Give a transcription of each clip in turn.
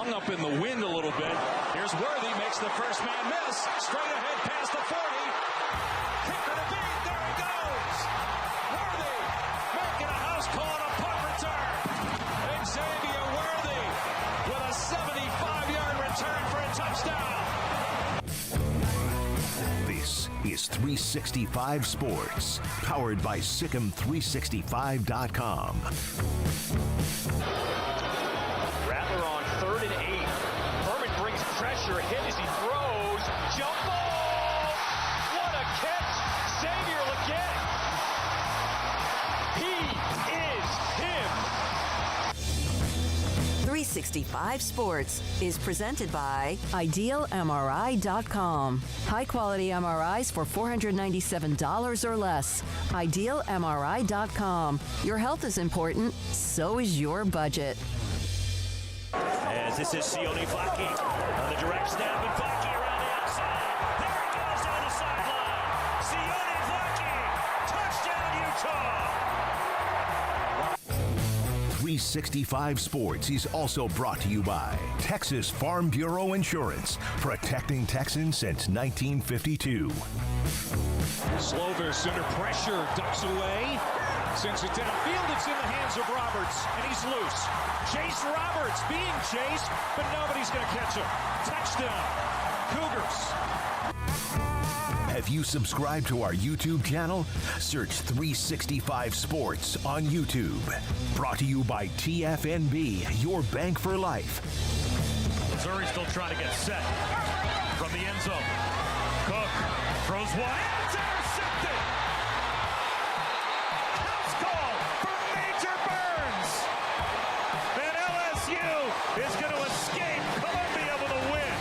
hung up in the wind a little bit. Here's Worthy, makes the first man miss. Straight ahead past the 40. Kicker to beat. There he goes. Worthy making a house call on a punt return. Xavier Worthy with a 75-yard return for a touchdown. This is 365 Sports, powered by SicEm365.com. Rattler on 3rd and 8. Furman brings pressure, hit as he throws. Jump ball! What a catch! Xavier Legette. He is him. 365 Sports is presented by IdealMRI.com. High-quality MRIs for $497 or less. IdealMRI.com. Your health is important, so is your budget. As this is Sione Vaki on the direct snap, and Vaki around the outside. There he goes on the sideline. Sione Vaki, touchdown Utah. 365 Sports is also brought to you by Texas Farm Bureau Insurance, protecting Texans since 1952. Slover, under pressure, ducks away. Sends it downfield. It's in the hands of Roberts, and he's loose. Chase Roberts being chased, but nobody's going to catch him. Touchdown, Cougars. Have you subscribed to our YouTube channel? Search 365 Sports on YouTube. Brought to you by TFNB, your bank for life. Missouri still trying to get set from the end zone. Cook throws wide. It's intercepted. House call for Major Burns. And LSU is going to escape Columbia with a win.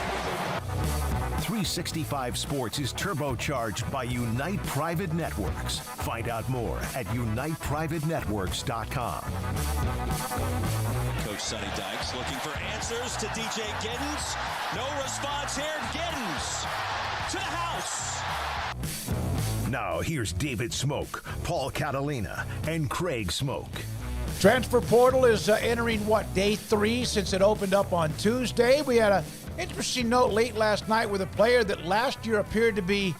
365 Sports is turbocharged by Unite Private Networks. Find out more at uniteprivatenetworks.com. Coach Sonny Dykes looking for answers to DJ Giddens. No response here. Giddens to the house. Now here's David Smoak, Paul Catalina, and Craig Smoak. Transfer portal is entering, day 3 since it opened up on Tuesday. We had an interesting note late last night with a player that last year appeared to be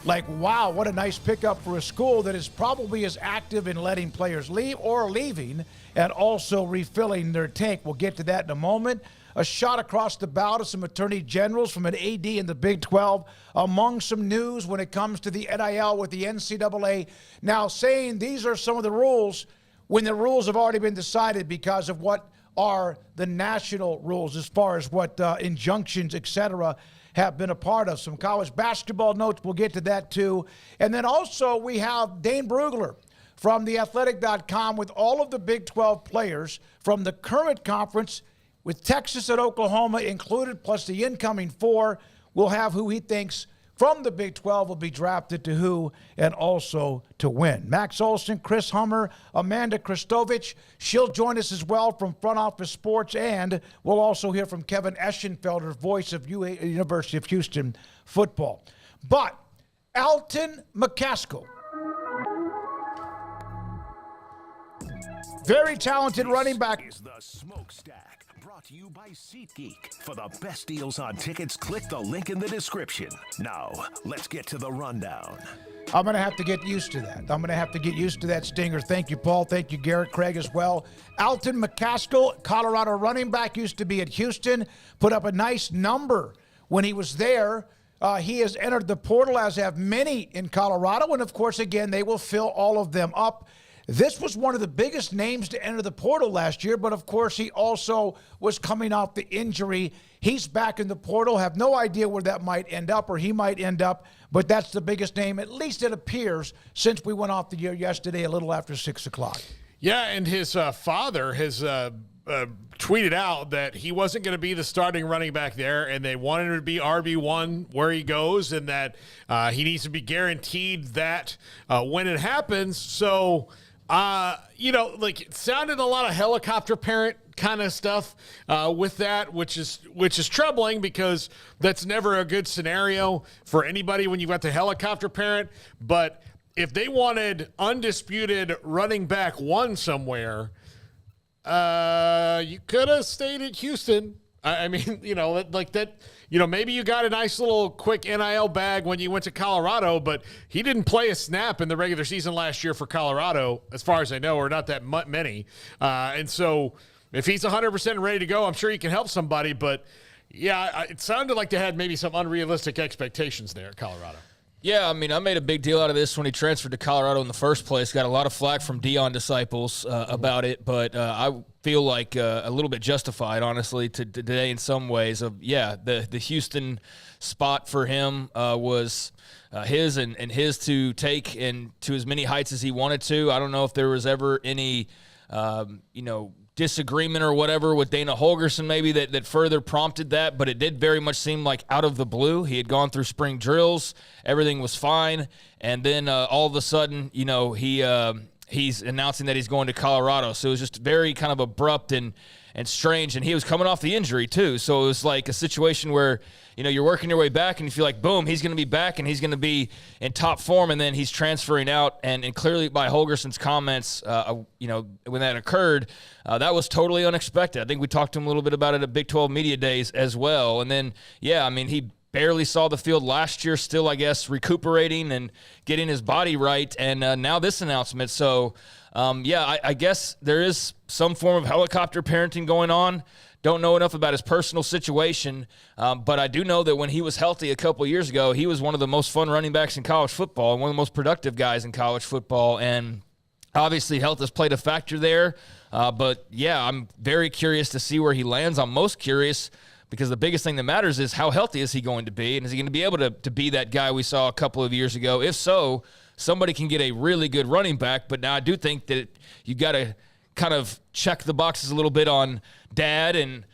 like, wow, what a nice pickup for a school that is probably as active in letting players leave or leaving and also refilling their tank. We'll get to that in a moment. A shot across the bow to some attorney generals from an AD in the Big 12 among some news when it comes to the NIL with the NCAA now saying these are some of the rules when the rules have already been decided because of what are the national rules as far as what injunctions, etc., have been a part of. Some college basketball notes, we'll get to that too. And then also we have Dane Brugler from theathletic.com with all of the Big 12 players from the current conference with Texas and Oklahoma included, plus the incoming 4. We'll have who he thinks from the Big 12 will be drafted to who and also to win. Max Olson, Chris Hummer, Amanda Kristovich. She'll join us as well from Front Office Sports, and we'll also hear from Kevin Eschenfelder, voice of University of Houston football. But Alton McCaskill, very talented running back. Is the Smokestack, brought to you by SeatGeek. For the best deals on tickets, click the link in the description. Now, let's get to the rundown. I'm going to have to get used to that. I'm going to have to get used to that stinger. Thank you, Paul. Thank you, Garrett, Craig as well. Alton McCaskill, Colorado running back, used to be at Houston, put up a nice number when he was there. He has entered the portal, as have many in Colorado. And, of course, again, they will fill all of them up. This was one of the biggest names to enter the portal last year, but of course he also was coming off the injury. He's back in the portal. Have no idea where that might end up or he might end up, but that's the biggest name, at least it appears, since we went off the year yesterday a little after 6 o'clock. Yeah, and his father has tweeted out that he wasn't going to be the starting running back there, and they wanted him to be RB1 where he goes, and that he needs to be guaranteed that when it happens. So, it sounded a lot of helicopter parent kind of stuff with that, which is troubling because that's never a good scenario for anybody when you've got the helicopter parent. But if they wanted undisputed running back 1 somewhere, you could have stayed at Houston I mean, like that, maybe you got a nice little quick NIL bag when you went to Colorado, but he didn't play a snap in the regular season last year for Colorado, as far as I know, or not that many. And so if he's 100% ready to go, I'm sure he can help somebody. But, yeah, it sounded like they had maybe some unrealistic expectations there at Colorado. Yeah, I mean, I made a big deal out of this when he transferred to Colorado in the first place. Got a lot of flack from Deion disciples about it, but I feel like a little bit justified, honestly, today in some ways. The Houston spot for him was his and his to take and to as many heights as he wanted to. I don't know if there was ever any, disagreement or whatever with Dana Holgorsen maybe that further prompted that, but it did very much seem like out of the blue. He had gone through spring drills, everything was fine, and then all of a sudden, he's announcing that he's going to Colorado. So it was just very kind of abrupt and strange, and he was coming off the injury too. So it was like a situation where, you're working your way back and you feel like, boom, he's going to be back and he's going to be in top form, and then he's transferring out. And clearly by Holgersen's comments, when that occurred, that was totally unexpected. I think we talked to him a little bit about it at Big 12 Media Days as well. And then, he barely saw the field last year, still, I guess, recuperating and getting his body right. And now this announcement. So, I guess there is some form of helicopter parenting going on. Don't know enough about his personal situation, but I do know that when he was healthy a couple of years ago, he was one of the most fun running backs in college football and one of the most productive guys in college football. And obviously health has played a factor there. But, I'm very curious to see where he lands. I'm most curious because the biggest thing that matters is how healthy is he going to be, and is he going to be able to be that guy we saw a couple of years ago? If so, somebody can get a really good running back. But now I do think that you got to kind of check the boxes a little bit on dad and,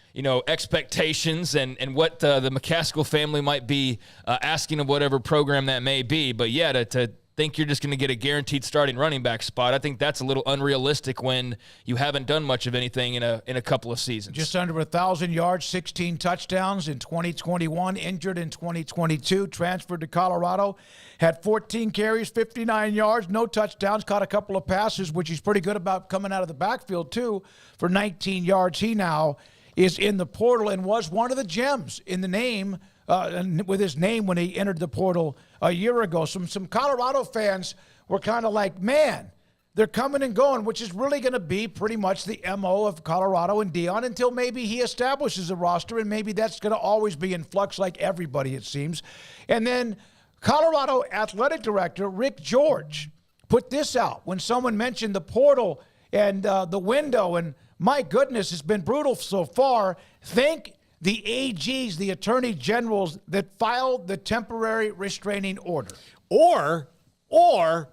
expectations and what the McCaskill family might be asking of whatever program that may be. But, to think you're just going to get a guaranteed starting running back spot, I think that's a little unrealistic when you haven't done much of anything in a couple of seasons. Just under 1,000 yards, 16 touchdowns in 2021, injured in 2022, transferred to Colorado, had 14 carries, 59 yards, no touchdowns, caught a couple of passes, which he's pretty good about coming out of the backfield too, for 19 yards. He now is in the portal and was one of the gems in the name and with his name when he entered the portal a year ago. Some Colorado fans were kind of like, man, they're coming and going, which is really going to be pretty much the MO of Colorado and Deion until maybe he establishes a roster, and maybe that's going to always be in flux like everybody, it seems. And then Colorado athletic director Rick George put this out when someone mentioned the portal and the window, and my goodness, it's been brutal so far. Thank the AGs, the attorney generals that filed the temporary restraining order. Or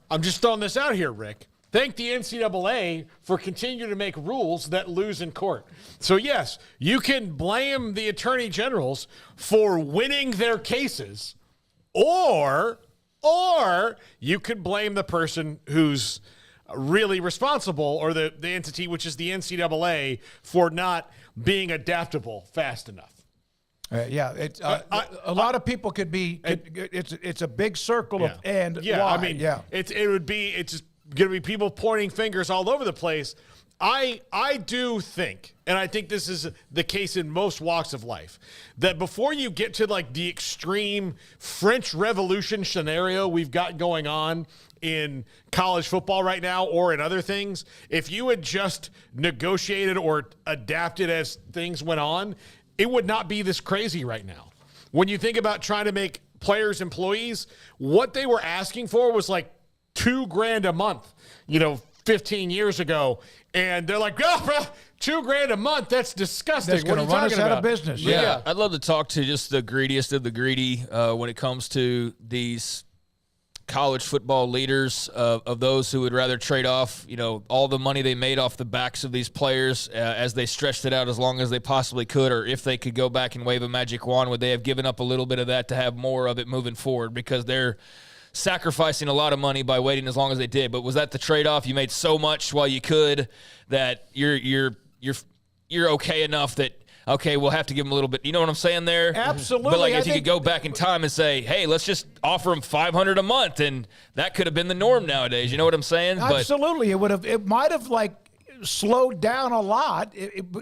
I'm just throwing this out here, Rick. Thank the NCAA for continuing to make rules that lose in court. So, yes, you can blame the attorney generals for winning their cases, or you could blame the person who's really responsible, or the entity, which is the NCAA, for not being adaptable fast enough. It's a lot of people could be. It's a big circle of and why. I mean, it's just going to be people pointing fingers all over the place. I do think, and I think this is the case in most walks of life, that before you get to like the extreme French Revolution scenario we've got going on in college football right now or in other things, if you had just negotiated or adapted as things went on, it would not be this crazy right now. When you think about trying to make players employees, what they were asking for was like $2,000 a month, 15 years ago. And they're like, oh, bro, $2,000 a month. That's disgusting. That's going to run us out of business. Yeah. I'd love to talk to just the greediest of the greedy when it comes to these college football leaders, of those who would rather trade off, all the money they made off the backs of these players as they stretched it out as long as they possibly could, or if they could go back and wave a magic wand, would they have given up a little bit of that to have more of it moving forward? Because they're sacrificing a lot of money by waiting as long as they did. But was that the trade-off? You made so much while you could that you're okay enough that, okay, we'll have to give them a little bit. You know what I'm saying there? Absolutely. But if you could go back in time and say, hey, let's just offer them $500 a month, and that could have been the norm nowadays. You know what I'm saying? Absolutely. It might have slowed down a lot.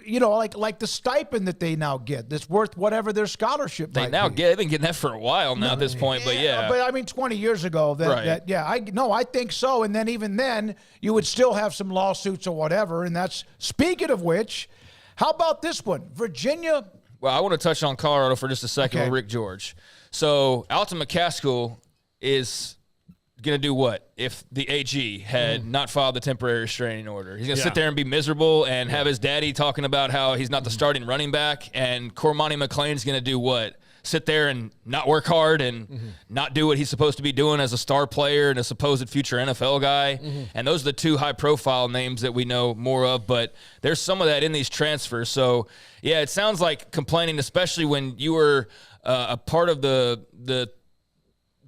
Like the stipend that they now get, that's worth whatever their scholarship. They've been getting that for a while now at this point. But yeah, but I mean, 20 years ago, I think so. And then even then, you would still have some lawsuits or whatever. And that's speaking of which. How about this one, Virginia? Well, I want to touch on Colorado for just a second with Rick George. So Alton McCaskill is going to do what if the AG had not filed the temporary restraining order? He's going to sit there and be miserable and have his daddy talking about how he's not the starting running back, and Cormani McLean's going to do what? Sit there and not work hard and not do what he's supposed to be doing as a star player and a supposed future NFL guy. And those are the two high-profile names that we know more of, but there's some of that in these transfers. So, yeah, it sounds like complaining, especially when you were a part of the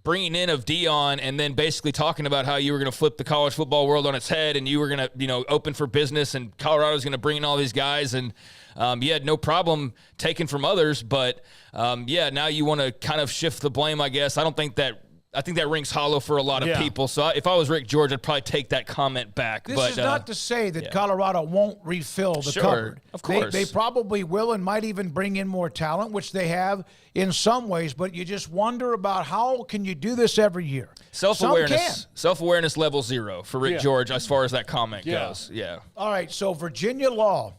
bringing in of Deion and then basically talking about how you were going to flip the college football world on its head and you were going to, open for business and Colorado's going to bring in all these guys and you had no problem taking from others, but now you want to kind of shift the blame, I guess. I think that rings hollow for a lot of people. So if I was Rick George, I'd probably take that comment back. This is not to say that Colorado won't refill the cupboard. Of course. They probably will and might even bring in more talent, which they have in some ways, but you just wonder about how can you do this every year? Self-awareness level 0 for Rick George as far as that comment goes. Yeah. All right, so Virginia law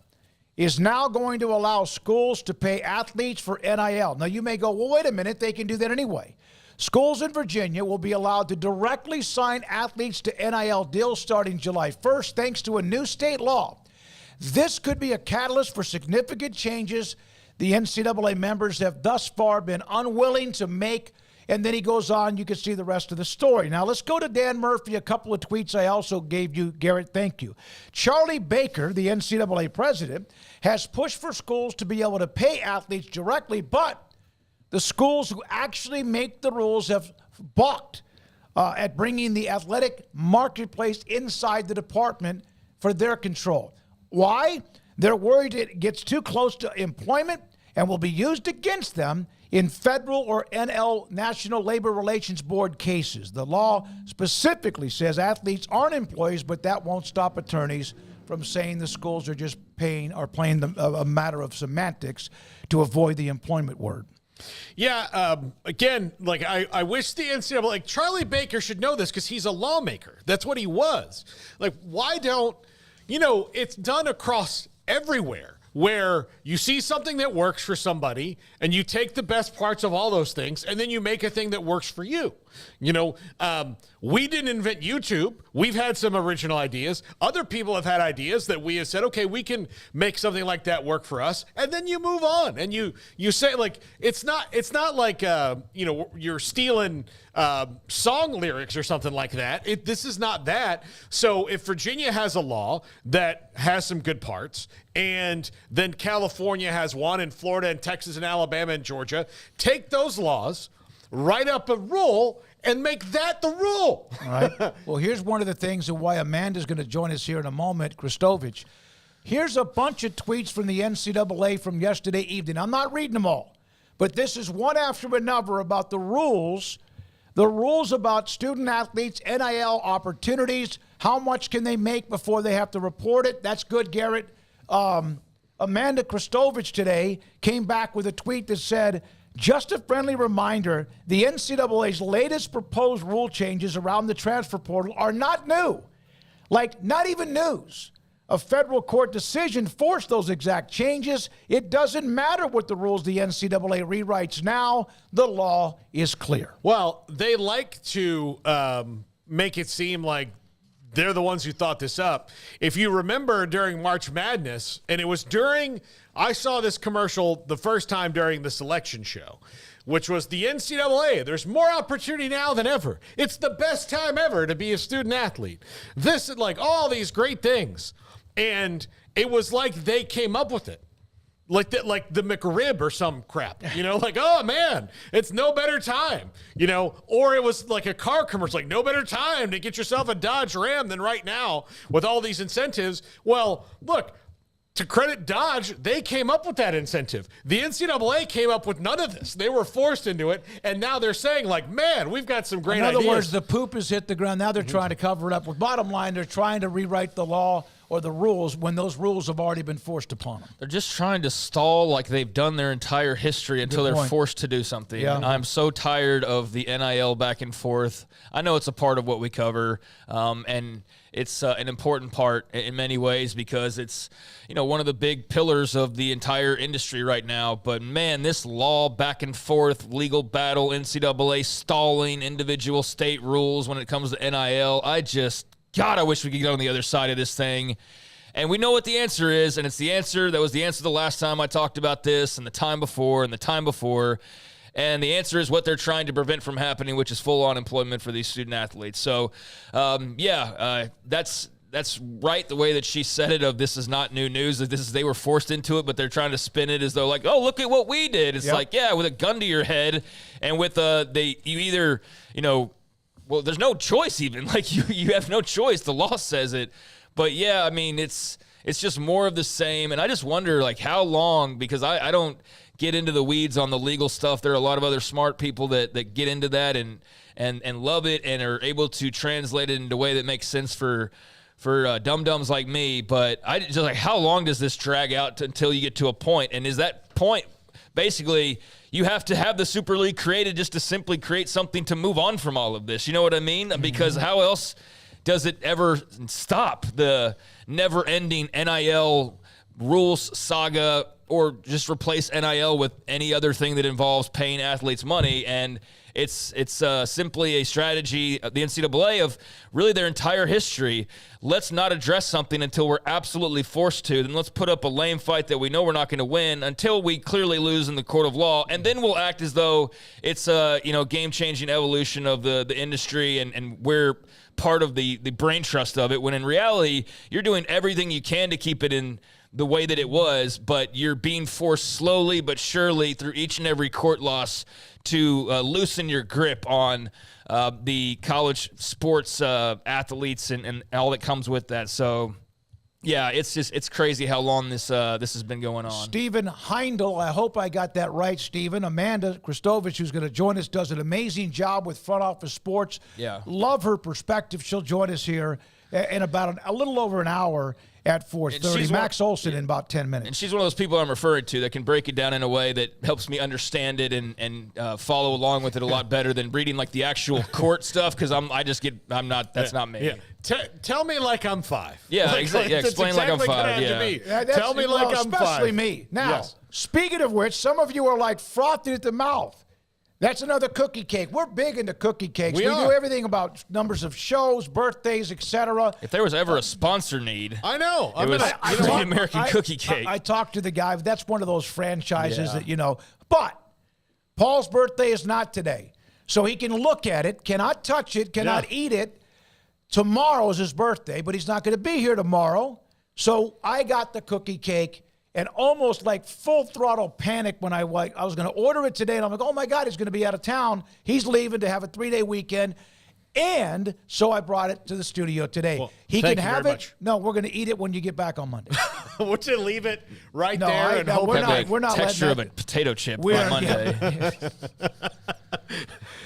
is now going to allow schools to pay athletes for NIL. Now, you may go, well, wait a minute, they can do that anyway. Schools in Virginia will be allowed to directly sign athletes to NIL deals starting July 1st, thanks to a new state law. This could be a catalyst for significant changes the NCAA members have thus far been unwilling to make. And then he goes on. You can see the rest of the story. Now, let's go to Dan Murphy. A couple of tweets I also gave you, Garrett. Thank you. Charlie Baker, the NCAA president, has pushed for schools to be able to pay athletes directly, but the schools who actually make the rules have balked at bringing the athletic marketplace inside the department for their control. Why? They're worried it gets too close to employment and will be used against them in federal or NL National Labor Relations Board cases. The law specifically says athletes aren't employees, but that won't stop attorneys from saying the schools are just playing a matter of semantics to avoid the employment word. Yeah, again, like I wish the NCAA, like Charlie Baker should know this because he's a lawmaker. That's what he was. Like, why don't, it's done across everywhere where you see something that works for somebody and you take the best parts of all those things and then you make a thing that works for you. We didn't invent YouTube. We've had some original ideas. Other people have had ideas that we have said, okay, we can make something like that work for us. And then you move on and you say, like, it's not like, you're stealing song lyrics or something like that. This is not that. So if Virginia has a law that has some good parts and then California has one and Florida and Texas and Alabama and Georgia, take those laws, write up a rule, and make that the rule. All right. Well, here's one of the things and why Amanda's going to join us here in a moment, Kristovich. Here's a bunch of tweets from the NCAA from yesterday evening. I'm not reading them all, but this is one after another about the rules about student athletes, NIL opportunities, how much can they make before they have to report it. That's good, Garrett. Amanda Kristovich today came back with a tweet that said, just a friendly reminder, the NCAA's latest proposed rule changes around the transfer portal are not new. Like, not even news. A federal court decision forced those exact changes. It doesn't matter what the rules the NCAA rewrites now. The law is clear. Well, they like to make it seem like they're the ones who thought this up. If you remember during March Madness, and it was I saw this commercial the first time during the selection show, which was the NCAA. There's more opportunity now than ever. It's the best time ever to be a student athlete. This is like all these great things. And it was like they came up with it. Like the McRib or some crap, like, oh man, it's no better time, or it was like a car commercial, like no better time to get yourself a Dodge Ram than right now with all these incentives. Well, look, to credit Dodge, they came up with that incentive. The NCAA came up with none of this. They were forced into it, and now they're saying, like, man, we've got some great ideas. In other words, the poop has hit the ground. Now they're trying to cover it up. Well, bottom line, they're trying to rewrite the law or the rules when those rules have already been forced upon them. They're just trying to stall like they've done their entire history until they're forced to do something. Yeah. I'm so tired of the NIL back and forth. I know it's a part of what we cover, and it's an important part in many ways because it's, one of the big pillars of the entire industry right now. But, man, this law back and forth, legal battle, NCAA stalling individual state rules when it comes to NIL, I wish we could get on the other side of this thing. And we know what the answer is, and it's the answer that was the answer the last time I talked about this and the time before and the time before. And the answer is what they're trying to prevent from happening, which is full unemployment for these student athletes. So, that's right the way that she said it. Of this is not new news. That they were forced into it, but they're trying to spin it as though like, oh, look at what we did. It's like, yeah, with a gun to your head, and with there's no choice even. Like you have no choice. The law says it. But yeah, I mean it's just more of the same. And I just wonder like how long, because I don't get into the weeds on the legal stuff. There are a lot of other smart people that get into that and love it and are able to translate it into a way that makes sense for dum-dums like me. But I just like, how long does this drag out until you get to a point? And is that point basically you have to have the Super League created just to simply create something to move on from all of this? You know what I mean? Mm-hmm. Because how else does it ever stop the never-ending NIL rules saga, or just replace NIL with any other thing that involves paying athletes money? And it's simply a strategy, the NCAA, of really their entire history. Let's not address something until we're absolutely forced to. Then let's put up a lame fight that we know we're not going to win until we clearly lose in the court of law. And then we'll act as though it's a game-changing evolution of the industry and we're part of the brain trust of it, when in reality, you're doing everything you can to keep it in the way that it was, but you're being forced slowly but surely through each and every court loss to loosen your grip on the college sports athletes and all that comes with that. So, yeah, it's crazy how long this has been going on. Stephen Heindel, I hope I got that right, Stephen. Amanda Kristovich, who's going to join us, does an amazing job with Front Office Sports. Yeah. Love her perspective. She'll join us here in about a little over an hour at 4:30. Max Olson in about 10 minutes. And she's one of those people I'm referring to that can break it down in a way that helps me understand it and follow along with it a lot better than reading like the actual court stuff, because that's not me. Yeah. Tell me like I'm five. Yeah, exactly. Explain like I'm five. Yeah. Tell me like I'm five. Especially me. Now, Speaking of which, some of you are like frothy at the mouth. That's another cookie cake. We're big into cookie cakes. We do everything about numbers of shows, birthdays, etc. If there was ever a sponsor need, I know. It was the American Cookie Cake. I talked to the guy. That's one of those franchises that, But Paul's birthday is not today. So he can look at it, cannot touch it, cannot eat it. Tomorrow is his birthday, but he's not going to be here tomorrow. So I got the cookie cake. And almost like full throttle panic when I was going to order it today. And I'm like, oh, my God, he's going to be out of town. He's leaving to have a 3-day weekend. And so I brought it to the studio today. Well, he can have it. Much. No, we're going to eat it when you get back on Monday. Would you leave it right there and hope we're not texture of a potato chip on Monday?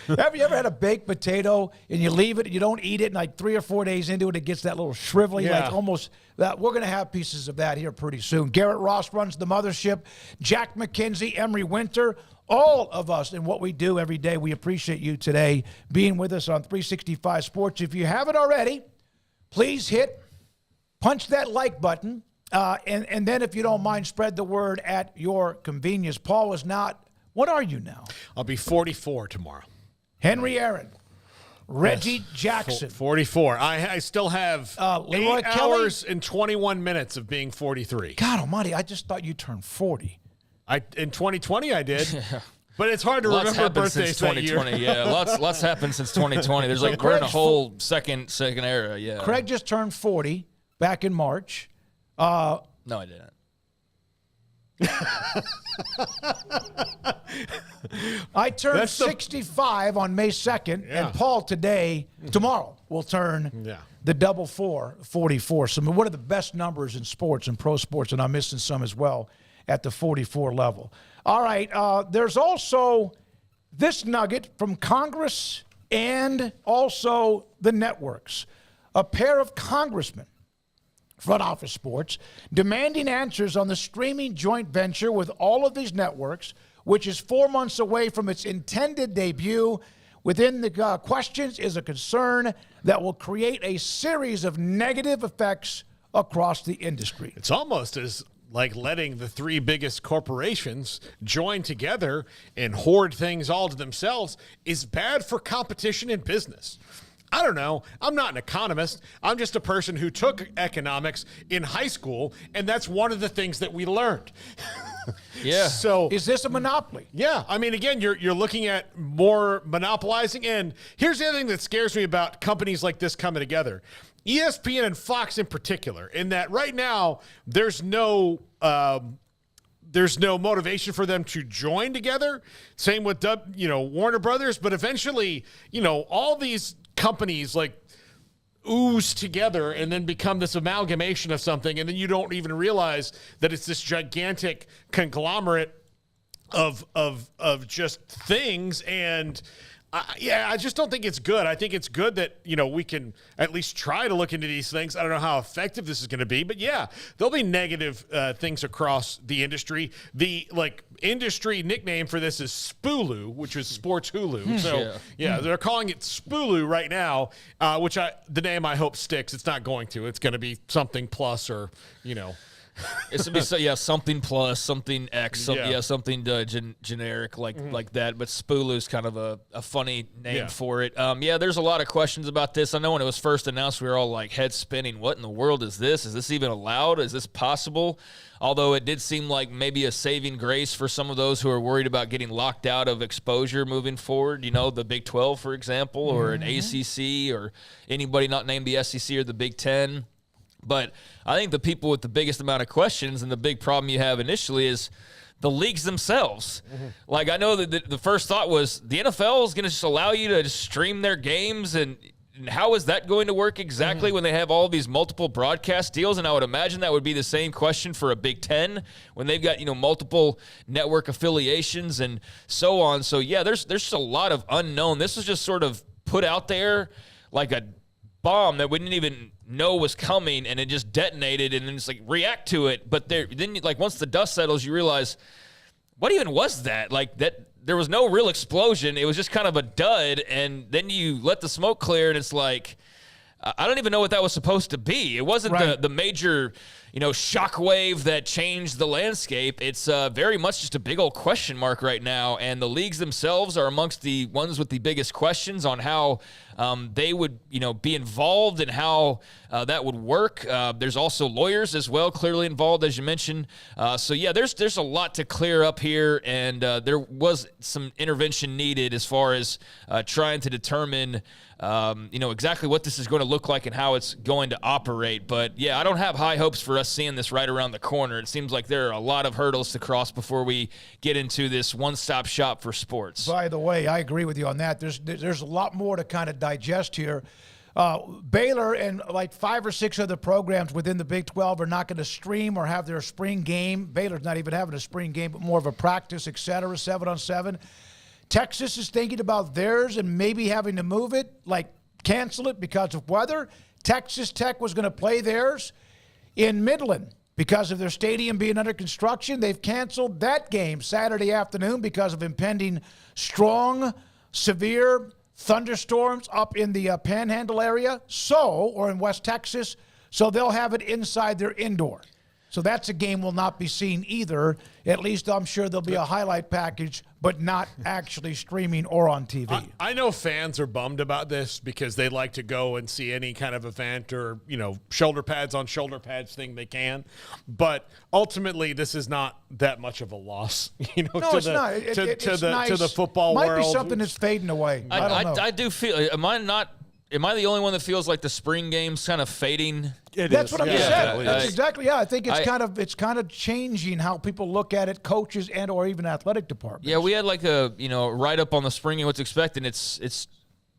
Have you ever had a baked potato and you leave it and you don't eat it, and like 3 or 4 days into it, it gets that little shrivelly, like almost that? We're going to have pieces of that here pretty soon. Garrett Ross runs the mothership. Jack McKenzie, Emery Winter, all of us in what we do every day. We appreciate you today being with us on 365 Sports. If you haven't already, please punch that like button. And then if you don't mind, spread the word at your convenience. Paul is not. What are you now? I'll be 44 tomorrow. Henry Aaron. Reggie Jackson. 44. I still have 8 hours and 21 minutes of being 43. God almighty, I just thought you turned 40. In 2020 I did. But it's hard to remember birthdays that year. Yeah, lots happened since 2020. There's like we're in a whole second era. Yeah. Craig just turned 40 back in March. No, I didn't. I turned 65 on May 2nd, and Paul tomorrow will turn the double 44. So one of the best numbers in sports and pro sports, and I'm missing some as well at the 44 level. All right, there's also this nugget from Congress and also the networks. A pair of congressmen Front Office Sports, demanding answers on the streaming joint venture with all of these networks, which is 4 months away from its intended debut. Within the questions is a concern that will create a series of negative effects across the industry. It's almost as like letting the three biggest corporations join together and hoard things all to themselves is bad for competition in business. I don't know. I'm not an economist. I'm just a person who took economics in high school, and that's one of the things that we learned. Yeah. So is this a monopoly? Yeah. I mean, again, you're looking at more monopolizing. And here's the other thing that scares me about companies like this coming together. ESPN and Fox in particular, in that right now there's no motivation for them to join together. Same with Warner Brothers, but eventually, all these companies like ooze together and then become this amalgamation of something, and then you don't even realize that it's this gigantic conglomerate of just things. And I just don't think it's good. I think it's good that, we can at least try to look into these things. I don't know how effective this is going to be, but yeah, there'll be negative things across the industry. The industry nickname for this is Spooloo, which is Sports Hulu. So yeah, they're calling it Spooloo right now, which the name I hope sticks. It's not going to. It's going to be something plus or, It's gonna be something plus, something X, something generic like that. But Spooloo's kind of a funny name for it. There's a lot of questions about this. I know when it was first announced, we were all like head spinning. What in the world is this? Is this even allowed? Is this possible? Although it did seem like maybe a saving grace for some of those who are worried about getting locked out of exposure moving forward. The Big 12, for example, or an ACC, or anybody not named the SEC or the Big 10. But I think the people with the biggest amount of questions and the big problem you have initially is the leagues themselves. Like, I know that the first thought was the NFL is going to just allow you to just stream their games, and how is that going to work exactly when they have all these multiple broadcast deals? And I would imagine that would be the same question for a Big Ten when they've got, multiple network affiliations and so on. So, yeah, there's just a lot of unknown. This was just sort of put out there like a bomb that we didn't even know was coming, and it just detonated, and then it's like react to it. But then once the dust settles, you realize, what even was that? Like, that there was no real explosion. It was just kind of a dud, and then you let the smoke clear, and it's like, I don't even know what that was supposed to be. It wasn't the major, shockwave that changed the landscape. It's very much just a big old question mark right now, and the leagues themselves are amongst the ones with the biggest questions on how they would, be involved and how that would work. There's also lawyers as well, clearly involved, as you mentioned. There's a lot to clear up here, and there was some intervention needed as far as trying to determine exactly what this is going to look like and how it's going to operate. But, yeah, I don't have high hopes for us seeing this right around the corner. It seems like there are a lot of hurdles to cross before we get into this one-stop shop for sports. By the way, I agree with you on that. There's a lot more to kind of digest here. Baylor and like 5 or 6 other programs within the Big 12 are not going to stream or have their spring game. Baylor's not even having a spring game, but more of a practice, et cetera, 7-on-7. Texas is thinking about theirs and maybe having to move it, like cancel it because of weather. Texas Tech was going to play theirs in Midland because of their stadium being under construction. They've canceled that game Saturday afternoon because of impending strong, severe thunderstorms up in the Panhandle area, or in West Texas, so they'll have it inside their indoor. So that's a game will not be seen either. At least I'm sure there'll be a highlight package, but not actually streaming or on TV. I know fans are bummed about this because they like to go and see any kind of event or, shoulder pads on shoulder pads thing they can. But ultimately, this is not that much of a loss, No, it's not. It's nice. To the football world. Might be something that's fading away. I don't know. I do feel, am I the only one that feels like the spring game's kind of fading? That's what I'm saying. That's exactly. Yeah, I think it's kind of changing how people look at it, coaches or even athletic departments. Yeah, we had like a write up on the spring and what's expected. It's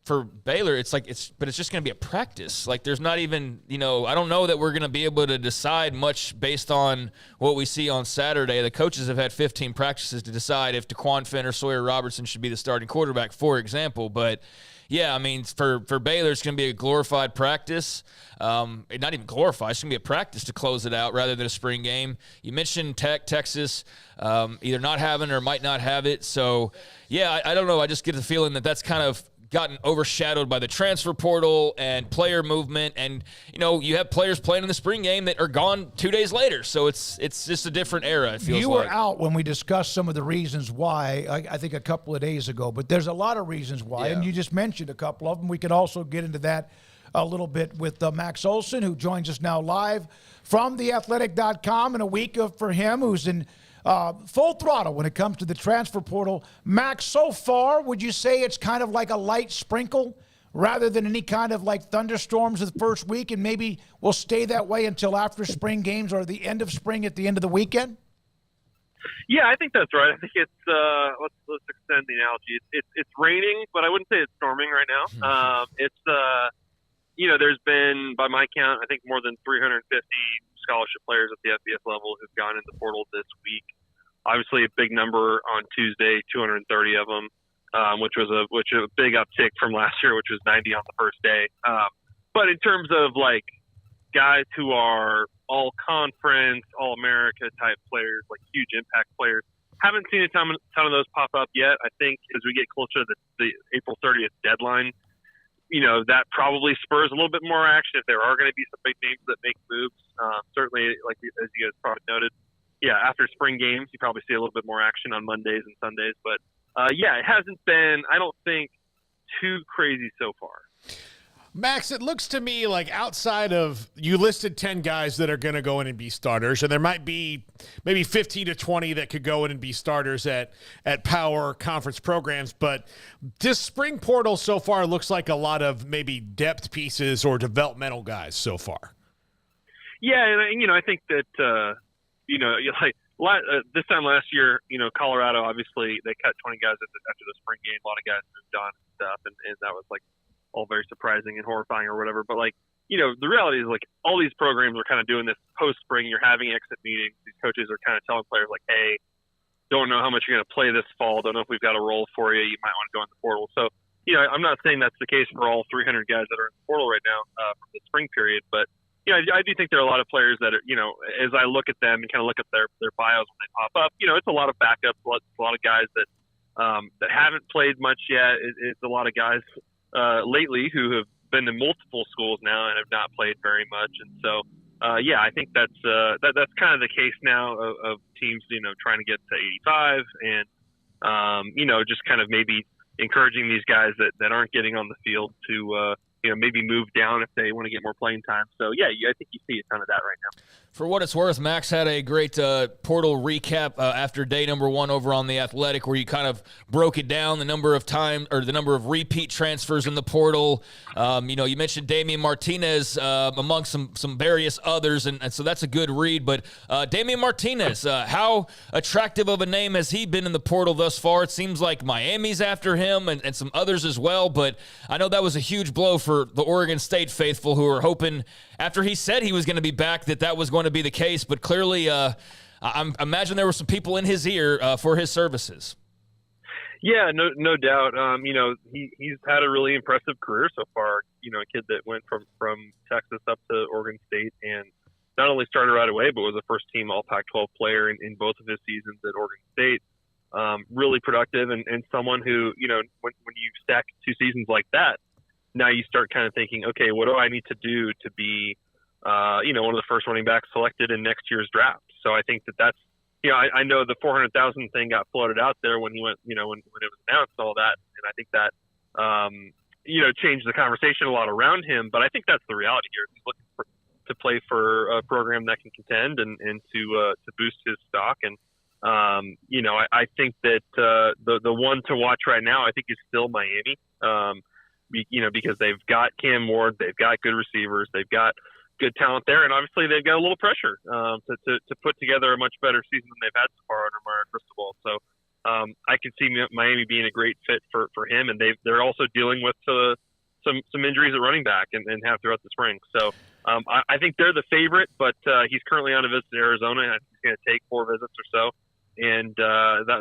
for Baylor, but it's just going to be a practice. Like, there's not even, I don't know that we're going to be able to decide much based on what we see on Saturday. The coaches have had 15 practices to decide if DeQuan Finn or Sawyer Robertson should be the starting quarterback, for example. But yeah, I mean, for Baylor, it's going to be a glorified practice. Not even glorified. It's going to be a practice to close it out rather than a spring game. You mentioned Texas, either not having or might not have it. So, yeah, I don't know. I just get the feeling that that's kind of gotten overshadowed by the transfer portal and player movement. And, you have players playing in the spring game that are gone 2 days later. So it's just a different era, it feels like. You were out when we discussed some of the reasons why, I think a couple of days ago. But there's a lot of reasons why, and you just mentioned a couple of them. We could also get into that a little bit with Max Olson, who joins us now live from theathletic.com, and a week for him, who's in full throttle when it comes to the transfer portal. Max, so far, would you say it's kind of like a light sprinkle rather than any kind of like thunderstorms the first week, and maybe we'll stay that way until after spring games or the end of spring at the end of the weekend? Yeah, I think that's right. I think it's let's extend the analogy. It's raining, but I wouldn't say it's storming right now. There's been, by my count, I think more than 350 scholarship players at the FBS level who've gone in the portal this week. Obviously, a big number on Tuesday, 230 of them, which was a big uptick from last year, which was 90 on the first day. But in terms of like guys who are all conference, all America type players, like huge impact players, haven't seen a ton of those pop up yet. I think as we get closer to the April 30th deadline, that probably spurs a little bit more action if there are going to be some big names that make moves. Certainly, like as you guys probably noted, after spring games, you probably see a little bit more action on Mondays and Sundays. But, it hasn't been, I don't think, too crazy so far. Max, it looks to me like outside of, you listed 10 guys that are going to go in and be starters, and there might be maybe 15 to 20 that could go in and be starters at power conference programs, but this spring portal so far looks like a lot of maybe depth pieces or developmental guys so far. Yeah, and I think that, this time last year, Colorado, obviously, they cut 20 guys after the spring game. A lot of guys moved on and stuff, and that was like all very surprising and horrifying or whatever. But the reality is all these programs are kind of doing this post spring. You're having exit meetings. These coaches are kind of telling players hey, don't know how much you're going to play this fall. Don't know if we've got a role for you. You might want to go in the portal. So, I'm not saying that's the case for all 300 guys that are in the portal right now from the spring period. But, I do think there are a lot of players that are, as I look at them and kind of look at their bios when they pop up, it's a lot of backups, a lot of guys that haven't played much yet. It's a lot of guys lately who have been in multiple schools now and have not played very much. And so, I think that's kind of the case now of teams, trying to get to 85 and, just kind of maybe encouraging these guys that aren't getting on the field to, maybe move down if they want to get more playing time. So, I think you see a ton of that right now. For what it's worth, Max had a great portal recap after day number 1 over on The Athletic, where you kind of broke it down, the number of time or the number of repeat transfers in the portal. You mentioned Damian Martinez among some various others, and so that's a good read. But Damian Martinez, how attractive of a name has he been in the portal thus far? It seems like Miami's after him and some others as well, but I know that was a huge blow for the Oregon State faithful who were hoping, after he said he was going to be back, that was going to be the case. But clearly, I imagine there were some people in his ear for his services. Yeah, no doubt. He's had a really impressive career so far. A kid that went from Texas up to Oregon State and not only started right away, but was a first-team All Pac-12 player in both of his seasons at Oregon State. Really productive and someone who, when you stack 2 seasons like that, now you start kind of thinking, okay, what do I need to do to be, one of the first running backs selected in next year's draft? So I think that's, I know the 400,000 thing got floated out there when he went, when it was announced, all that. And I think that, changed the conversation a lot around him. But I think that's the reality here. He's looking to play for a program that can contend and to boost his stock. And, I think that the one to watch right now, I think, is still Miami. Because they've got Cam Ward, they've got good receivers, they've got good talent there, and obviously they've got a little pressure to put together a much better season than they've had so far under Mario Cristobal. So I could see Miami being a great fit for him, and they're also dealing with some injuries at running back and have throughout the spring. So I think they're the favorite, but he's currently on a visit to Arizona, and I think he's going to take 4 visits or so, and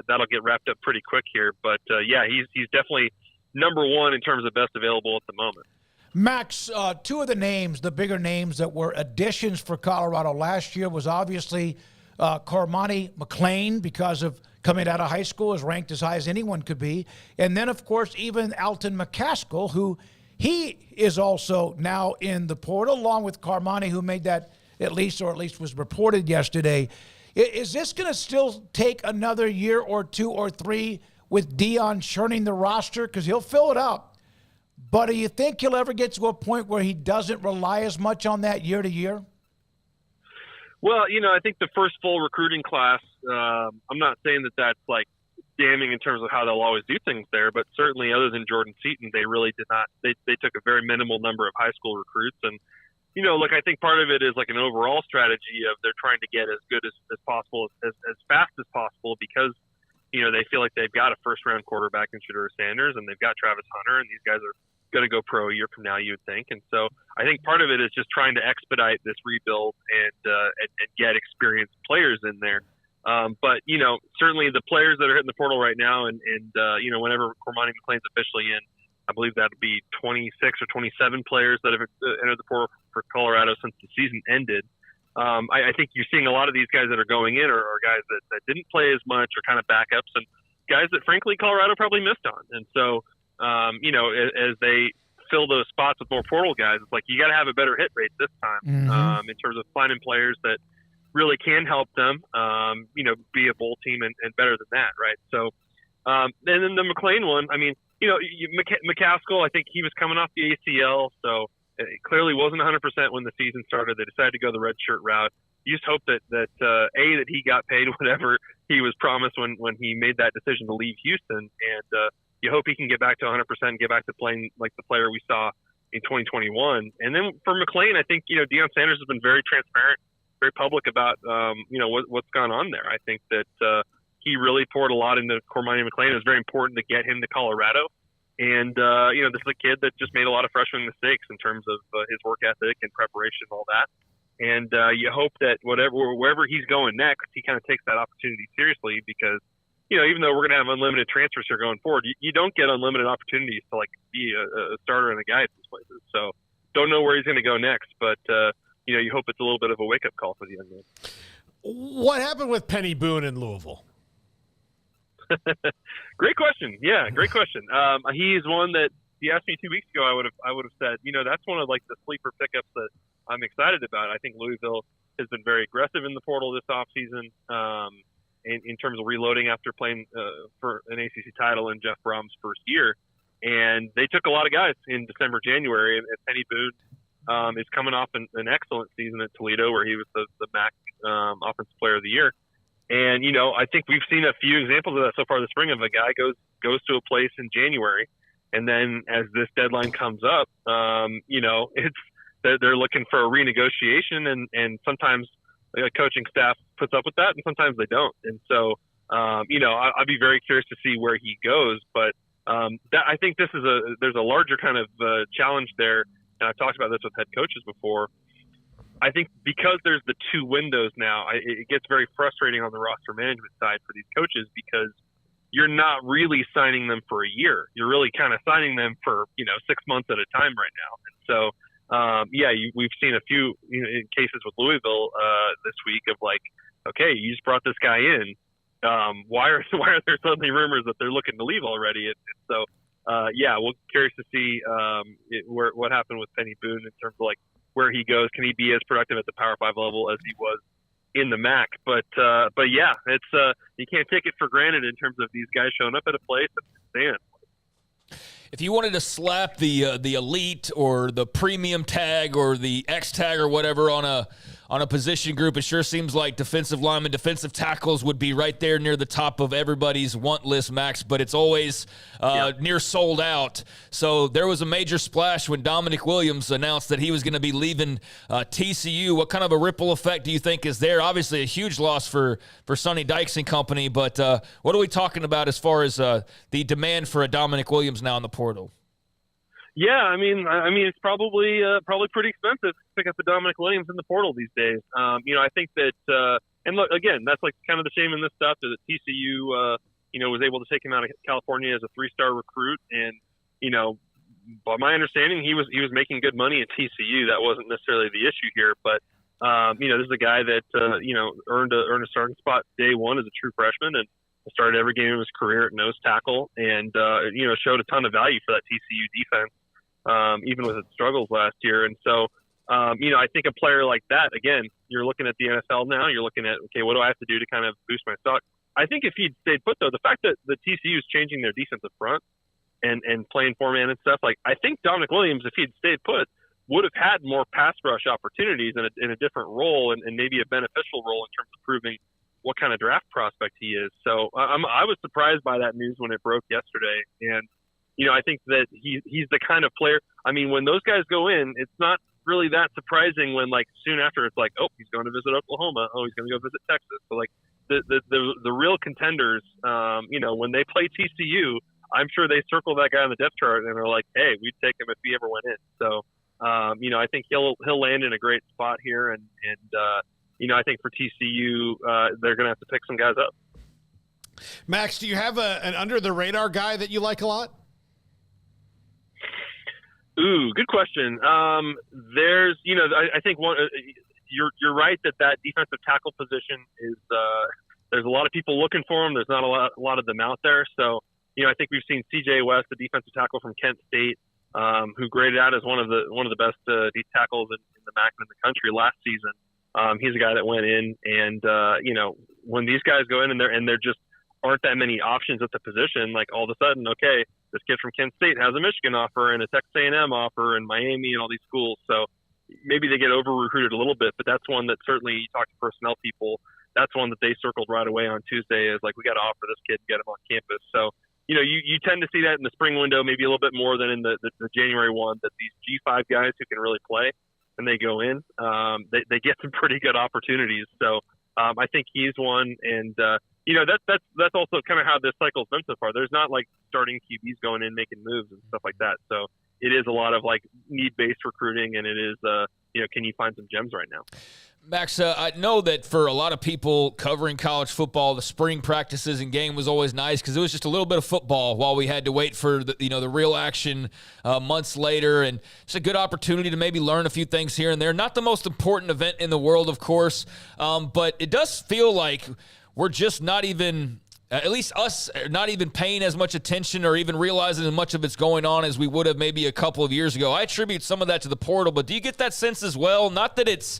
that'll get wrapped up pretty quick here. But yeah, he's definitely number 1 in terms of best available at the moment. Max, 2 of the names, the bigger names that were additions for Colorado last year was obviously Cormani McClain, because of coming out of high school, is ranked as high as anyone could be. And then, of course, even Alton McCaskill, who he is also now in the portal, along with Cormani, who made that at least was reported yesterday. Is this going to still take another year or 2 or 3 with Deion churning the roster? Because he'll fill it up. But do you think he'll ever get to a point where he doesn't rely as much on that year to year? Well, I think the first full recruiting class, I'm not saying that that's like damning in terms of how they'll always do things there, but certainly other than Jordan Seaton, they really did not. They took a very minimal number of high school recruits. And, look, I think part of it is like an overall strategy of they're trying to get as good as possible, as fast as possible, because, they feel like they've got a first-round quarterback in Deion Sanders, and they've got Travis Hunter, and these guys are going to go pro a year from now, you would think. And so I think part of it is just trying to expedite this rebuild and get experienced players in there. But certainly the players that are hitting the portal right now, and whenever Cormani McClain's officially in, I believe that'll be 26 or 27 players that have entered the portal for Colorado since the season ended. I think you're seeing a lot of these guys that are going in are guys that didn't play as much, or kind of backups, and guys that frankly Colorado probably missed on. And so as they fill those spots with more portal guys, it's like you got to have a better hit rate this time, in terms of finding players that really can help them, be a bowl team and better than that, right? So, and then the McClain one, I mean, McCaskill, I think he was coming off the ACL, so it clearly wasn't 100% when the season started. They decided to go the red shirt route. You just hope that he got paid whatever he was promised when he made that decision to leave Houston, and you hope he can get back to 100% and get back to playing like the player we saw in 2021. And then for McClain, I think, Deion Sanders has been very transparent, very public about, what's gone on there. I think that he really poured a lot into Cormani McClain. It was very important to get him to Colorado. And, this is a kid that just made a lot of freshman mistakes in terms of his work ethic and preparation and all that. And you hope that wherever he's going next, he kind of takes that opportunity seriously, because, even though we're going to have unlimited transfers here going forward, you don't get unlimited opportunities to be a starter and a guy at these places. So don't know where he's going to go next, but you hope it's a little bit of a wake up call for the young man. What happened with Penny Boone in Louisville? Great question. Yeah, great question. He's one that, if you asked me 2 weeks ago, I would have said, that's one of the sleeper pickups that I'm excited about. I think Louisville has been very aggressive in the portal this offseason, in terms of reloading after playing for an ACC title in Jeff Brom's first year. And they took a lot of guys in December, January, and Penny Boone is coming off an excellent season at Toledo, where he was the MAC Offensive Player of the Year. And, I think we've seen a few examples of that so far this spring, of a guy goes to a place in January, and then as this deadline comes up, they're looking for a renegotiation, and sometimes a coaching staff puts up with that, and sometimes they don't. And so, I'd be very curious to see where he goes. But I think there's a larger kind of challenge there, and I've talked about this with head coaches before. I think because there's the 2 windows now, it gets very frustrating on the roster management side for these coaches, because you're not really signing them for a year. You're really kind of signing them for 6 months at a time right now. And so, we've seen a few cases with Louisville this week of okay, you just brought this guy in. Why are there suddenly rumors that they're looking to leave already? And so, we're curious to see what happened with Penny Boone in terms of where he goes. Can he be as productive at the Power 5 level as he was in the MAC? But it's you can't take it for granted in terms of these guys showing up at a place and stand. If you wanted to slap the elite or the premium tag or the X tag or whatever on on a position group, it sure seems like defensive linemen, defensive tackles would be right there near the top of everybody's want list, Max, but it's always near sold out. So there was a major splash when Dominic Williams announced that he was going to be leaving TCU. What kind of a ripple effect do you think is there? Obviously a huge loss for Sonny Dykes and company, but what are we talking about as far as the demand for a Dominic Williams now in the portal? Yeah, I mean, it's probably pretty expensive to pick up the Dominic Williams in the portal these days. I think that, and look, again, that's like kind of the shame in this stuff that TCU, was able to take him out of California as a 3-star recruit, and by my understanding, he was making good money at TCU. That wasn't necessarily the issue here, but this is a guy that earned a starting spot day one as a true freshman, and started every game of his career at nose tackle, and showed a ton of value for that TCU defense. Even with its struggles last year. And so, I think a player like that, again, you're looking at the NFL now, you're looking at, okay, what do I have to do to kind of boost my stock? I think if he'd stayed put, though, the fact that the TCU is changing their defensive front and playing 4-man and stuff, like, I think Dominic Williams, if he'd stayed put, would have had more pass rush opportunities in a different role and maybe a beneficial role in terms of proving what kind of draft prospect he is. So I was surprised by that news when it broke yesterday. And I think that he's the kind of player. I mean, when those guys go in, it's not really that surprising when, like, soon after it's like, oh, he's going to visit Oklahoma. Oh, he's going to go visit Texas. So, like, the real contenders, when they play TCU, I'm sure they circle that guy on the depth chart and are like, hey, we'd take him if he ever went in. So, I think he'll land in a great spot here. And I think for TCU, they're going to have to pick some guys up. Max, do you have an under-the-radar guy that you like a lot? Ooh, good question. There's, I think one. You're right that defensive tackle position is. There's a lot of people looking for him. There's not a lot of them out there. So, I think we've seen C.J. West, the defensive tackle from Kent State, who graded out as one of the best deep tackles in the MAC in the country last season. He's a guy that went in, and when these guys go in and there just aren't that many options at the position, like all of a sudden, okay, this kid from Kent State has a Michigan offer and a Texas A&M offer and Miami and all these schools. So maybe they get over-recruited a little bit, but that's one that certainly you talk to personnel people, that's one that they circled right away on Tuesday is like, we got to offer this kid and get him on campus. So, you tend to see that in the spring window, maybe a little bit more than in the January one, that these G5 guys who can really play and they go in, they get some pretty good opportunities. So I think he's one. And, that's also kind of how this cycle's been so far. There's not like starting QBs going in, making moves and stuff like that. So it is a lot of like need-based recruiting, and it is, can you find some gems right now? Max, I know that for a lot of people covering college football, the spring practices and game was always nice because it was just a little bit of football while we had to wait for the real action months later, and it's a good opportunity to maybe learn a few things here and there. Not the most important event in the world, of course, but it does feel like we're just not even, at least us, not even paying as much attention or even realizing as much of it's going on as we would have maybe a couple of years ago. I attribute some of that to the portal, but do you get that sense as well? Not that it's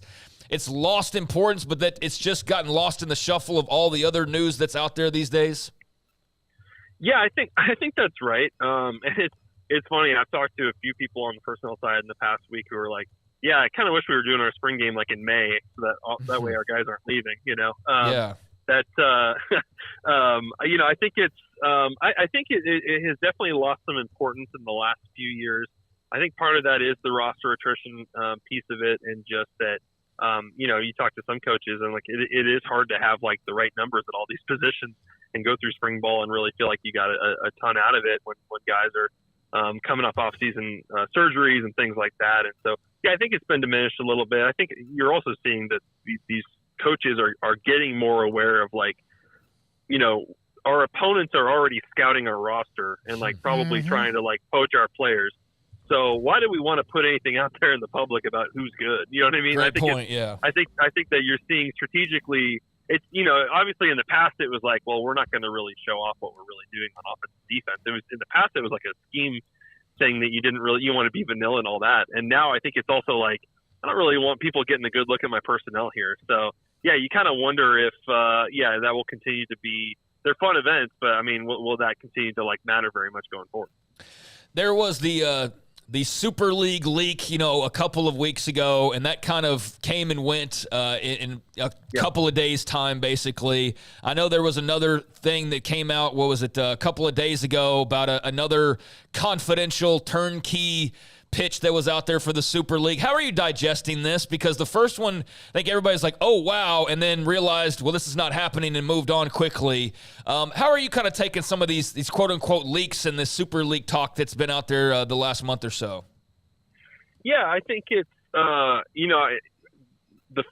lost importance, but that it's just gotten lost in the shuffle of all the other news that's out there these days? Yeah, I think that's right. And it's funny. I've talked to a few people on the personnel side in the past week who are like, yeah, I kind of wish we were doing our spring game like in May so that way our guys aren't leaving, Yeah. That I think it's I think it has definitely lost some importance in the last few years. I think part of that is the roster attrition piece of it, and just that you talk to some coaches and like it is hard to have like the right numbers at all these positions and go through spring ball and really feel like you got a ton out of it when guys are coming off season surgeries and things like that. And so yeah, I think it's been diminished a little bit. I think you're also seeing that these coaches are getting more aware of like, our opponents are already scouting our roster and like probably trying to like poach our players. So why do we want to put anything out there in the public about who's good? You know what I mean? Great point. Yeah. I think that you're seeing strategically. It's obviously in the past it was like, well, we're not going to really show off what we're really doing on offense and defense. It was in the past it was like a scheme saying that you want to be vanilla and all that. And now I think it's also like, I don't really want people getting a good look at my personnel here. So yeah, you kind of wonder if that will continue to be. They're fun events, but I mean, will that continue to like matter very much going forward? There was the the Super League leak, a couple of weeks ago, and that kind of came and went in a couple of days' time, basically. I know there was another thing that came out, a couple of days ago about another confidential turnkey pitch that was out there for the Super League. How are you digesting this? Because the first one, I think everybody's like, oh, wow, and then realized, well, this is not happening and moved on quickly. How are you kind of taking some of these quote-unquote leaks and this Super League talk that's been out there the last month or so? Yeah, I think it's, the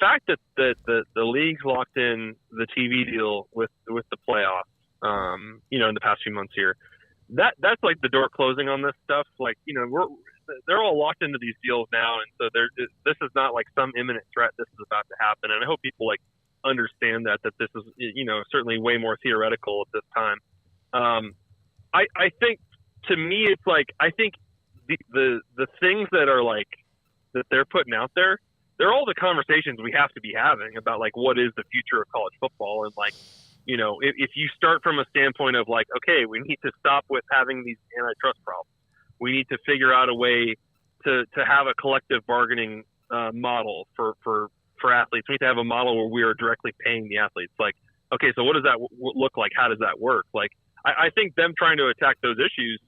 fact that the league's locked in the TV deal with the playoffs, in the past few months here, that's like the door closing on this stuff. Like, they're all locked into these deals now, and so this is not like some imminent threat. This is about to happen, and I hope people understand that this is certainly way more theoretical at this time. I think, to me, it's I think the things that are that they're putting out there, they're all the conversations we have to be having about what is the future of college football, and if you start from a standpoint of okay, we need to stop with having these antitrust problems. We need to figure out a way to have a collective bargaining model for athletes. We need to have a model where we are directly paying the athletes. Okay, so what does that look like? How does that work? I think them trying to attack those issues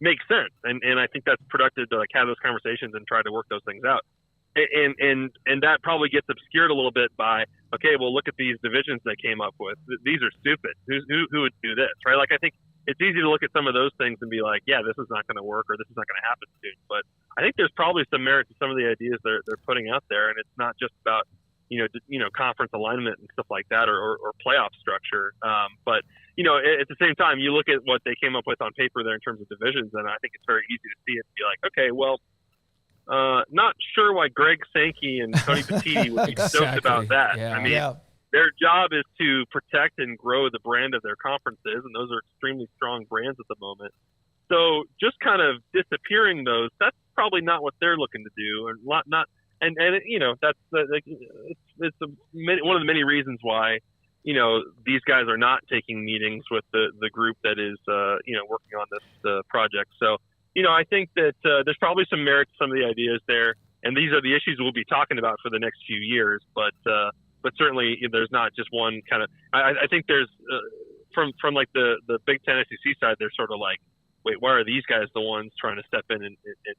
makes sense, and I think that's productive to have those conversations and try to work those things out. And that probably gets obscured a little bit by, okay, well, look at these divisions they came up with. These are stupid. Who would do this, right? I think it's easy to look at some of those things and be like, yeah, this is not going to work, or this is not going to happen soon. But I think there's probably some merit to some of the ideas they're putting out there, and it's not just about conference alignment and stuff like that, or playoff structure. But at the same time, you look at what they came up with on paper there in terms of divisions, and I think it's very easy to see it and be like, okay, well, not sure why Greg Sankey and Tony Petitti would be stoked about that. Yeah. Their job is to protect and grow the brand of their conferences, and those are extremely strong brands at the moment. So just kind of disappearing those, that's probably not what they're looking to do, and that's it's one of the many reasons why these guys are not taking meetings with the group that is working on this project. So I think that there's probably some merit to some of the ideas there, and these are the issues we'll be talking about for the next few years. But certainly there's not just one kind of. I think there's from the Big Ten SEC side, they're sort of wait, why are these guys the ones trying to step in and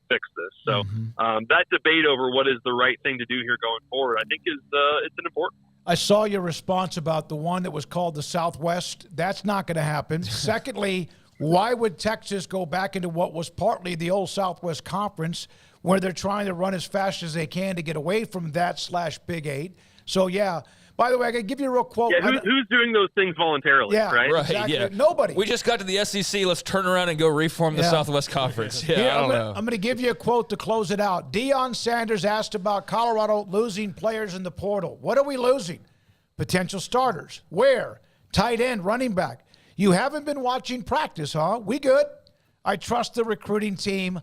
fix this? So that debate over what is the right thing to do here going forward, I think it's an important. I saw your response about the one that was called the Southwest. That's not going to happen. Secondly, why would Texas go back into what was partly the old Southwest Conference, where they're trying to run as fast as they can to get away from that /Big 8? So, yeah. By the way, I got to give you a real quote. Yeah, who's doing those things voluntarily, right? Exactly. Yeah. Nobody. We just got to the SEC. Let's turn around and go reform the Southwest Conference. Yeah, I don't know. I'm going to give you a quote to close it out. Deion Sanders asked about Colorado losing players in the portal. What are we losing? Potential starters. Where? Tight end, running back. You haven't been watching practice, huh? We good. I trust the recruiting team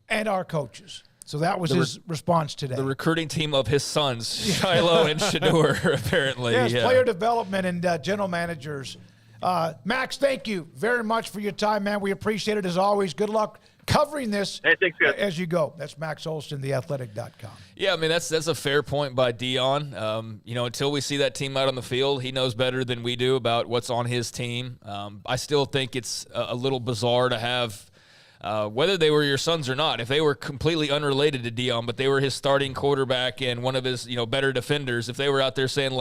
and our coaches. So that was his response today. The recruiting team of his sons, Shiloh and Shador, apparently. Yes, player development and general managers. Max, thank you very much for your time, man. We appreciate it as always. Good luck covering this as you go. That's Max Olson, theathletic.com. Yeah, I mean, that's a fair point by Deion. Until we see that team out on the field, he knows better than we do about what's on his team. I still think it's a little bizarre to have whether they were your sons or not, if they were completely unrelated to Deion, but they were his starting quarterback and one of his, better defenders, if they were out there saying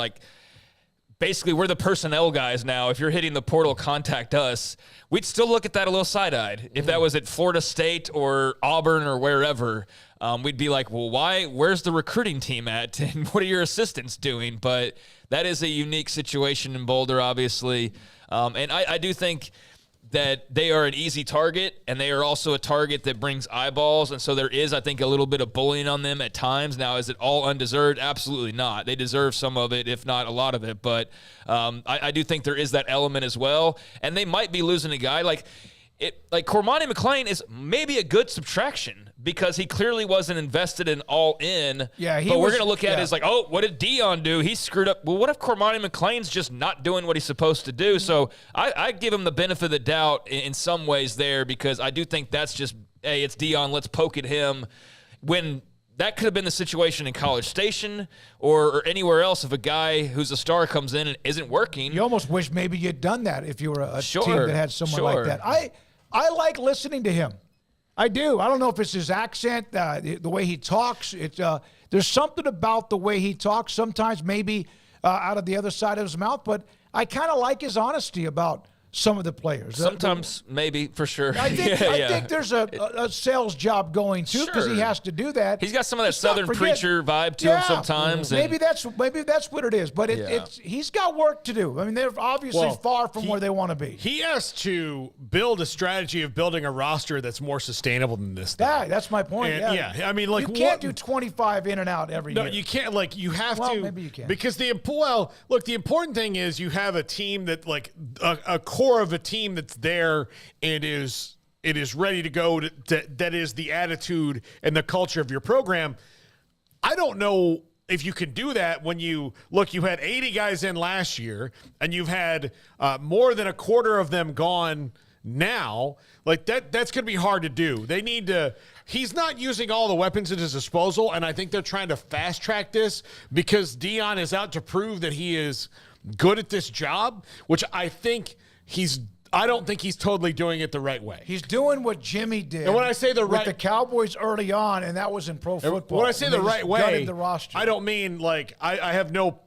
basically we're the personnel guys now, if you're hitting the portal, contact us, we'd still look at that a little side-eyed. If that was at Florida State or Auburn or wherever, we'd be like, well, why? Where's the recruiting team at? And what are your assistants doing? But that is a unique situation in Boulder, obviously. And I do think that they are an easy target, and they are also a target that brings eyeballs, and so there is, I think, a little bit of bullying on them at times. Now, is it all undeserved? Absolutely not. They deserve some of it, if not a lot of it, but I do think there is that element as well, and they might be losing a guy. Cormani McClain is maybe a good subtraction because he clearly wasn't invested in all in. Yeah, but we're going to look at it as what did Deion do? He screwed up. Well, what if Cormani McClain's just not doing what he's supposed to do? So I give him the benefit of the doubt in some ways there because I do think that's just hey, it's Deion, let's poke at him, when that could have been the situation in College Station or anywhere else if a guy who's a star comes in and isn't working. You almost wish maybe you'd done that if you were a team that had someone like that. I like listening to him. I do. I don't know if it's his accent, the way he talks. There's something about the way he talks, sometimes maybe out of the other side of his mouth, but I kind of like his honesty about some of the players. Sometimes, maybe, for sure. I think there's a sales job going, too, because he has to do that. He's got some of that Southern preacher vibe to him sometimes. Maybe that's what it is, but he's got work to do. I mean, they're obviously far from where they want to be. He has to build a strategy of building a roster that's more sustainable than this thing. Yeah, that's my point. And, I mean, like, you can't do 25 in and out every year. No, you can't. Like, you have to. Maybe you can. Because the important thing is you have a team that, like, a core of a team that's there and is ready to go. That is the attitude and the culture of your program. I don't know if you can do that when you had 80 guys in last year and you've had more than a quarter of them gone now. Like that's going to be hard to do. They need to. He's not using all the weapons at his disposal, and I think they're trying to fast track this because Deion is out to prove that he is good at this job, which I don't think he's totally doing it the right way. He's doing what Jimmy did. And when I say with the Cowboys early on, and that was in pro football. When I say the right way, the roster. I don't mean like I have no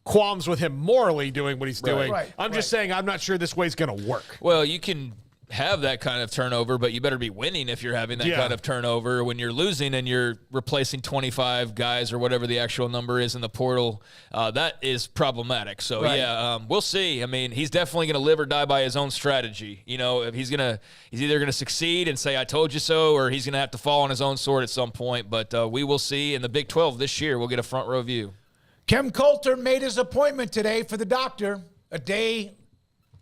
qualms with him morally doing what he's doing. Right, I'm just saying I'm not sure this way's going to work. Well, you can have that kind of turnover, but you better be winning if you're having that kind of turnover. When you're losing and you're replacing 25 guys or whatever the actual number is in the portal, that is problematic. So, we'll see. I mean, he's definitely going to live or die by his own strategy. You know, if he's either going to succeed and say, I told you so, or he's going to have to fall on his own sword at some point. But we will see. In the Big 12 this year, we'll get a front row view. Kem Coulter made his appointment today for the doctor, a day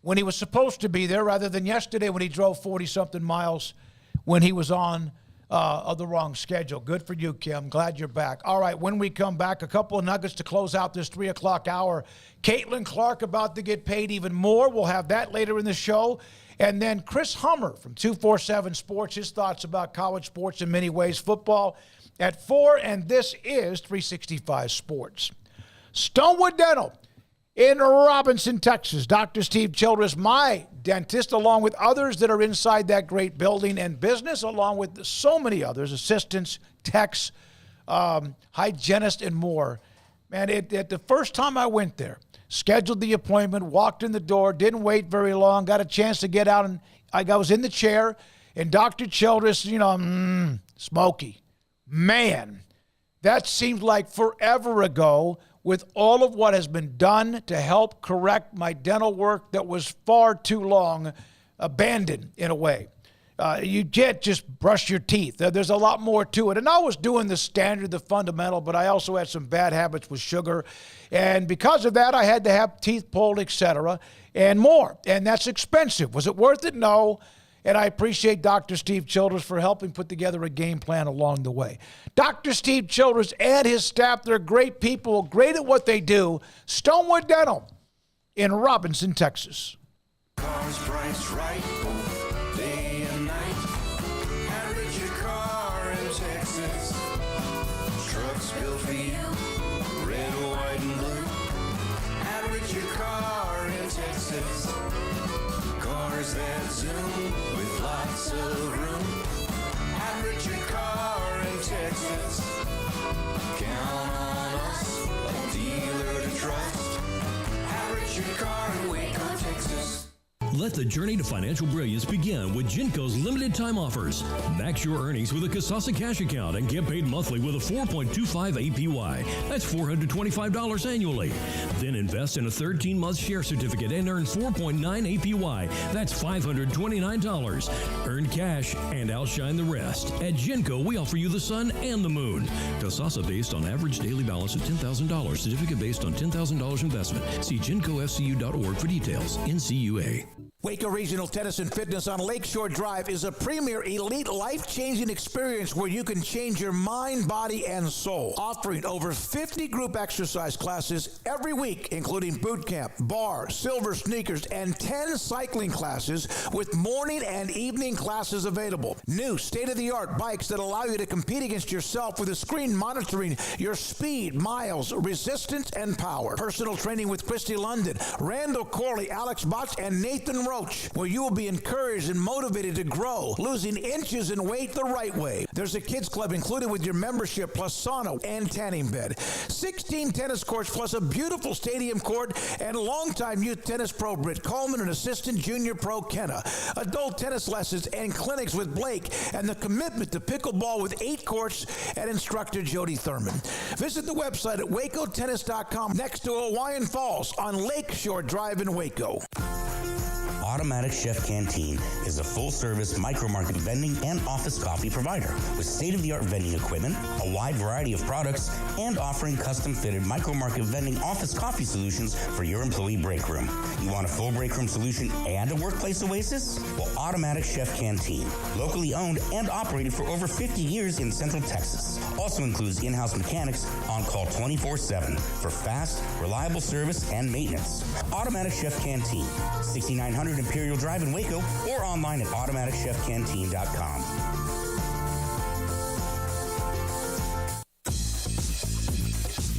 when he was supposed to be there rather than yesterday when he drove 40-something miles when he was on the wrong schedule. Good for you, Kim. Glad you're back. All right, when we come back, a couple of nuggets to close out this 3 o'clock hour. Caitlin Clark about to get paid even more. We'll have that later in the show. And then Chris Hummer from 247 Sports, his thoughts about college sports in many ways, football at 4, and this is 365 Sports. Stonewood Dental in Robinson, Texas. Dr. Steve Childress, my dentist, along with others that are inside that great building and business, along with so many others, assistants, techs, hygienists, and more. Man, the first time I went there, scheduled the appointment, walked in the door, didn't wait very long, got a chance to get out, and I was in the chair, and Dr. Childress, smoky. Man, that seemed like forever ago, with all of what has been done to help correct my dental work that was far too long abandoned in a way. You can't just brush your teeth. There's a lot more to it. And I was doing the standard, the fundamental, but I also had some bad habits with sugar. And because of that, I had to have teeth pulled, etc., and more. And that's expensive. Was it worth it? No. And I appreciate Dr. Steve Childress for helping put together a game plan along the way. Dr. Steve Childress and his staff, they're great people, great at what they do. Stonewood Dental in Robinson, Texas. Cars priced right, day and night. Average your car in Texas. Trucks built for you, red, white, and blue. Average your car in Texas. Cars that zoom with lots of room. Average your car in Texas. Count on us, a dealer to trust. Average your car in Waco, Texas. Let the journey to financial brilliance begin with Genco's limited time offers. Max your earnings with a Kasasa cash account and get paid monthly with a 4.25 APY. That's $425 annually. Then invest in a 13-month share certificate and earn 4.9 APY. That's $529. Earn cash and outshine the rest. At Genco, we offer you the sun and the moon. Kasasa based on average daily balance of $10,000. Certificate based on $10,000 investment. See GencoFCU.org for details. NCUA. Waco Regional Tennis and Fitness on Lakeshore Drive is a premier elite life-changing experience where you can change your mind, body, and soul. Offering over 50 group exercise classes every week, including boot camp, bar, silver sneakers, and 10 cycling classes with morning and evening classes available. New state-of-the-art bikes that allow you to compete against yourself with a screen monitoring your speed, miles, resistance, and power. Personal training with Christy London, Randall Corley, Alex Botch, and Nathan Roach, where you will be encouraged and motivated to grow, losing inches in weight the right way. There's a kids club included with your membership, plus sauna and tanning bed. 16 tennis courts, plus a beautiful stadium court, and longtime youth tennis pro Britt Coleman and assistant junior pro Kenna. Adult tennis lessons and clinics with Blake, and the commitment to pickleball with 8 courts and instructor Jody Thurman. Visit the website at wacotennis.com next to Hawaiian Falls on Lakeshore Drive in Waco. Automatic Chef Canteen is a full-service micro-market vending and office coffee provider with state-of-the-art vending equipment, a wide variety of products, and offering custom-fitted micro-market vending office coffee solutions for your employee break room. You want a full break room solution and a workplace oasis? Well, Automatic Chef Canteen, locally owned and operated for over 50 years in Central Texas, also includes in-house mechanics on call 24/7 for fast, reliable service and maintenance. Automatic Chef Canteen, 6900 Imperial Drive in Waco, or online at automaticchefcanteen.com.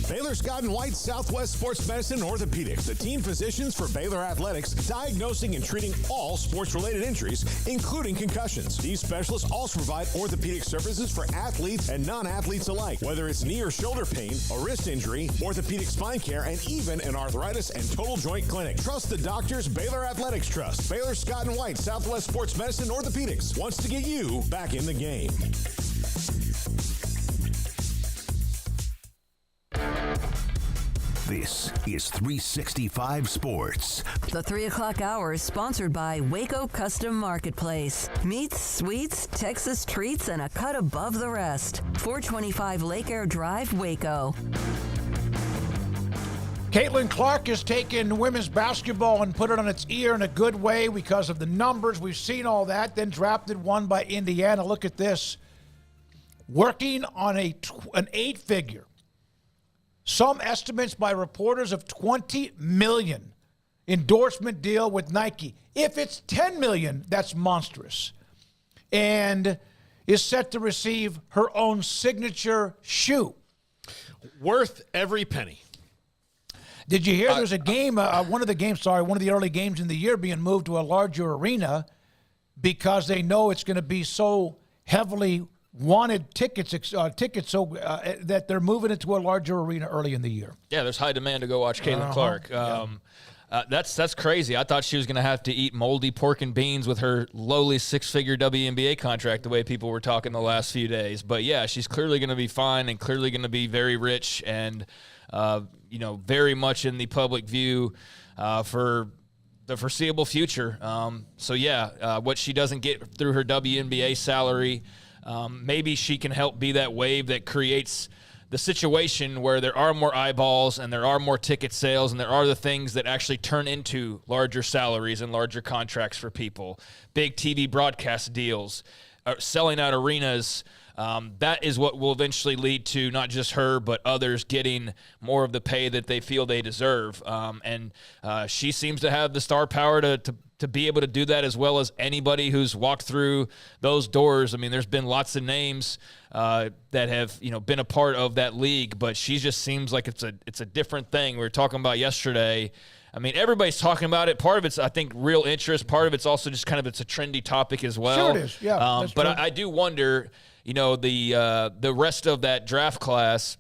Baylor Scott & White Southwest Sports Medicine and Orthopedics, the team physicians for Baylor Athletics, diagnosing and treating all sports-related injuries, including concussions. These specialists also provide orthopedic services for athletes and non-athletes alike, whether it's knee or shoulder pain, a wrist injury, orthopedic spine care, and even an arthritis and total joint clinic. Trust the doctors Baylor Athletics trust. Baylor Scott & White Southwest Sports Medicine and Orthopedics wants to get you back in the game. This is 365 Sports. The 3 o'clock hour is sponsored by Waco Custom Marketplace. Meats, sweets, Texas treats, and a cut above the rest. 425 Lake Air Drive, Waco. Caitlin Clark has taken women's basketball and put it on its ear in a good way because of the numbers. We've seen all that. Then drafted one by Indiana. Look at this. Working on an 8-figure. Some estimates by reporters of $20 million endorsement deal with Nike. If it's $10 million, that's monstrous. And is set to receive her own signature shoe. Worth every penny. Did you hear there's a game, one of the early games in the year being moved to a larger arena because they know it's going to be so heavily wanted tickets so that they're moving it to a larger arena early in the year. Yeah, there's high demand to go watch Caitlin Clark. That's crazy. I thought she was going to have to eat moldy pork and beans with her lowly 6-figure WNBA contract the way people were talking the last few days. But, yeah, she's clearly going to be fine and clearly going to be very rich and, very much in the public view for the foreseeable future. What she doesn't get through her WNBA salary, maybe she can help be that wave that creates the situation where there are more eyeballs and there are more ticket sales and there are the things that actually turn into larger salaries and larger contracts for people, big TV broadcast deals, selling out arenas. That is what will eventually lead to not just her, but others getting more of the pay that they feel they deserve. And she seems to have the star power to be able to do that as well as anybody who's walked through those doors. I mean, there's been lots of names that have, been a part of that league, but she just seems like it's a different thing. We were talking about yesterday. I mean, everybody's talking about it. Part of it's, I think, real interest. Part of it's also just it's a trendy topic as well. Sure it is, yeah. But I do wonder, the rest of that draft class,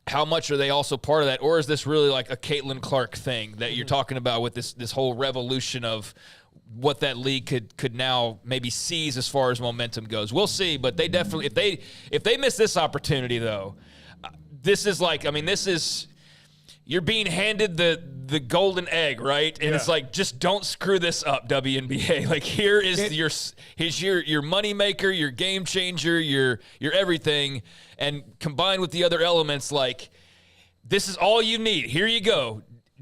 how much are they also part of that? Or is this really like a Caitlin Clark thing that you're talking about with this whole revolution of what that league could now maybe seize as far as momentum goes? We'll see, but they definitely, if they miss this opportunity, though, this is you're being handed the golden egg, right? And it's like, just don't screw this up, WNBA. Like, here's your money maker, your game changer, your everything, and combined with the other elements, like, this is all you need. Here you go.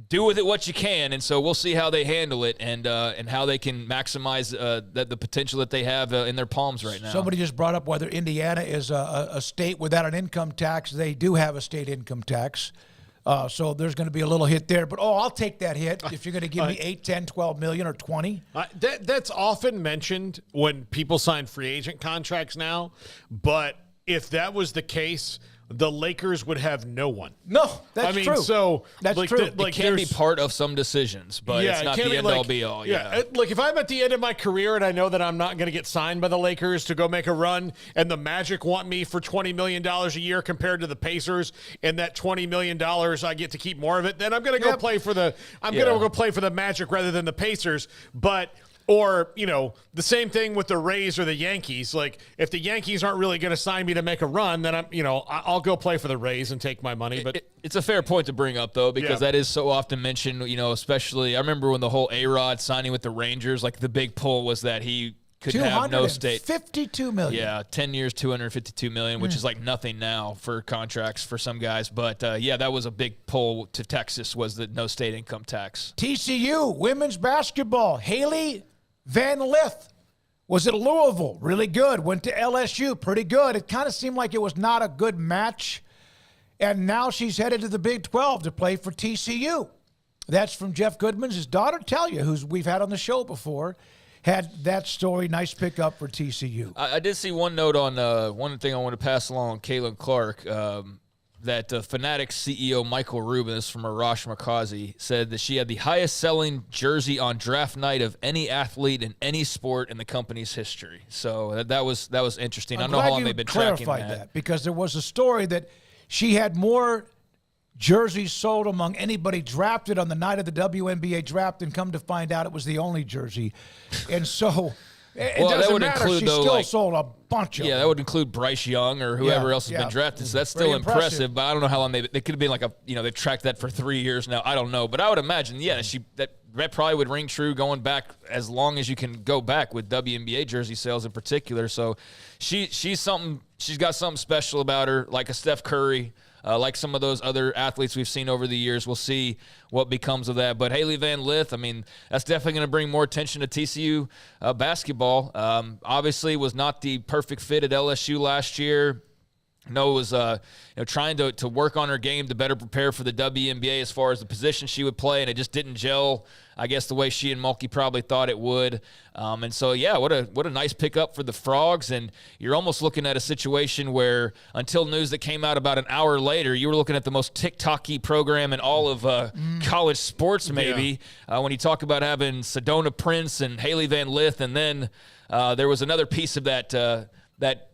do with it what you can, and so we'll see how they handle it and how they can maximize the potential that they have in their palms right now. Somebody just brought up whether Indiana is a state without an income tax. They do have a state income tax, so there's going to be a little hit there. But, I'll take that hit if you're going to give me 8, 10, 12 million or 20. That's often mentioned when people sign free agent contracts now, but if that was the case, the Lakers would have no one. No, that's true. So that's true. It can be part of some decisions, but it's not the end-all be-all. Yeah. Look, if I'm at the end of my career and I know that I'm not going to get signed by the Lakers to go make a run, and the Magic want me for $20 million a year compared to the Pacers, and that $20 million I get to keep more of it, then I'm going to go play for the Magic rather than the Pacers. Or, the same thing with the Rays or the Yankees. Like, if the Yankees aren't really going to sign me to make a run, then I'll go play for the Rays and take my money. But it's a fair point to bring up, though, because that is so often mentioned, especially I remember when the whole A-Rod signing with the Rangers, like the big pull was that he could have no state. $52 million. Yeah, 10 years, $252 million, which is like nothing now for contracts for some guys. But, that was a big pull to Texas, was the no state income tax. TCU, women's basketball, Haley Van Lith was at Louisville, really good. Went to LSU, pretty good. It kind of seemed like it was not a good match. And now she's headed to the Big 12 to play for TCU. That's from Jeff Goodman's his daughter, Talia, who's we've had on the show before, had that story. Nice pickup for TCU. I did see one note on one thing I want to pass along, Caitlin Clark, that Fanatics CEO Michael Rubin from Arash Makazi said that she had the highest selling jersey on draft night of any athlete in any sport in the company's history. So that was interesting. I don't know how long they've been tracking that. Because there was a story that she had more jerseys sold among anybody drafted on the night of the WNBA draft, and come to find out it was the only jersey. And so it doesn't matter. She still sold a bunch of them. Yeah, that would include Bryce Young or whoever else has been drafted. So that's still impressive. But I don't know how long they could have been they've tracked that for 3 years now. I don't know. But I would imagine, that probably would ring true going back as long as you can go back with WNBA jersey sales in particular. So she's got something special about her, like a Steph Curry. Like some of those other athletes we've seen over the years. We'll see what becomes of that. But Haley Van Lith, that's definitely going to bring more attention to TCU basketball. Obviously, was not the perfect fit at LSU last year. No, was trying to work on her game to better prepare for the WNBA as far as the position she would play, and it just didn't gel, I guess, the way she and Mulkey probably thought it would. And so, what a nice pickup for the Frogs. And you're almost looking at a situation where, until news that came out about an hour later, you were looking at the most TikTok-y program in all of college sports, maybe, when you talk about having Sedona Prince and Haley Van Lith, and then there was another piece of that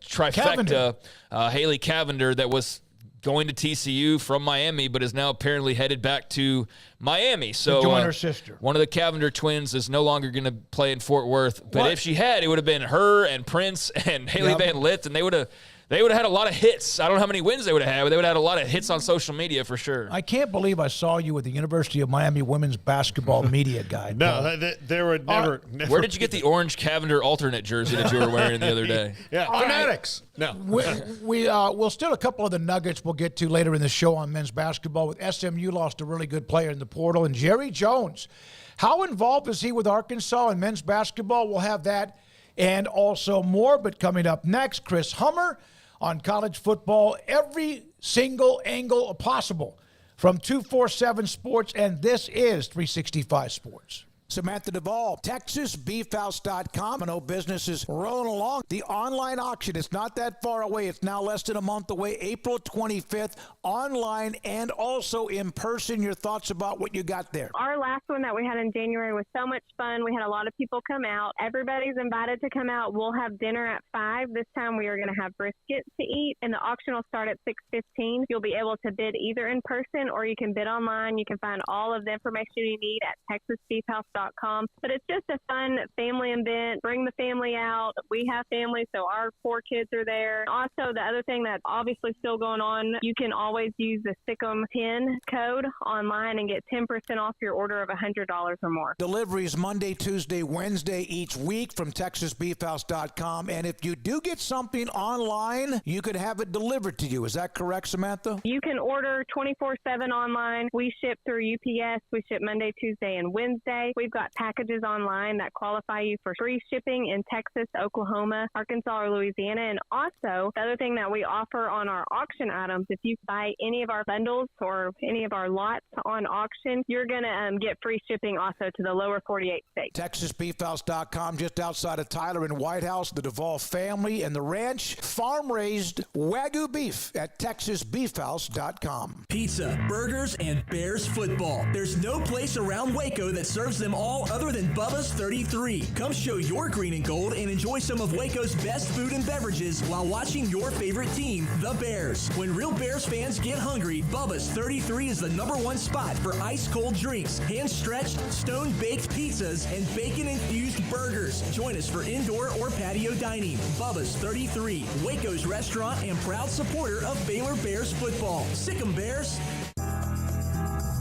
trifecta, Haley Cavender, that was going to TCU from Miami, but is now apparently headed back to Miami. So to join her sister. One of the Cavender twins is no longer going to play in Fort Worth. But if she had, it would have been her and Prince and Haley Van Lith, and they would have had a lot of hits. I don't know how many wins they would have had, but they would have had a lot of hits on social media for sure. I can't believe I saw you at the University of Miami women's basketball media guy. No, there would never. Where did you get the orange Cavender alternate jersey that you were wearing the other day? Fanatics. No. We'll still a couple of the nuggets we'll get to later in the show on men's basketball. With SMU lost a really good player in the portal, and Jerry Jones. How involved is he with Arkansas in men's basketball? We'll have that and also more. But coming up next, Chris Hummer on college football, every single angle possible from 247 Sports, and this is 365 Sports. Samantha Duvall, TexasBeefHouse.com. I know business is rolling along. The online auction is not that far away. It's now less than a month away, April 25th, online and also in person. Your thoughts about what you got there? Our last one that we had in January was so much fun. We had a lot of people come out. Everybody's invited to come out. We'll have dinner at 5. This time we are going to have brisket to eat, and the auction will start at 6:15. You'll be able to bid either in person or you can bid online. You can find all of the information you need at TexasBeefHouse.com. SmoakPizza.com. But it's just a fun family event. Bring the family out. We have family, so our 4 kids are there. Also, the other thing that's obviously still going on, you can always use the Sick'em 10 code online and get 10% off your order of $100 or more. Deliveries Monday, Tuesday, Wednesday each week from TexasBeefHouse.com. And if you do get something online, you could have it delivered to you. Is that correct, Samantha? You can order 24/7 online. We ship through UPS. We ship Monday, Tuesday, and Wednesday. We've got packages online that qualify you for free shipping in Texas, Oklahoma, Arkansas, or Louisiana. And also, the other thing that we offer on our auction items, if you buy any of our bundles or any of our lots on auction, you're going to get free shipping also to the lower 48 states. TexasBeefHouse.com, just outside of Tyler and White House, the Duvall family and the ranch. Farm-raised Wagyu beef at TexasBeefHouse.com. Pizza, burgers, and Bears football. There's no place around Waco that serves them all other than Bubba's 33. Come show your green and gold and enjoy some of Waco's best food and beverages while watching your favorite team, the Bears. When real Bears fans get hungry, Bubba's 33 is the #1 spot for ice-cold drinks, hand-stretched, stone-baked pizzas, and bacon-infused burgers. Join us for indoor or patio dining. Bubba's 33, Waco's restaurant and proud supporter of Baylor Bears football. Sick 'em, Bears.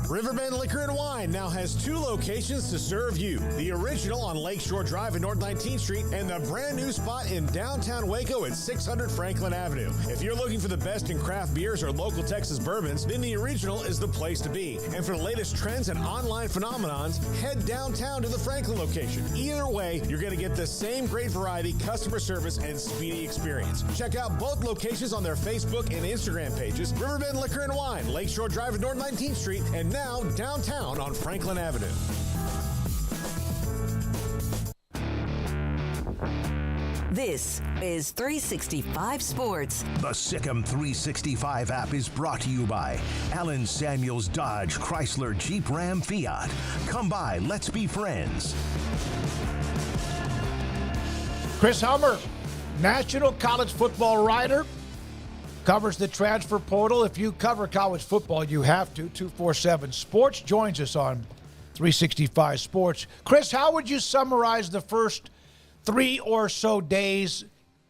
Riverbend Liquor and Wine now has 2 locations to serve you. The original on Lakeshore Drive at North 19th Street and the brand new spot in downtown Waco at 600 Franklin Avenue. If you're looking for the best in craft beers or local Texas bourbons, then the original is the place to be. And for the latest trends and online phenomenons, head downtown to the Franklin location. Either way, you're going to get the same great variety, customer service, and speedy experience. Check out both locations on their Facebook and Instagram pages. Riverbend Liquor and Wine, Lakeshore Drive at North 19th Street, and now downtown on Franklin Avenue. This is 365 Sports. The Sick'em 365 app is brought to you by Allen Samuels Dodge Chrysler Jeep Ram Fiat. Come by, let's be friends. Chris Hummer, national college football writer, covers the transfer portal. If you cover college football, you have to. 247 Sports joins us on 365 Sports. Chris, how would you summarize the first 3 or so days,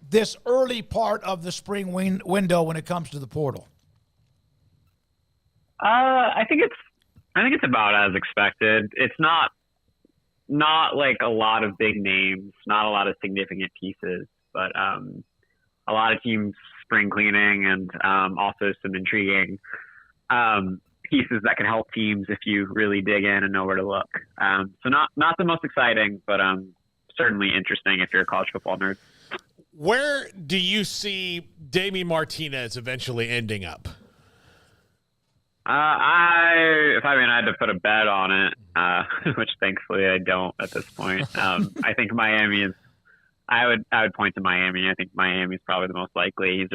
this early part of the spring window when it comes to the portal? I think it's about as expected. It's not like a lot of big names, not a lot of significant pieces, but a lot of teams spring cleaning and also some intriguing pieces that can help teams if you really dig in and know where to look. So not the most exciting, but certainly interesting if you're a college football nerd. Where do you see Damian Martinez eventually ending up? If I had to put a bet on it, which thankfully I don't at this point, I think Miami is. I would point to Miami. I think Miami is probably the most likely. He's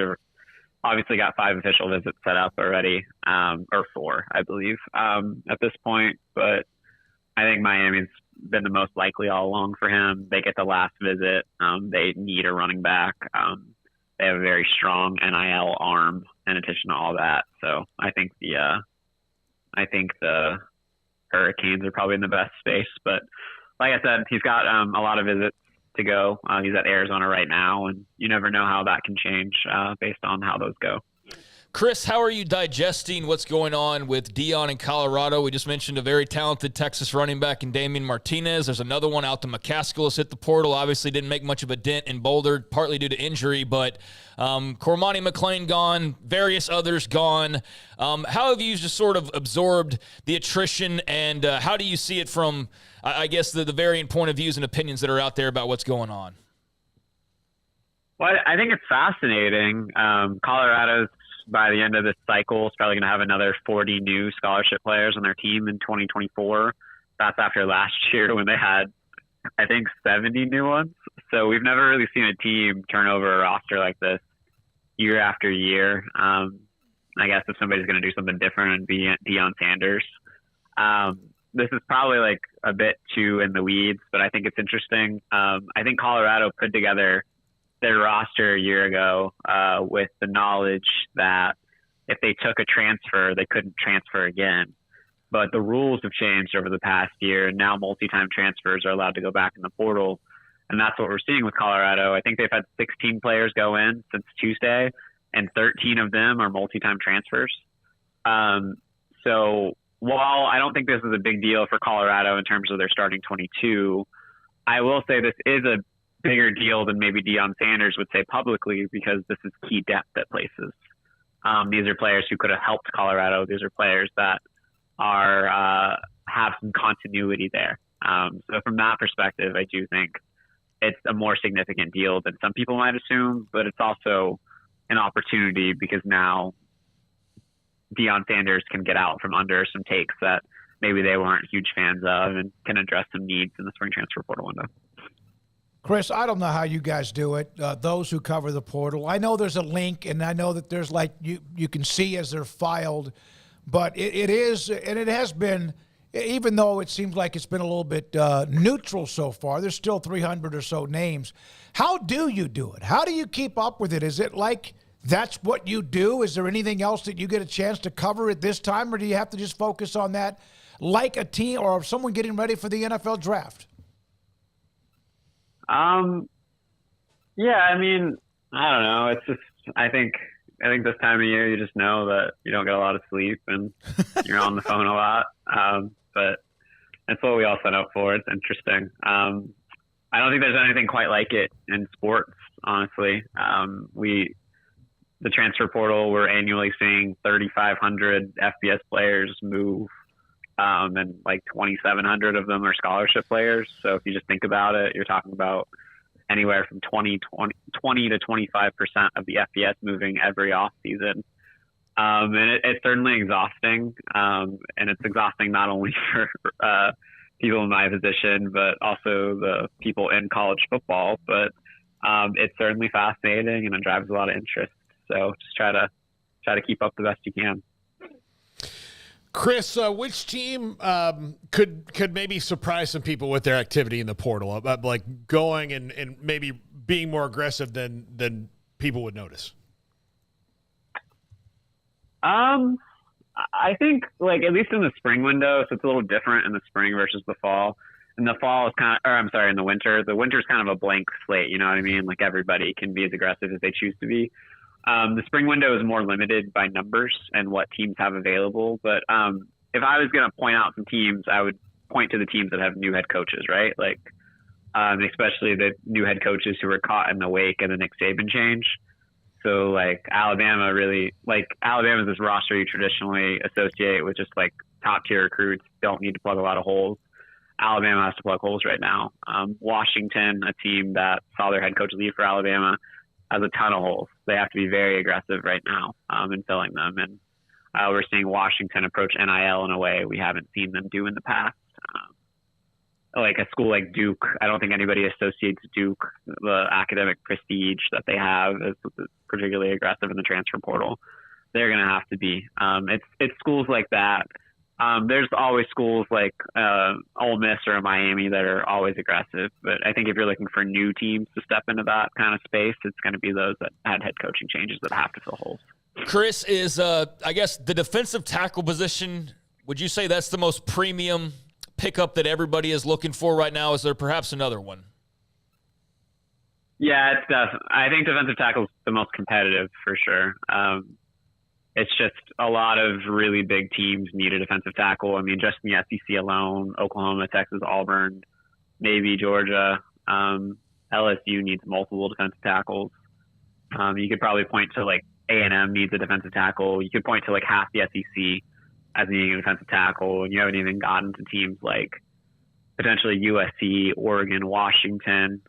obviously got 5 official visits set up already, or 4, I believe, at this point. But I think Miami's been the most likely all along for him. They get the last visit. They need a running back. They have a very strong NIL arm in addition to all that. So I think the Hurricanes are probably in the best space. But like I said, he's got a lot of visits to go. He's at Arizona right now, and you never know how that can change based on how those go. Chris, how are you digesting what's going on with Deion in Colorado? We just mentioned a very talented Texas running back in Damian Martinez. There's another one, Alton McCaskill, has hit the portal. Obviously didn't make much of a dent in Boulder, partly due to injury, but Cormani McClain gone, various others gone. How have you just sort of absorbed the attrition, and how do you see it from, I guess, the varying point of views and opinions that are out there about what's going on? Well, I think it's fascinating. Colorado's, by the end of this cycle, is probably going to have another 40 new scholarship players on their team in 2024. That's after last year when they had, I think, 70 new ones. So we've never really seen a team turn over a roster like this year after year. I guess if somebody's going to do something different, it'd be Deion Sanders. This is probably like a bit too in the weeds, but I think it's interesting. I think Colorado put together their roster a year ago with the knowledge that if they took a transfer, they couldn't transfer again. but the rules have changed over the past year, and now multi-time transfers are allowed to go back in the portal. And that's what we're seeing with Colorado. I think they've had 16 players go in since Tuesday, and 13 of them are multi-time transfers. So while I don't think this is a big deal for Colorado in terms of their starting 22, I will say this is a bigger deal than maybe Deion Sanders would say publicly, because this is key depth at places. These are players who could have helped Colorado. These are players that are have some continuity there. So from that perspective, I do think it's a more significant deal than some people might assume, but it's also an opportunity because now Deion Sanders can get out from under some takes that maybe they weren't huge fans of and can address some needs in the spring transfer portal window. Chris, I don't know how you guys do it, those who cover the portal. I know there's a link, and I know that there's you can see as they're filed, but it is, and it has been, even though it seems like it's been a little bit neutral so far, there's still 300 or so names. How do you do it? How do you keep up with it? Is it like that's what you do? Is there anything else that you get a chance to cover at this time, or do you have to just focus on that like a team or someone getting ready for the NFL draft? Yeah, I mean, I don't know. It's just, I think this time of year, you just know that you don't get a lot of sleep and you're on the phone a lot. But that's what we all sign up for. It's interesting. I don't think there's anything quite like it in sports, honestly. The transfer portal, we're annually seeing 3,500 FBS players move. And like 2,700 of them are scholarship players. So if you just think about it, you're talking about anywhere from 20 to 25% of the FBS moving every off season. And it's certainly exhausting. And it's exhausting not only for people in my position, but also the people in college football. But it's certainly fascinating and it drives a lot of interest. So just try to keep up the best you can. Chris, which team could maybe surprise some people with their activity in the portal, like going and maybe being more aggressive than people would notice? I think, like, at least in the spring window, so it's a little different in the spring versus the fall. In the fall is in the winter. The winter is kind of a blank slate, you know what I mean? Like, everybody can be as aggressive as they choose to be. The spring window is more limited by numbers and what teams have available. But if I was going to point out some teams, I would point to the teams that have new head coaches, right? Like, especially the new head coaches who were caught in the wake of the Nick Saban change. So, like, Alabama's this roster you traditionally associate with just, like, top-tier recruits, don't need to plug a lot of holes. Alabama has to plug holes right now. Washington, a team that saw their head coach leave for Alabama, has a ton of holes. They have to be very aggressive right now in filling them. And we're seeing Washington approach NIL in a way we haven't seen them do in the past. Like a school like Duke, I don't think anybody associates Duke, the academic prestige that they have, as particularly aggressive in the transfer portal. They're going to have to be. It's schools like that. There's always schools like Ole Miss or Miami that are always aggressive. But I think if you're looking for new teams to step into that kind of space, it's going to be those that had head coaching changes that have to fill holes. Chris, is, I guess, the defensive tackle position, would you say that's the most premium pickup that everybody is looking for right now? Is there perhaps another one? Yeah, I think defensive tackle is the most competitive for sure. It's just a lot of really big teams need a defensive tackle. I mean, just in the SEC alone, Oklahoma, Texas, Auburn, Navy, Georgia, LSU needs multiple defensive tackles. You could probably point to, like, A&M needs a defensive tackle. You could point to, like, half the SEC as needing a defensive tackle, and you haven't even gotten to teams like potentially USC, Oregon, Washington,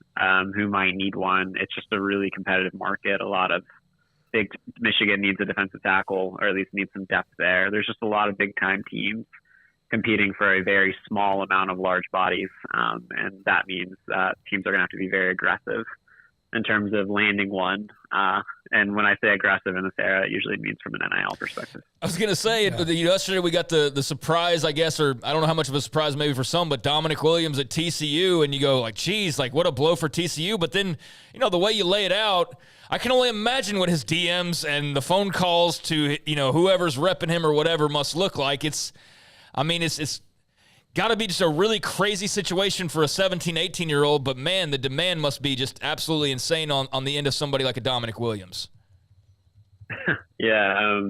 who might need one. It's just a really competitive market. A lot of big Michigan needs a defensive tackle, or at least needs some depth there. There's just a lot of big-time teams competing for a very small amount of large bodies, and that means that teams are going to have to be very aggressive in terms of landing one. And when I say aggressive in this era, it usually means from an NIL perspective. I was going to say, yesterday we got the surprise, I guess, or I don't know how much of a surprise maybe for some, but Dominic Williams at TCU, and you go like, geez, like what a blow for TCU. But then, the way you lay it out, I can only imagine what his DMs and the phone calls to, whoever's repping him or whatever must look like. I mean, it's got to be just a really crazy situation for a 17, 18-year-old, but, man, the demand must be just absolutely insane on the end of somebody like a Dominic Williams. Yeah,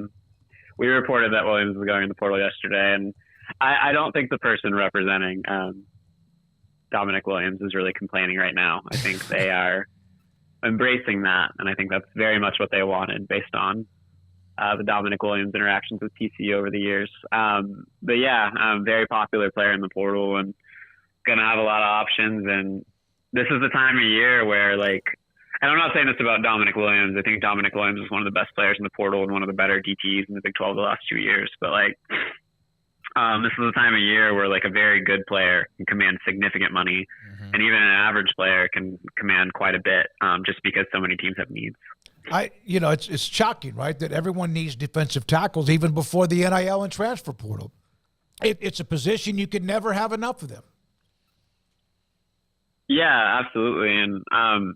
we reported that Williams was going in the portal yesterday, and I don't think the person representing Dominic Williams is really complaining right now. I think they are embracing that, and I think that's very much what they wanted based on the Dominic Williams interactions with TCU over the years. But yeah, very popular player in the portal and going to have a lot of options. And this is the time of year where, like, and I'm not saying this about Dominic Williams. I think Dominic Williams is one of the best players in the portal and one of the better DTs in the Big 12 the last 2 years. But, like, this is the time of year where, like, a very good player can command significant money, and even an average player can command quite a bit, just because so many teams have needs. It's shocking, right, that everyone needs defensive tackles even before the NIL and transfer portal. It's a position you could never have enough of them. Yeah, absolutely, and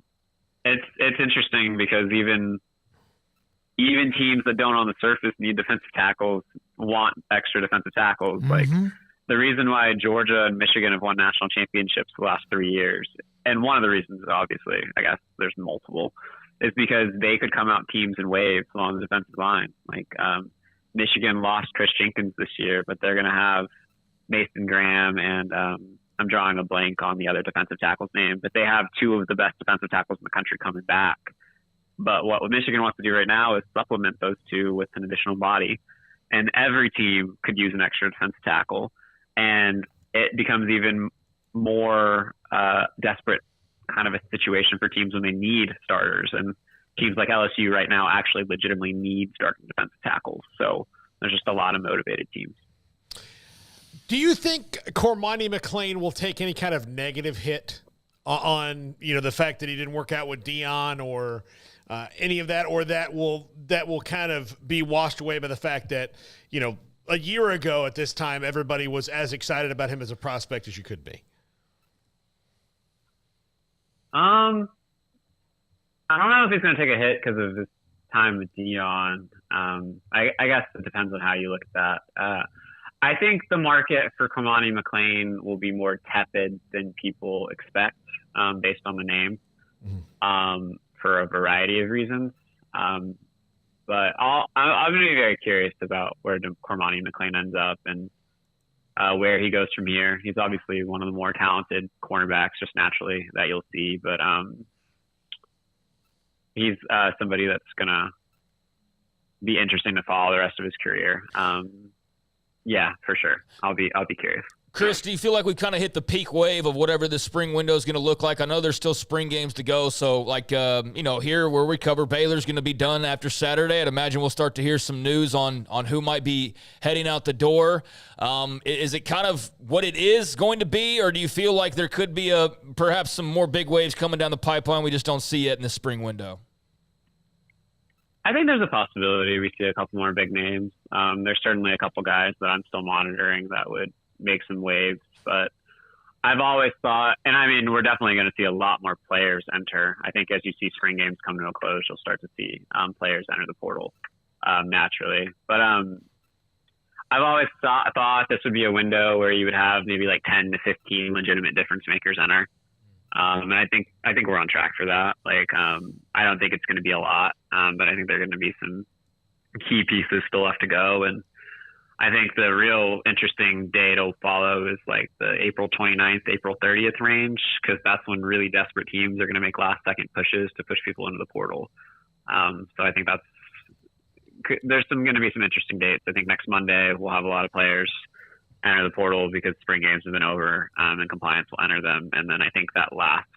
it's interesting because even teams that don't on the surface need defensive tackles want extra defensive tackles. Like the reason why Georgia and Michigan have won national championships the last 3 years, and one of the reasons, obviously, I guess there's multiple, is because they could come out teams in waves along the defensive line. Like Michigan lost Chris Jenkins this year, but they're going to have Mason Graham and I'm drawing a blank on the other defensive tackle's name, but they have two of the best defensive tackles in the country coming back. But what Michigan wants to do right now is supplement those two with an additional body. And every team could use an extra defensive tackle. And it becomes even more desperate kind of a situation for teams when they need starters. And teams like LSU right now actually legitimately need starting defensive tackles. So there's just a lot of motivated teams. Do you think Cormani McClain will take any kind of negative hit on the fact that he didn't work out with Deion or any of that, or that will kind of be washed away by the fact that a year ago at this time everybody was as excited about him as a prospect as you could be? I don't know if he's going to take a hit because of his time with Deion. I guess it depends on how you look at that. I think the market for Cormani McClain will be more tepid than people expect based on the name for a variety of reasons. But I'm going to be very curious about where Cormani McClain ends up and where he goes from here. He's obviously one of the more talented cornerbacks just naturally that you'll see, but he's somebody that's going to be interesting to follow the rest of his career. Yeah, for sure. I'll be curious. Chris, do you feel like we've kind of hit the peak wave of whatever this spring window is going to look like? I know there's still spring games to go. So, here where we cover Baylor's going to be done after Saturday. I'd imagine we'll start to hear some news on who might be heading out the door. Is it kind of what it is going to be, or do you feel like there could be perhaps some more big waves coming down the pipeline we just don't see yet in the spring window? I think there's a possibility we see a couple more big names. There's certainly a couple guys that I'm still monitoring that would make some waves, but I've always thought, and I mean, we're definitely going to see a lot more players enter. I think as you see spring games come to a close, you'll start to see players enter the portal naturally. But I've always thought this would be a window where you would have maybe like 10 to 15 legitimate difference makers enter. And I think we're on track for that. Like, I don't think it's going to be a lot, but I think there are going to be some key pieces still left to go. And I think the real interesting day to follow is like the April 29th, April 30th range, because that's when really desperate teams are going to make last-second pushes to push people into the portal. So I think there's going to be some interesting dates. I think next Monday we'll have a lot of players enter the portal because spring games have been over, and compliance will enter them. And then I think that last,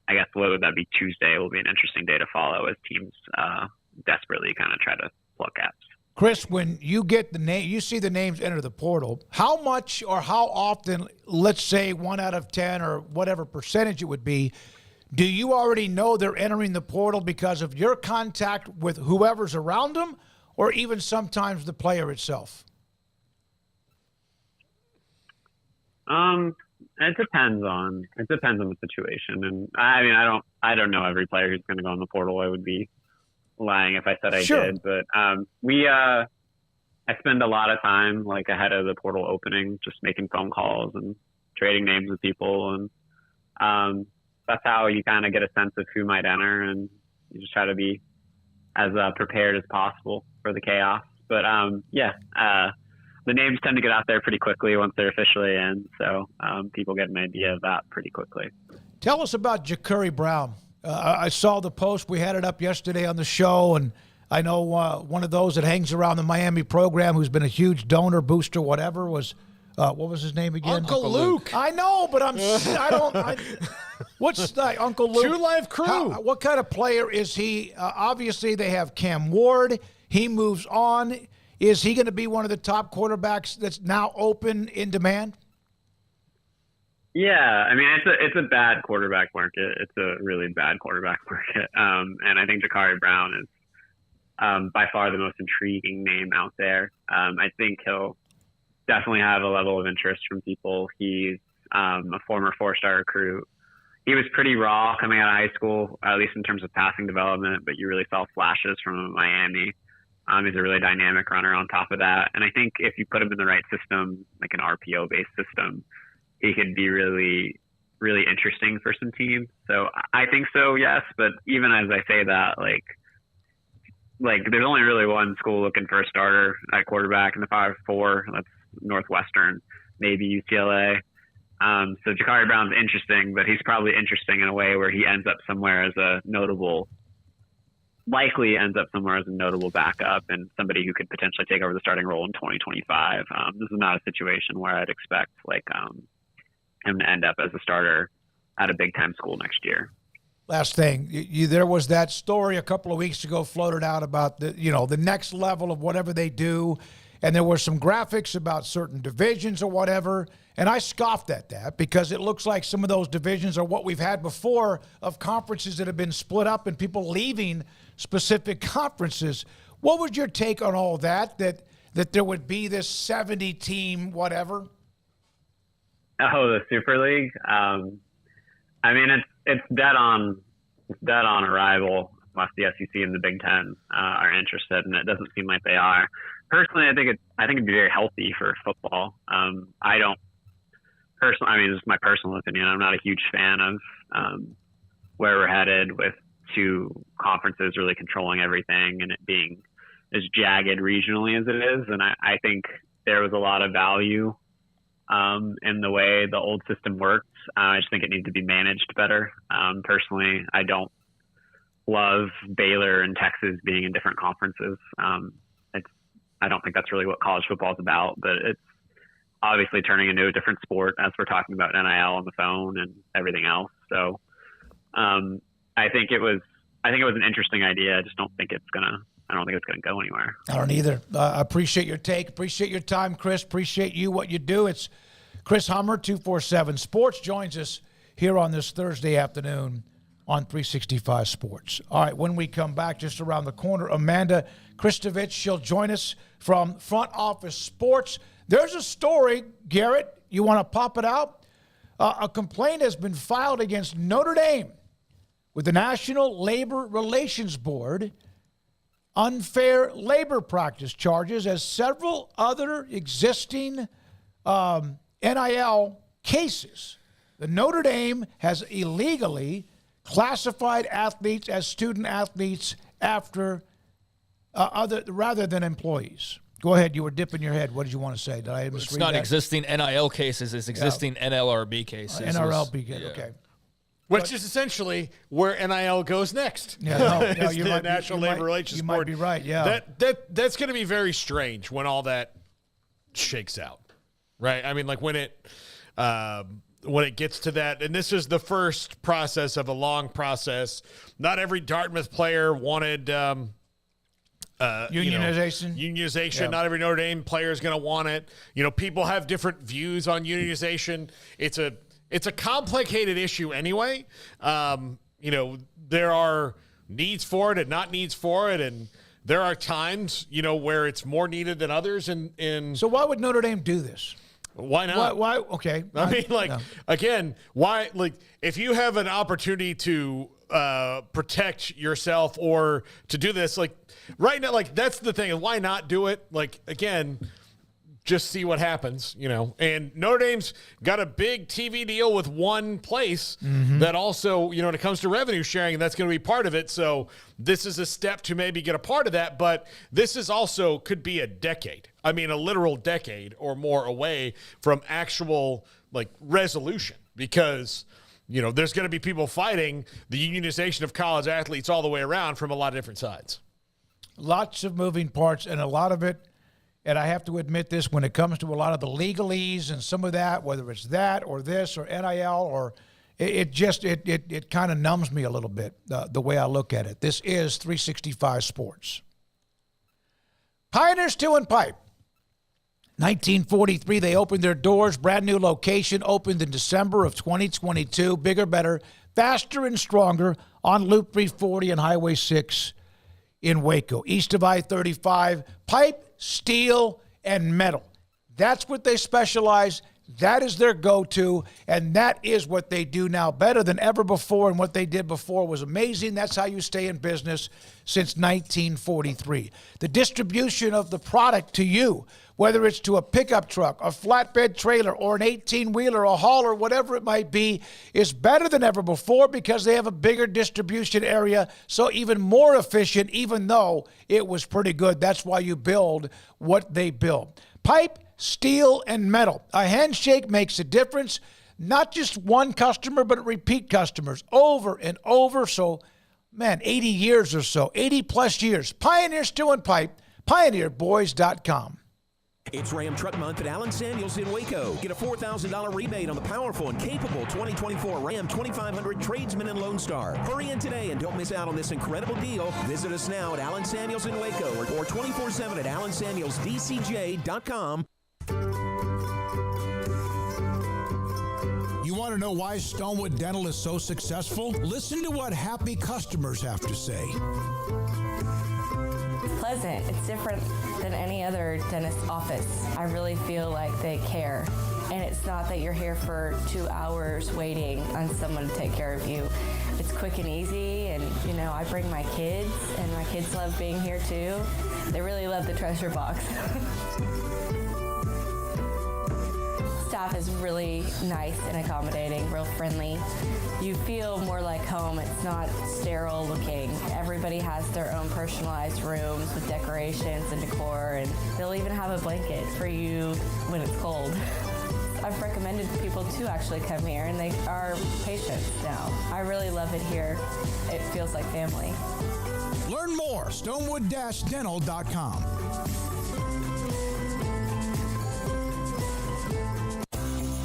I guess, what would that be, Tuesday will be an interesting day to follow as teams desperately kind of try to plug gaps. Chris, when you get you see the names enter the portal, how much or how often, let's say 1 out of 10 or whatever percentage it would be, do you already know they're entering the portal because of your contact with whoever's around them, or even sometimes the player itself? It depends on the situation. And I mean, I don't know every player who's going to go in the portal. I would be lying if I said I did, but we I spend a lot of time like ahead of the portal opening, just making phone calls and trading names with people. And that's how you kind of get a sense of who might enter, and you just try to be as prepared as possible for the chaos. But the names tend to get out there pretty quickly once they're officially in. So people get an idea of that pretty quickly. Tell us about Ja'Cory Brown. I saw the post. We had it up yesterday on the show, and I know one of those that hangs around the Miami program who's been a huge donor, booster, whatever, was what was his name again? Uncle Luke. I know, but what's that, Uncle Luke? True Life Crew. What kind of player is he? Obviously, they have Cam Ward. He moves on. Is he going to be one of the top quarterbacks that's now open in demand? Yeah, I mean, it's a bad quarterback market. It's a really bad quarterback market. And I think Ja'Cory Brown is by far the most intriguing name out there. I think he'll definitely have a level of interest from people. He's a former 4-star recruit. He was pretty raw coming out of high school, at least in terms of passing development, but you really saw flashes from him at Miami. He's a really dynamic runner on top of that. And I think if you put him in the right system, like an RPO-based system, he could be really, really interesting for some teams. So I think so, yes. But even as I say that, like there's only really one school looking for a starter at quarterback in the 5-4. That's Northwestern, maybe UCLA. So Ja'Cory Brown's interesting, but he's probably interesting in a way where he likely ends up somewhere as a notable backup and somebody who could potentially take over the starting role in 2025. This is not a situation where I'd expect him to end up as a starter at a big time school next year. Last thing, there was that story a couple of weeks ago floated out about the next level of whatever they do, and there were some graphics about certain divisions or whatever, and I scoffed at that because it looks like some of those divisions are what we've had before of conferences that have been split up and people leaving specific conferences. What was your take on all that there would be this 70-team whatever? Oh, the Super League. I mean, it's dead on arrival unless the SEC and the Big Ten are interested, and it doesn't seem like they are. Personally, I think it'd be very healthy for football. I don't personally. I mean, this is my personal opinion. I'm not a huge fan of where we're headed with two conferences really controlling everything and it being as jagged regionally as it is. And I think there was a lot of value in the way the old system worked. I just think it needs to be managed better. Personally, I don't love Baylor and Texas being in different conferences. I don't think that's really what college football is about, but it's obviously turning into a different sport as we're talking about NIL on the phone and everything else. So I think it was an interesting idea. I just don't think it's gonna go anywhere. I don't either. I appreciate your take. Appreciate your time, Chris. Appreciate what you do. It's Chris Hummer, 247 Sports, joins us here on this Thursday afternoon on 365 Sports. All right, when we come back, just around the corner, Amanda Kristovich, she'll join us from Front Office Sports. There's a story, Garrett. You want to pop it out? A complaint has been filed against Notre Dame with the National Labor Relations Board, unfair labor practice charges, as several other existing NIL cases. The Notre Dame has illegally classified athletes as student athletes after rather than employees. Go ahead. You were dipping your head. What did you want to say? Did I misread It's not that? existing NIL cases. It's existing NLRB cases. NLRB, okay. Which is essentially where NIL goes next. Yeah, no, you the National Labor Relations Board. You might be right, yeah. That's going to be very strange when all that shakes out, right? I mean, like when it gets to that, and this is the first process of a long process. Not every Dartmouth player wanted unionization. Unionization. Yeah. Not every Notre Dame player is going to want it. People have different views on unionization. It's a complicated issue anyway. There are needs for it and not needs for it, and there are times, where it's more needed than others. So why would Notre Dame do this? Why not? Why? Okay. I mean, again, why? Like, if you have an opportunity to protect yourself or to do this. Like right now, like that's the thing. Why not do it? Like, again, just see what happens, and Notre Dame's got a big TV deal with one place that also, when it comes to revenue sharing, that's going to be part of it. So this is a step to maybe get a part of that, but this is also could be a decade. I mean, a literal decade or more away from actual like resolution because, there's going to be people fighting the unionization of college athletes all the way around from a lot of different sides. Lots of moving parts and a lot of it. And I have to admit this, when it comes to a lot of the legalese and some of that, whether it's that or this or NIL, or it kind of numbs me a little bit, the way I look at it. This is 365 Sports. Pioneer Stew and Pipe. 1943, they opened their doors. Brand new location, opened in December of 2022. Bigger, better, faster, and stronger on Loop 340 and Highway 6 in Waco. East of I-35, pipe, steel, and metal. That's what they specialize. That is their go-to, and that is what they do now better than ever before, and what they did before was amazing. That's how you stay in business since 1943. The distribution of the product to you, whether it's to a pickup truck, a flatbed trailer, or an 18-wheeler, a hauler, whatever it might be, is better than ever before because they have a bigger distribution area, so even more efficient, even though it was pretty good. That's why you build what they build. Pipe, steel, and metal. A handshake makes a difference. Not just one customer, but repeat customers over and over. So, 80 years or so, 80-plus years. Pioneer Stew and Pipe, pioneerboys.com. It's Ram Truck Month at Allen Samuels in Waco. Get a $4,000 rebate on the powerful and capable 2024 Ram 2500 Tradesman and Lone Star. Hurry in today and don't miss out on this incredible deal. Visit us now at Allen Samuels in Waco or 24/7 at AllenSamuelsDCJ.com. You want to know why Stonewood Dental is so successful? Listen to what happy customers have to say. Pleasant. It's different than any other dentist office. I really feel like they care. And it's not that you're here for 2 hours waiting on someone to take care of you. It's quick and easy, and I bring my kids, and my kids love being here too. They really love the treasure box. Staff is really nice and accommodating, real friendly. You feel more like home. It's not sterile looking. Everybody has their own personalized rooms with decorations and decor, and they'll even have a blanket for you when it's cold. I've recommended people to actually come here, and they are patients now. I really love it here. It feels like family. Learn more, stonewood-dental.com.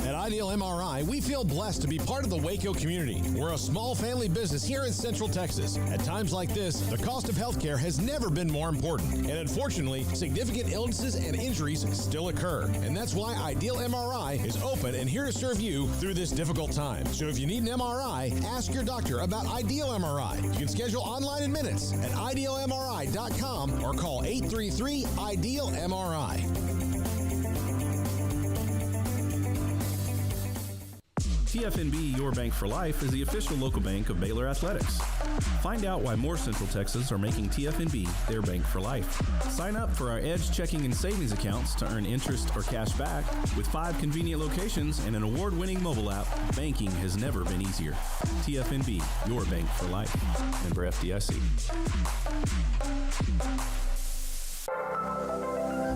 At Ideal MRI, we feel blessed to be part of the Waco community. We're a small family business here in Central Texas. At times like this, the cost of healthcare has never been more important. And unfortunately, significant illnesses and injuries still occur. And that's why Ideal MRI is open and here to serve you through this difficult time. So if you need an MRI, ask your doctor about Ideal MRI. You can schedule online in minutes at idealmri.com or call 833-IDEAL-MRI. TFNB Your Bank for Life is the official local bank of Baylor Athletics. Find out why more Central Texas are making TFNB their bank for life. Sign up for our Edge checking and savings accounts to earn interest or cash back. With 5 convenient locations and an award-winning mobile app, banking has never been easier. TFNB Your Bank for Life. Member FDIC.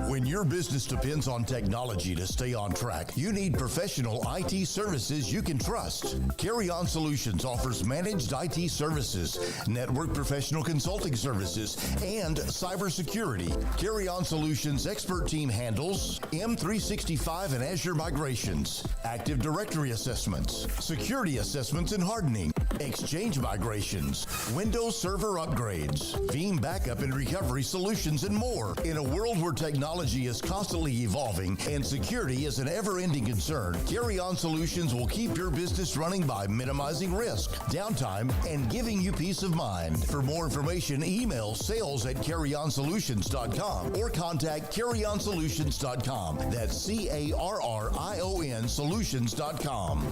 When your business depends on technology to stay on track, you need professional IT services you can trust. Carry On Solutions offers managed IT services, network professional consulting services, and cybersecurity. Carry On Solutions expert team handles M365 and Azure migrations, Active Directory assessments, security assessments and hardening, Exchange migrations, Windows Server upgrades, Veeam backup and recovery solutions, and more. In a world where technology is constantly evolving and security is an ever-ending concern, Carry On Solutions will keep your business running by minimizing risk, downtime, and giving you peace of mind. For more information, email sales@carryonsolutions.com or contact carryonsolutions.com. That's CARRION solutions.com.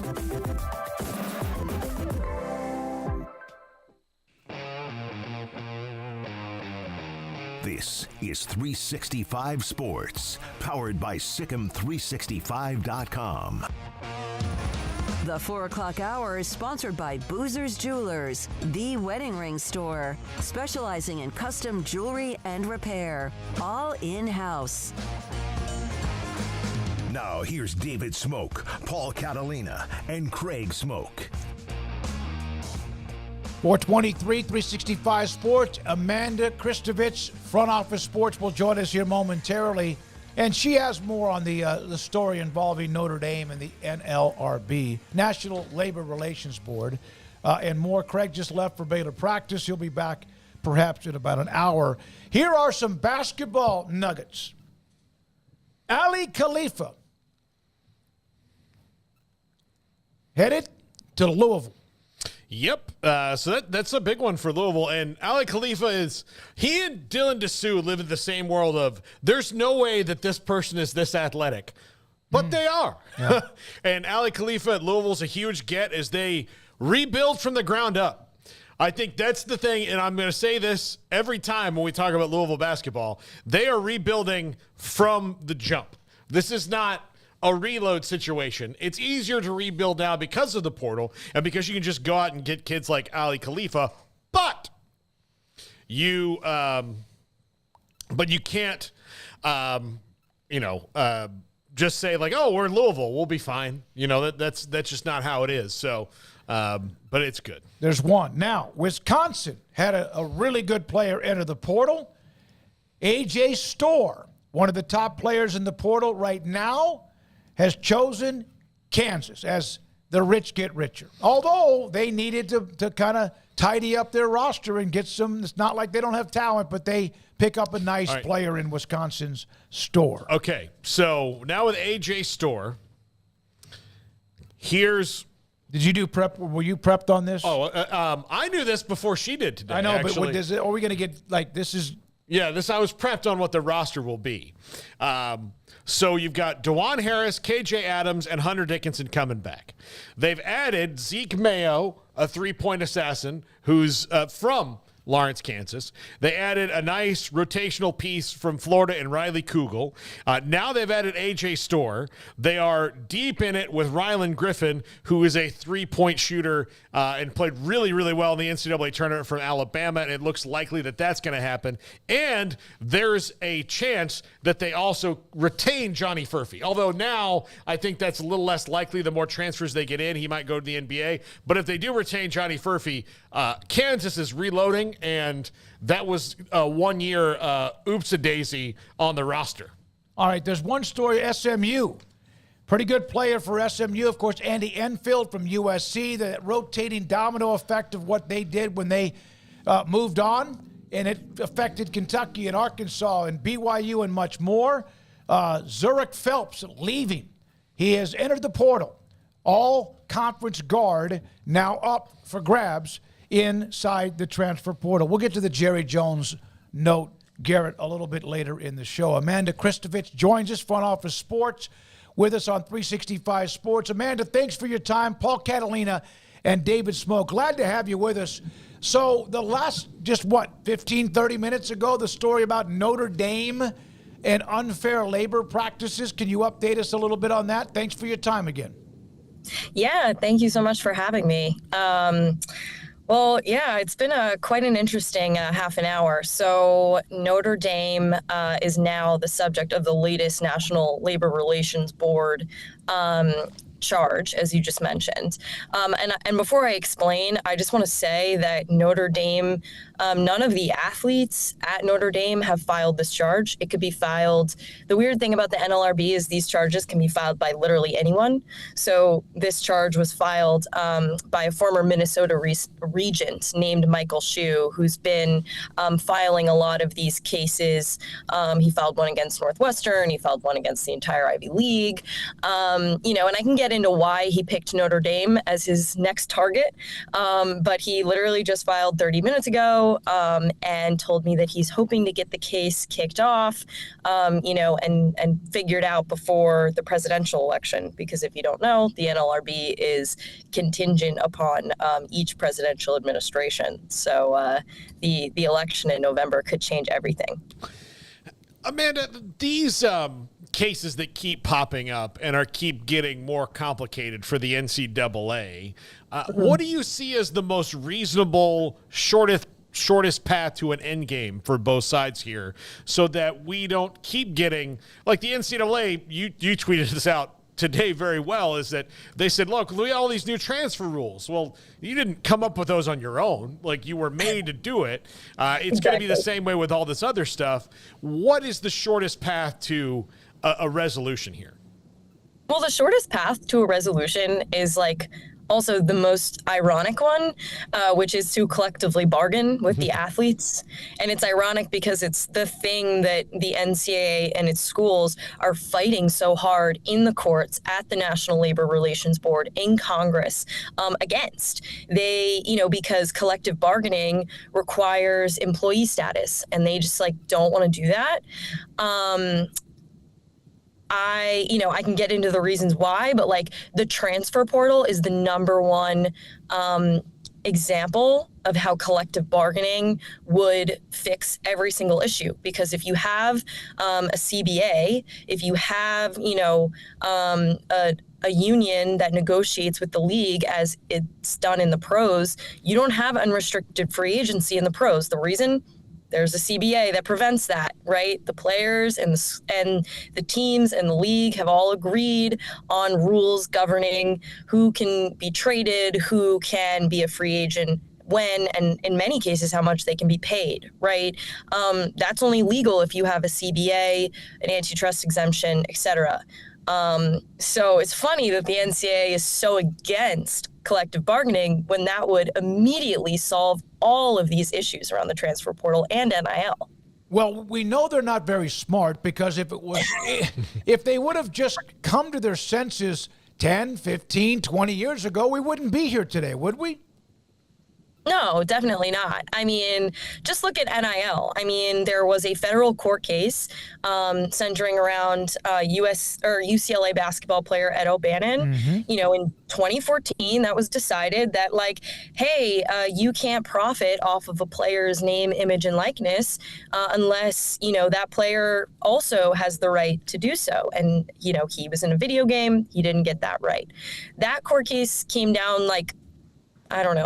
This is 365 Sports, powered by Sikkim365.com. The 4 o'clock hour is sponsored by Boozer's Jewelers, the wedding ring store, specializing in custom jewelry and repair, all in-house. Now here's David Smoak, Paul Catalina, and Craig Smoak. 423, 365 Sports. Amanda Kristovich, Front Office Sports, will join us here momentarily. And she has more on the story involving Notre Dame and the NLRB, National Labor Relations Board, and more. Craig just left for Baylor practice. He'll be back perhaps in about an hour. Here are some basketball nuggets. Ali Khalifa headed to Louisville. Yep. So that's a big one for Louisville. And Ali Khalifa he and Dylan Dessou live in the same world of there's no way that this person is this athletic, but they are. Yeah. And Ali Khalifa at Louisville's a huge get as they rebuild from the ground up. I think that's the thing, and I'm going to say this every time when we talk about Louisville basketball. They are rebuilding from the jump. This is not a reload situation. It's easier to rebuild now because of the portal and because you can just go out and get kids like Ali Khalifa, but you can't just say like, oh, we're in Louisville, we'll be fine. That's just not how it is. So but it's good. There's one. Now, Wisconsin had a really good player enter the portal. AJ Storr, one of the top players in the portal right now, has chosen Kansas as the rich get richer. Although they needed to kind of tidy up their roster and get some, it's not like they don't have talent, but they pick up a nice player in Wisconsin's Storr. Okay, so now with AJ Storr, here's... Did you do prep? Were you prepped on this? Oh, I knew this before she did today. I know, actually. But are we going to get, like, this is... Yeah, I was prepped on what the roster will be. So you've got DeJuan Harris, KJ Adams, and Hunter Dickinson coming back. They've added Zeke Mayo, a three-point assassin, who's from Lawrence, Kansas. They added a nice rotational piece from Florida and Riley Kugel. Now they've added AJ Storr. They are deep in it with Rylan Griffin, who is a three-point shooter and played really, really well in the NCAA tournament from Alabama, and it looks likely that that's going to happen. And there's a chance that they also retain Johnny Furphy, although now I think that's a little less likely. The more transfers they get in, he might go to the NBA. But if they do retain Johnny Furphy, Kansas is reloading, and that was a 1 year oops-a-daisy on the roster. All right, there's one story, SMU. Pretty good player for SMU. Of course, Andy Enfield from USC, the rotating domino effect of what they did when they moved on, and it affected Kentucky and Arkansas and BYU and much more. Zurich Phelps leaving. He has entered the portal. All-conference guard now up for grabs inside the transfer portal. We'll get to the Jerry Jones note, Garrett, a little bit later in the show. Amanda Kristovich joins us, Front Office Sports, with us on 365 Sports. Amanda, thanks for your time. Paul Catalina and David Smoak, glad to have you with us. So the last, 15, 30 minutes ago, the story about Notre Dame and unfair labor practices. Can you update us a little bit on that? Thanks for your time again. Yeah, thank you so much for having me. Well, yeah, it's been quite an interesting half an hour. So Notre Dame is now the subject of the latest National Labor Relations Board charge, as you just mentioned. And before I explain, I just want to say that Notre Dame, none of the athletes at Notre Dame have filed this charge. It could be filed. The weird thing about the NLRB is these charges can be filed by literally anyone. So this charge was filed by a former Minnesota regent named Michael Shue, who's been filing a lot of these cases. He filed one against Northwestern. He filed one against the entire Ivy League. And I can get into why he picked Notre Dame as his next target, but he literally just filed 30 minutes ago and told me that he's hoping to get the case kicked off, and figured out before the presidential election. Because if you don't know, the NLRB is contingent upon each presidential administration. So the election in November could change everything. Amanda, these cases that keep popping up and keep getting more complicated for the NCAA, what do you see as the most reasonable, shortest path to an end game for both sides here, so that we don't keep getting, like the NCAA, you tweeted this out today very well, is that they said, look, we got all these new transfer rules. Well, you didn't come up with those on your own. Like, you were made to do it. It's going to be the same way with all this other stuff. What is the shortest path to a resolution here? Well, the shortest path to a resolution is also the most ironic one, which is to collectively bargain with the athletes. And it's ironic because it's the thing that the NCAA and its schools are fighting so hard in the courts, at the National Labor Relations Board, in Congress, against. They, because collective bargaining requires employee status, and they just don't want to do that. I can get into the reasons why, but the transfer portal is the number one example of how collective bargaining would fix every single issue. Because if you have a CBA, if you have, a union that negotiates with the league as it's done in the pros, you don't have unrestricted free agency in the pros. The reason? There's a CBA that prevents that, right? The players and the teams and the league have all agreed on rules governing who can be traded, who can be a free agent when, and in many cases, how much they can be paid, right? That's only legal if you have a CBA, an antitrust exemption, etc. So it's funny that the NCAA is so against collective bargaining when that would immediately solve all of these issues around the transfer portal and NIL. Well, we know they're not very smart, because if they would have just come to their senses 10, 15, 20 years ago, we wouldn't be here today, would we? No, definitely not. I mean, just look at NIL. I mean, there was a federal court case centering around UCLA basketball player Ed O'Bannon. Mm-hmm. In 2014, that was decided that hey, you can't profit off of a player's name, image, and likeness unless, that player also has the right to do so. And, he was in a video game. He didn't get that right. That court case came down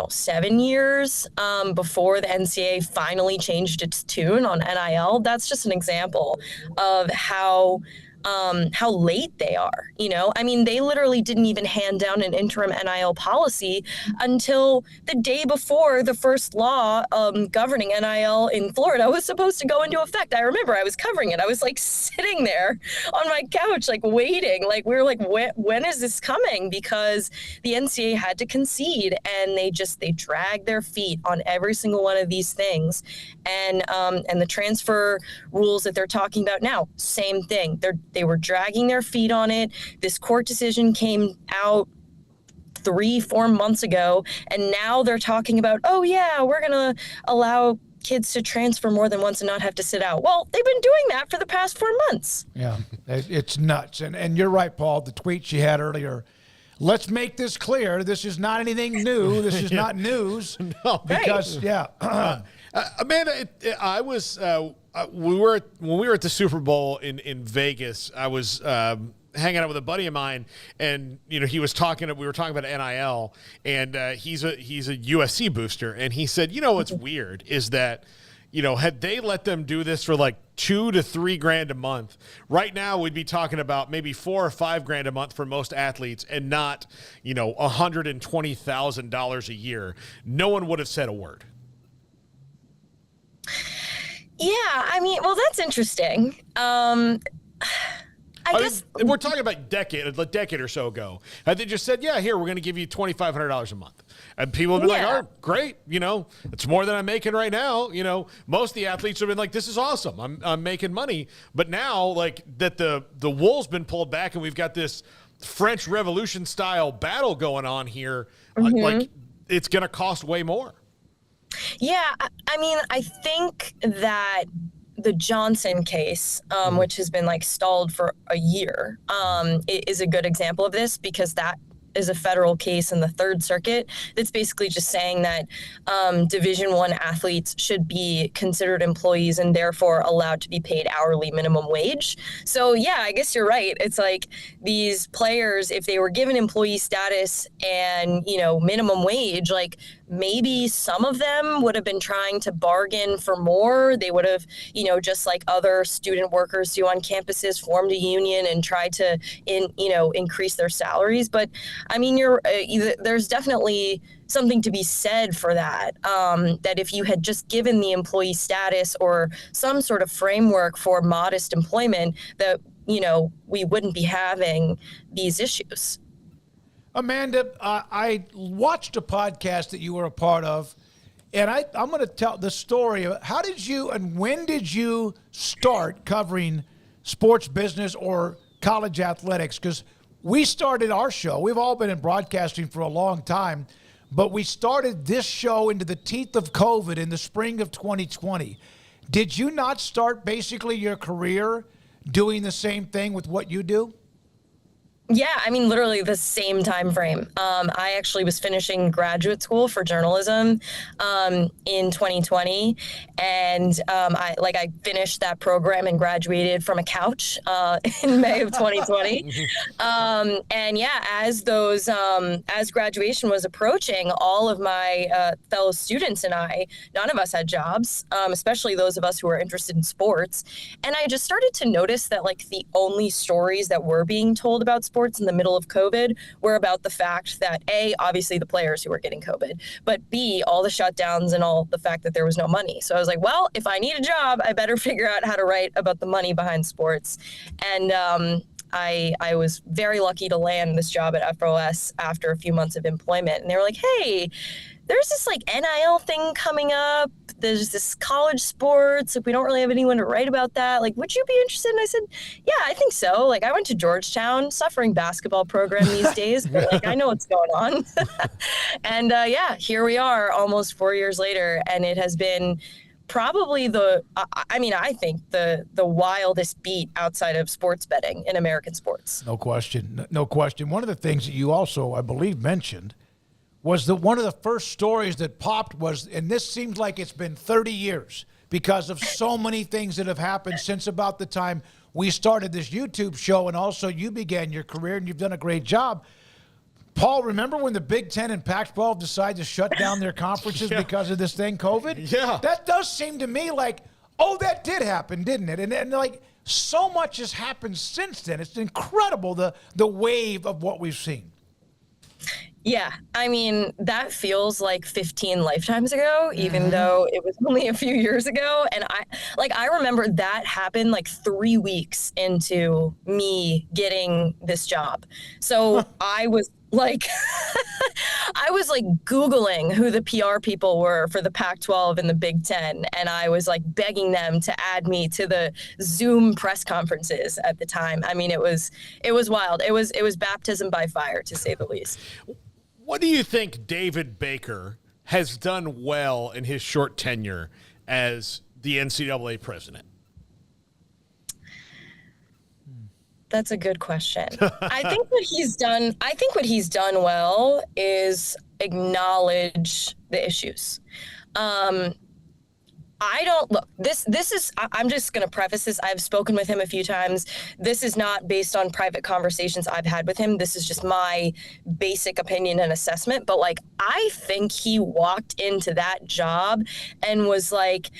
7 years before the NCAA finally changed its tune on NIL. That's just an example of how late they are. I mean, they literally didn't even hand down an interim NIL policy until the day before the first law governing NIL in Florida was supposed to go into effect. I remember I was covering it. I was sitting there on my couch, waiting. We were when is this coming? Because the NCAA had to concede, and they dragged their feet on every single one of these things. And the transfer rules that they're talking about now, same thing. They were dragging their feet on it. This court decision came out 3-4 months ago, and now they're talking about, oh yeah, we're going to allow kids to transfer more than once and not have to sit out. Well, they've been doing that for the past 4 months. Yeah, it's nuts. And you're right, Paul, the tweet she had earlier. Let's make this clear. This is not anything new. This is not news. No, because, Amanda, I was when we were at the Super Bowl in Vegas. I was hanging out with a buddy of mine, and he was talking. We were talking about NIL, and he's a USC booster, and he said, what's weird is that had they let them do this for $2,000 to $3,000 a month, right now we'd be talking about maybe $4,000 or $5,000 a month for most athletes, and not $120,000 a year. No one would have said a word. Yeah, I mean, well, that's interesting. I guess we're talking about a decade or so ago. They just said, yeah, here, we're going to give you $2,500 a month. And people have been like, all right, great. It's more than I'm making right now. Most of the athletes have been like, this is awesome. I'm making money. But now, that the wool's been pulled back, and we've got this French Revolution style battle going on here. Mm-hmm. Like it's going to cost way more. Yeah, I mean, I think that the Johnson case, which has been like stalled for a year, is a good example of this, because that is a federal case in the Third Circuit that's basically just saying that Division I athletes should be considered employees and therefore allowed to be paid hourly minimum wage. So yeah, I guess you're right. It's like these players, if they were given employee status and, you know, minimum wage, like maybe some of them would have been trying to bargain for more. They would have, you know, just like other student workers do on campuses, formed a union and tried to, increase their salaries. But I mean, there's definitely something to be said for that, that if you had just given the employee status or some sort of framework for modest employment, that, you know, we wouldn't be having these issues. Amanda, I watched a podcast that you were a part of, and I'm going to tell the story of how did you and when did you start covering sports business or college athletics? Because we started our show. We've all been in broadcasting for a long time, but we started this show into the teeth of COVID in the spring of 2020. Did you not start basically your career doing the same thing with what you do? Yeah, I mean, literally the same time frame. I actually was finishing graduate school for journalism in 2020, and I finished that program and graduated from a couch in May of 2020. And yeah, as graduation was approaching, all of my fellow students and I, none of us had jobs, especially those of us who were interested in sports. And I just started to notice that like the only stories that were being told about sports in the middle of COVID were about the fact that A, obviously the players who were getting COVID, but B, all the shutdowns and all the fact that there was no money. So I was like, well, if I need a job, I better figure out how to write about the money behind sports. And I was very lucky to land this job at FOS after a few months of employment. And they were like, hey, there's this like NIL thing coming up. There's this college sports. Like, we don't really have anyone to write about that. Like, would you be interested? And I said, yeah, I think so. Like, I went to Georgetown, suffering basketball program these days, but like, I know what's going on. And yeah, here we are almost 4 years later. And it has been probably I think the wildest beat outside of sports betting in American sports. No question. No question. One of the things that you also, I believe, mentioned was that one of the first stories that popped was, and this seems like it's been 30 years because of so many things that have happened since about the time we started this YouTube show, and also you began your career, and you've done a great job. Paul, remember when the Big Ten and Pac-12 decided to shut down their conferences because of this thing, COVID? Yeah. That does seem to me like, oh, that did happen, didn't it? And like, so much has happened since then. It's incredible, the wave of what we've seen. Yeah, I mean, that feels like 15 lifetimes ago, even though it was only a few years ago. And I remember that happened like 3 weeks into me getting this job. So I was like, Googling who the PR people were for the Pac-12 and the Big Ten. And I was like begging them to add me to the Zoom press conferences at the time. I mean, it was wild. It was baptism by fire, to say the least. What do you think David Baker has done well in his short tenure as the NCAA president? That's a good question. I think what he's done well is acknowledge the issues. I'm just going to preface this. I've spoken with him a few times. This is not based on private conversations I've had with him. This is just my basic opinion and assessment. But like, I think he walked into that job and was like,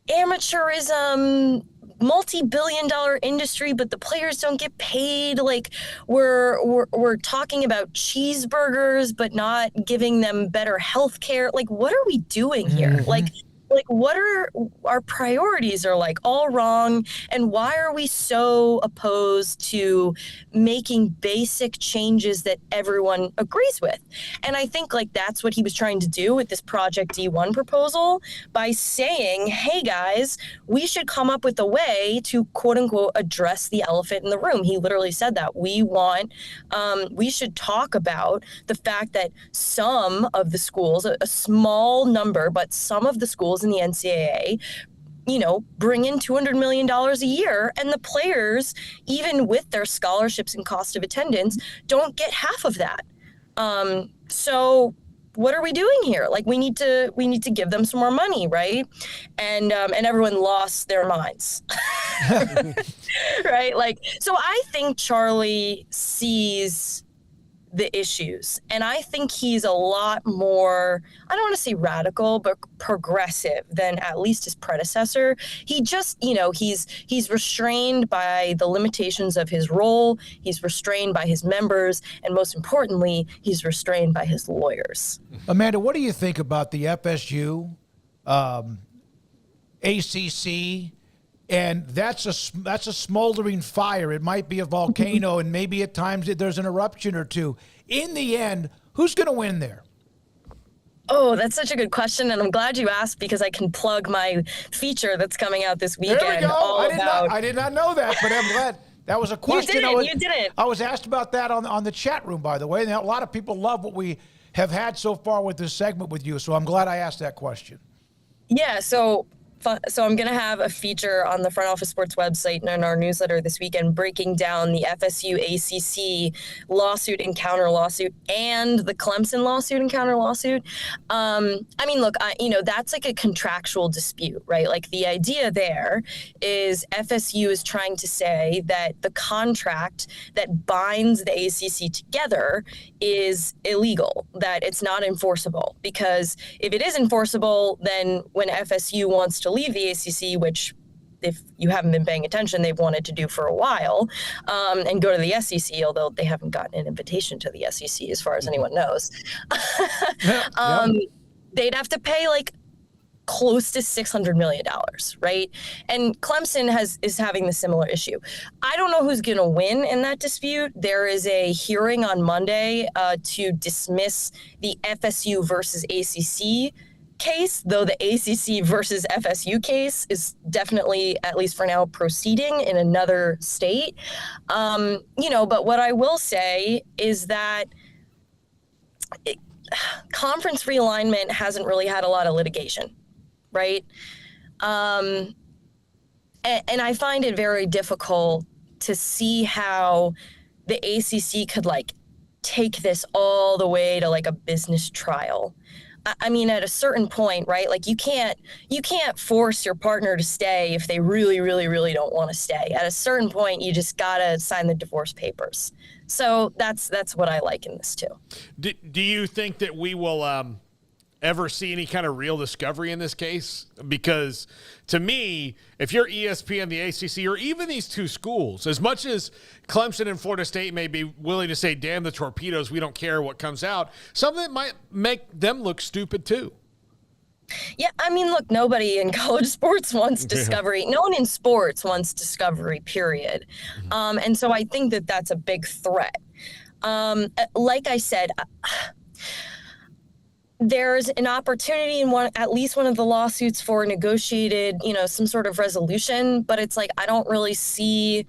amateurism, multi-billion-dollar industry, but the players don't get paid. Like, we're talking about cheeseburgers, but not giving them better health care. Like, what are we doing here? Like, like, what are our priorities are like all wrong, and why are we so opposed to making basic changes that everyone agrees with? And I think like that's what he was trying to do with this Project D1 proposal by saying, hey guys, we should come up with a way to quote unquote address the elephant in the room. He literally said that we should talk about the fact that some of the schools, a small number, but some of the schools in the NCAA, bring in $200 million a year, and the players, even with their scholarships and cost of attendance, don't get half of that. So what are we doing here? Like, we need to give them some more money, right? And everyone lost their minds, right? Like, so I think Charlie sees the issues, and I think he's a lot more, I don't want to say radical, but progressive than at least his predecessor. He just, he's restrained by the limitations of his role. He's restrained by his members, and most importantly, he's restrained by his lawyers. Amanda, what do you think about the FSU, ACC? And that's a smoldering fire. It might be a volcano, and maybe at times there's an eruption or two. In the end, who's going to win there? Oh, that's such a good question, and I'm glad you asked, because I can plug my feature that's coming out this weekend. There we go. I did not know that, but I'm glad. That was a question. You didn't. I was asked about that on the chat room, by the way. And a lot of people love what we have had so far with this segment with you, so I'm glad I asked that question. Yeah, so I'm going to have a feature on the Front Office Sports website and in our newsletter this weekend breaking down the FSU ACC lawsuit and counter lawsuit and the Clemson lawsuit and counter lawsuit. I mean, look, that's like a contractual dispute, right? Like, the idea there is FSU is trying to say that the contract that binds the ACC together is illegal, that it's not enforceable, because if it is enforceable, then when FSU wants to leave the ACC, which, if you haven't been paying attention, they've wanted to do for a while, and go to the SEC, although they haven't gotten an invitation to the SEC as far as anyone knows. They'd have to pay like close to $600 million, right? And Clemson is having the similar issue. I don't know who's going to win in that dispute. There is a hearing on Monday to dismiss the FSU versus ACC case, though the ACC versus FSU case is definitely, at least for now, proceeding in another state. But what I will say is that conference realignment hasn't really had a lot of litigation, right? And I find it very difficult to see how the ACC could like take this all the way to like a business trial. I mean, at a certain point, right? Like, you can't force your partner to stay if they really, really, really don't want to stay. At a certain point, you just gotta sign the divorce papers. So that's what I like in this too. Do you think that we will ever see any kind of real discovery in this case? Because to me, if you're ESPN, the ACC, or even these two schools, as much as Clemson and Florida State may be willing to say, damn the torpedoes, we don't care what comes out, something that might make them look stupid too. Yeah, I mean, look, nobody in college sports wants discovery. No one in sports wants discovery, period. And so I think that that's a big threat. Like I said, there's an opportunity in at least one of the lawsuits for negotiated, some sort of resolution, but it's like, I don't really see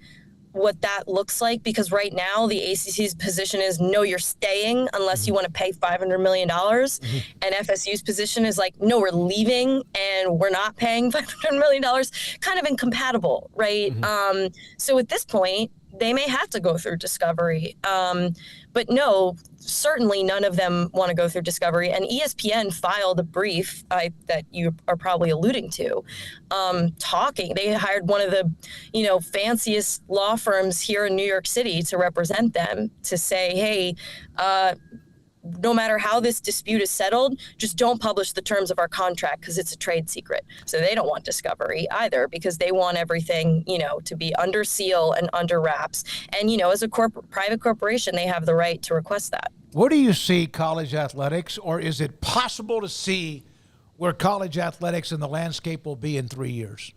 what that looks like, because right now the ACC's position is, no, you're staying unless you want to pay $500 million. And FSU's position is like, no, we're leaving and we're not paying $500 million. Kind of incompatible, right? So at this point, they may have to go through discovery. But no, certainly none of them want to go through discovery. And ESPN filed a brief that you are probably alluding to, they hired one of the, fanciest law firms here in New York City to represent them, to say, hey, no matter how this dispute is settled, just don't publish the terms of our contract because it's a trade secret. So they don't want discovery either, because they want everything, to be under seal and under wraps. And, as a private corporation, they have the right to request that. Where do you see college athletics, or is it possible to see where college athletics and the landscape will be in 3 years?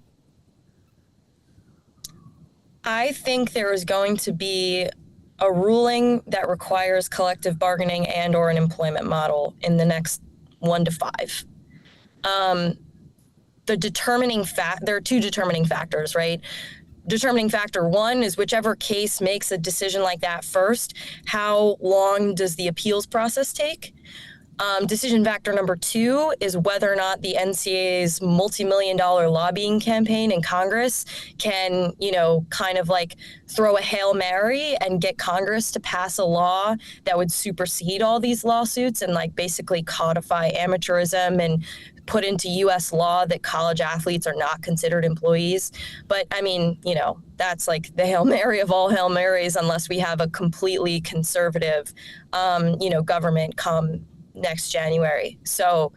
I think there is going to be a ruling that requires collective bargaining and or an employment model in the next 1 to 5. There are two determining factors, right? Determining factor 1 is whichever case makes a decision like that first, how long does the appeals process take? Decision factor number 2 is whether or not the NCAA's multi-million-dollar lobbying campaign in Congress can, kind of like throw a Hail Mary and get Congress to pass a law that would supersede all these lawsuits and like basically codify amateurism and put into U.S. law that college athletes are not considered employees. But I mean, that's like the Hail Mary of all Hail Marys unless we have a completely conservative, government come next January. So,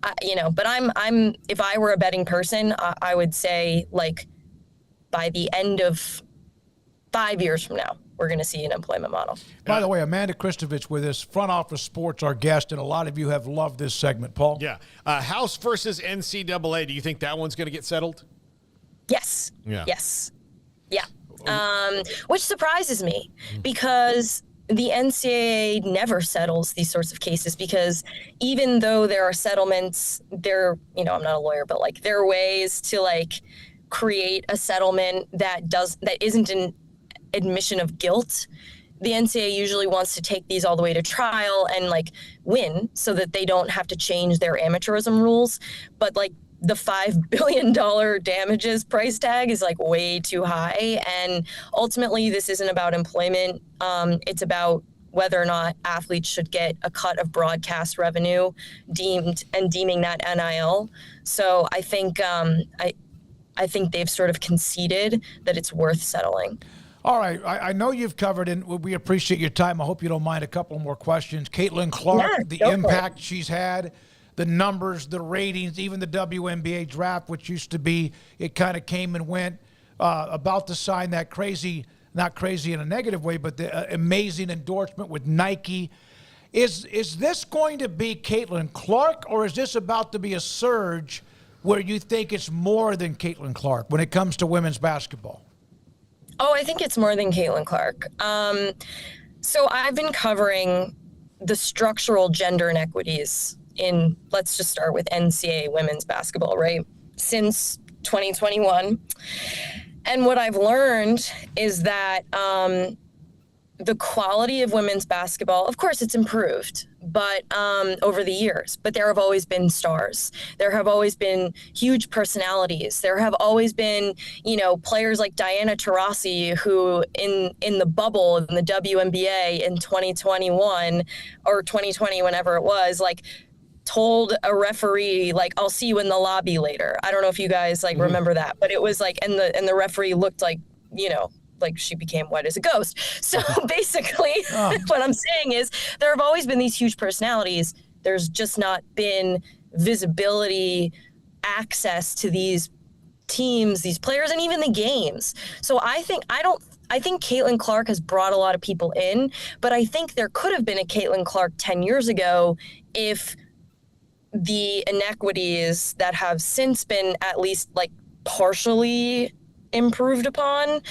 but I'm if I were a betting person, I would say like by the end of 5 years from now, we're going to see an employment model. By the way, Amanda Kristovich with us, Front Office Sports, our guest, and a lot of you have loved this segment. Paul? Yeah. House versus NCAA. Do you think that one's going to get settled? Yes. Yeah. Yes. Yeah. Which surprises me because the NCAA never settles these sorts of cases because even though there are settlements, I'm not a lawyer, but like there are ways to like create a settlement that isn't an admission of guilt. The NCAA usually wants to take these all the way to trial and like win so that they don't have to change their amateurism rules. But like the $5 billion damages price tag is like way too high. And ultimately this isn't about employment. It's about whether or not athletes should get a cut of broadcast revenue deeming that NIL. So I think, I think they've sort of conceded that it's worth settling. All right. I know you've covered, and we appreciate your time. I hope you don't mind a couple more questions. Caitlin Clark, the impact she's had, the numbers, the ratings, even the WNBA draft, which used to be, it kind of came and went, about to sign that crazy, not crazy in a negative way, but the amazing endorsement with Nike. Is this going to be Caitlin Clark, or is this about to be a surge where you think it's more than Caitlin Clark when it comes to women's basketball? Oh, I think it's more than Caitlin Clark. So I've been covering the structural gender inequities in, let's just start with NCAA women's basketball, right? Since 2021. And what I've learned is that the quality of women's basketball, of course, it's improved, but over the years. But there have always been stars. There have always been huge personalities. There have always been, players like Diana Taurasi, who in the bubble in the WNBA in 2021 or 2020, whenever it was, like told a referee, like, I'll see you in the lobby later. I don't know if you guys remember that, but it was like, and the referee looked like, like she became white as a ghost. So basically what I'm saying is there have always been these huge personalities. There's just not been visibility, access to these teams, these players, and even the games. So I think Caitlin Clark has brought a lot of people in, but I think there could have been a Caitlin Clark 10 years ago if the inequities that have since been at least like partially improved upon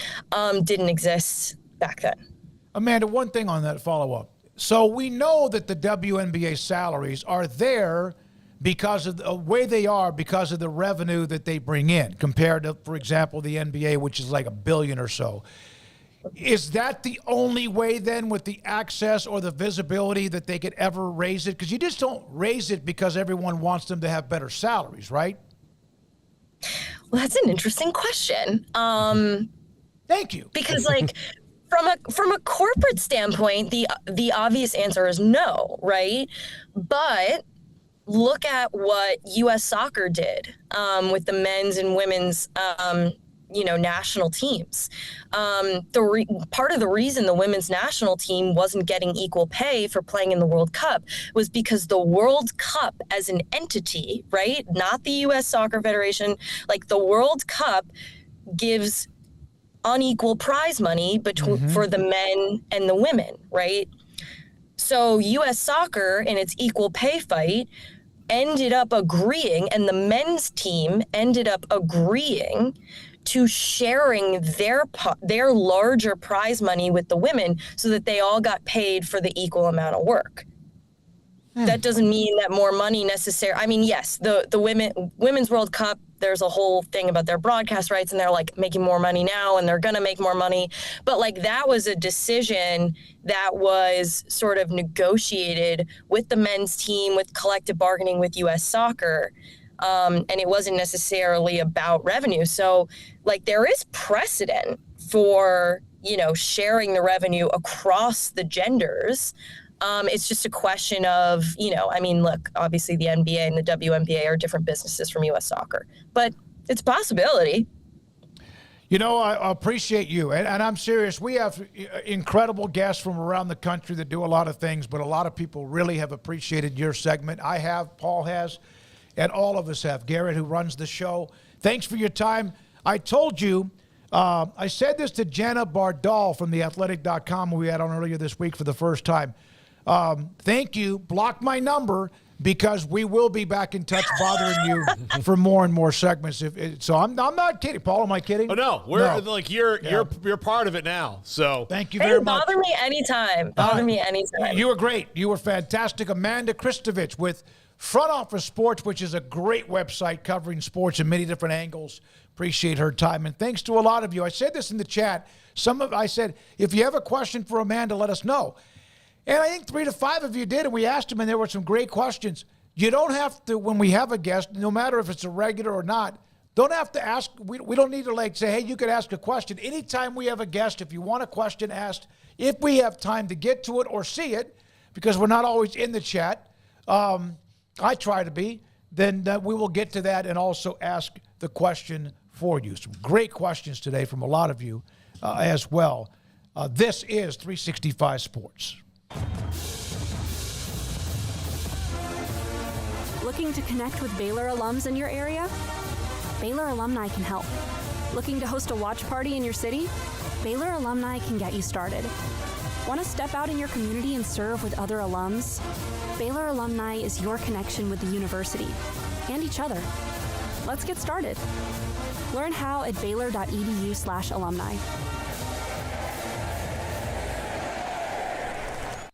didn't exist back then. Amanda, one thing on that follow-up. So we know that the WNBA salaries are there because of the way they are, because of the revenue that they bring in compared to, for example, the NBA, which is like $1 billion or so. Is that the only way then with the access or the visibility that they could ever raise it? Because you just don't raise it because everyone wants them to have better salaries, right? Well, that's an interesting question. Thank you. Because from a corporate standpoint, the obvious answer is no, right? But look at what U.S. Soccer did with the men's and women's national teams. Part of the reason the women's national team wasn't getting equal pay for playing in the World Cup was because the World Cup as an entity, right? Not the U.S. Soccer Federation, like the World Cup gives unequal prize money for the men and the women, right? So U.S. Soccer in its equal pay fight ended up agreeing, and the men's team ended up agreeing to sharing their larger prize money with the women so that they all got paid for the equal amount of work. That doesn't mean that more money necessarily. I mean, yes, the Women's World Cup, there's a whole thing about their broadcast rights, and they're like making more money now, and they're going to make more money. But like that was a decision that was sort of negotiated with the men's team, with collective bargaining with U.S. Soccer. And it wasn't necessarily about revenue. So like there is precedent for, sharing the revenue across the genders. It's just a question of, look, obviously the NBA and the WNBA are different businesses from U.S. Soccer, but it's a possibility. I appreciate you, and I'm serious. We have incredible guests from around the country that do a lot of things, but a lot of people really have appreciated your segment. I have, Paul has, and all of us have. Garrett, who runs the show, thanks for your time. I told you, I said this to Jenna Bardal from theathletic.com we had on earlier this week for the first time. Thank you. Block my number because we will be back in touch bothering you for more and more segments. So I'm not kidding. Paul, am I kidding? Oh, no. You're part of it now. So thank you very much. Bother me anytime. Me anytime. You were great. You were fantastic. Amanda Kristovich with Front Office Sports, which is a great website covering sports in many different angles. Appreciate her time. And thanks to a lot of you. I said this in the chat. I said, if you have a question for Amanda, let us know. And I think 3 to 5 of you did, and we asked them, and there were some great questions. You don't have to, when we have a guest, no matter if it's a regular or not, don't have to ask. We don't need to say, hey, you could ask a question. Anytime we have a guest, if you want a question asked, if we have time to get to it or see it, because we're not always in the chat, I try to be, then we will get to that and also ask the question for you. Some great questions today from a lot of you as well. This is 365 Sports. Looking to connect with Baylor alums in your area? Baylor alumni can help. Looking to host a watch party in your city? Baylor alumni can get you started. Want to step out in your community and serve with other alums? Baylor alumni is your connection with the university and each other. Let's get started. Learn how at baylor.edu/alumni.